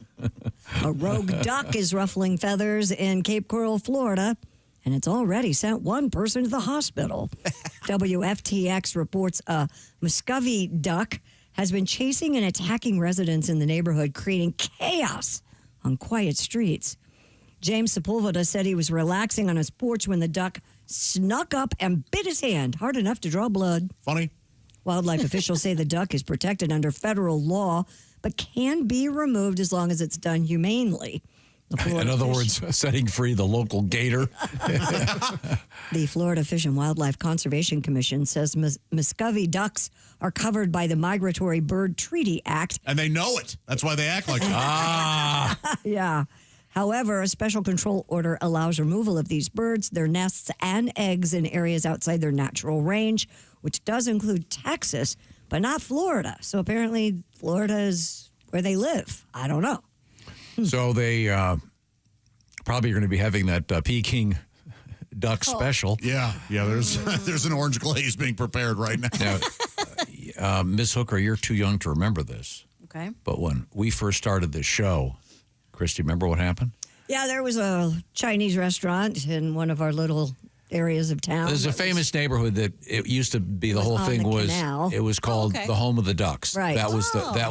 A rogue duck is ruffling feathers in Cape Coral, Florida, and it's already sent one person to the hospital. WFTX reports a Muscovy duck has been chasing and attacking residents in the neighborhood, creating chaos on quiet streets. James Sepulveda said he was relaxing on his porch when the duck snuck up and bit his hand hard enough to draw blood. Funny. Wildlife officials say the duck is protected under federal law, but can be removed as long as it's done humanely. In other words, setting free the local gator. The Florida Fish and Wildlife Conservation Commission says Muscovy ducks are covered by the Migratory Bird Treaty Act. And they know it. That's why they act like it. Yeah. However, a special control order allows removal of these birds, their nests, and eggs in areas outside their natural range, which does include Texas, but not Florida. So apparently Florida is where they live. I don't know. So they probably are going to be having that Peking duck special. Yeah, there's an orange glaze being prepared right now. Now, Ms. Hooker, you're too young to remember this. Okay. But when we first started this show, Christy, remember what happened? Yeah, there was a Chinese restaurant in one of our little areas of town. There's a famous neighborhood that it used to be. The whole on thing the was canal. it was called the home of the ducks. Right. That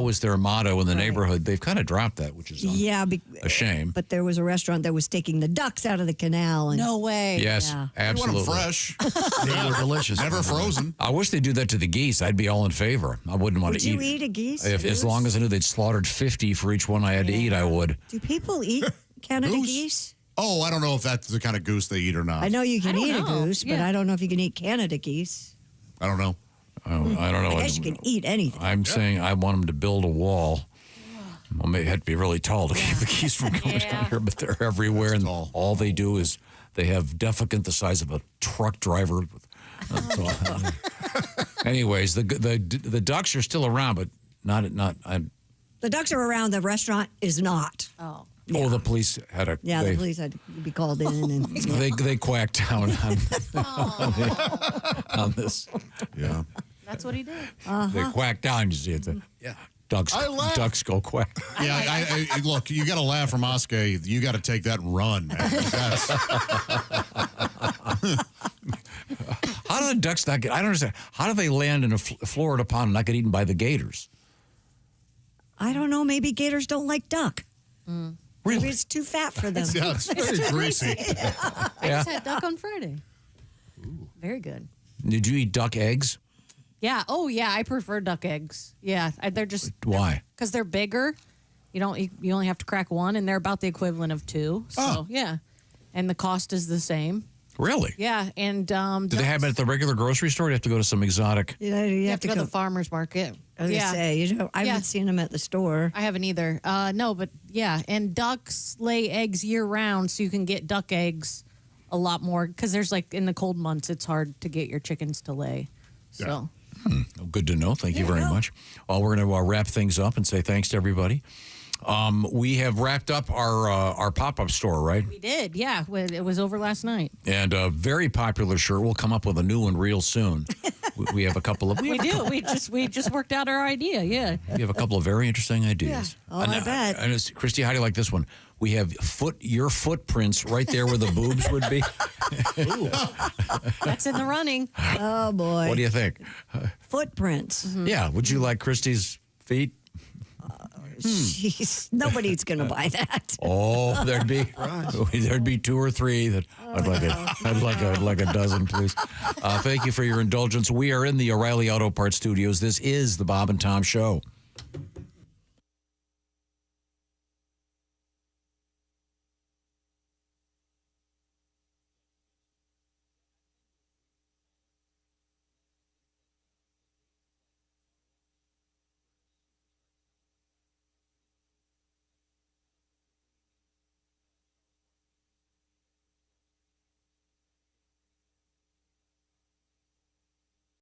was their motto in the neighborhood. They've kind of dropped that, which is a shame. But there was a restaurant that was taking the ducks out of the canal. And no way. Yes, absolutely. You want them fresh. They were delicious. Never frozen. I wish they'd do that to the geese. I'd be all in favor. I wouldn't want Would to you eat a geese? As long as I knew they'd slaughtered 50 for each one I had to eat, I would. Do people eat Canada geese? Oh, I don't know if that's the kind of goose they eat or not. I know you can eat a goose, but I don't know if you can eat Canada geese. I don't know. I don't know. I guess you can eat anything. I'm saying I want them to build a wall. Well, maybe it had to be really tall to keep the geese from coming down here, but they're everywhere, and all they do is they have defecant the size of a truck driver. That's all. Anyways, the ducks are still around, but not. The ducks are around. The restaurant is not. Oh. Yeah. Oh, the police had a. Yeah, the police had to be called in. And they quacked down on this. Yeah. That's what he did. They quacked down. You see it. Ducks go quack. Yeah, I look, you got to laugh from Oscar. You got to take that and run. How do the ducks not get? I don't understand. How do they land in a Florida pond and not get eaten by the gators? I don't know. Maybe gators don't like duck. Really? Maybe it's too fat for them. Yeah, it's very greasy. I just had duck on Friday. Very good. Did you eat duck eggs? Yeah. Oh, yeah. I prefer duck eggs. Yeah. They're just. Why? Because they're bigger. You only have to crack one, and they're about the equivalent of two. So, yeah. And the cost is the same. Really? Yeah. And do they have it at the regular grocery store? Or do you have to go to some exotic? Yeah, you have to go to the farmer's market. I was gonna say, I haven't seen them at the store. I haven't either. No, but yeah. And ducks lay eggs year round, so you can get duck eggs a lot more. Because there's in the cold months, it's hard to get your chickens to lay. So. Good to know. Thank you very much. Well, we're going to wrap things up and say thanks to everybody. We have wrapped up our pop-up store, right? We did, yeah. It was over last night. And a very popular shirt. We'll come up with a new one real soon. We have a couple of... We do. We just worked out our idea, yeah. We have a couple of very interesting ideas. Yeah. Oh, I bet. And Christy, how do you like this one? We have your footprints right there where the boobs would be. That's in the running. Oh, boy. What do you think? Footprints. Mm-hmm. Yeah. Would you like Christy's feet? Jeez, nobody's going to buy that. Oh, there'd be two or three that I'd like a dozen, please. Thank you for your indulgence. We are in the O'Reilly Auto Parts Studios. This is the Bob and Tom Show.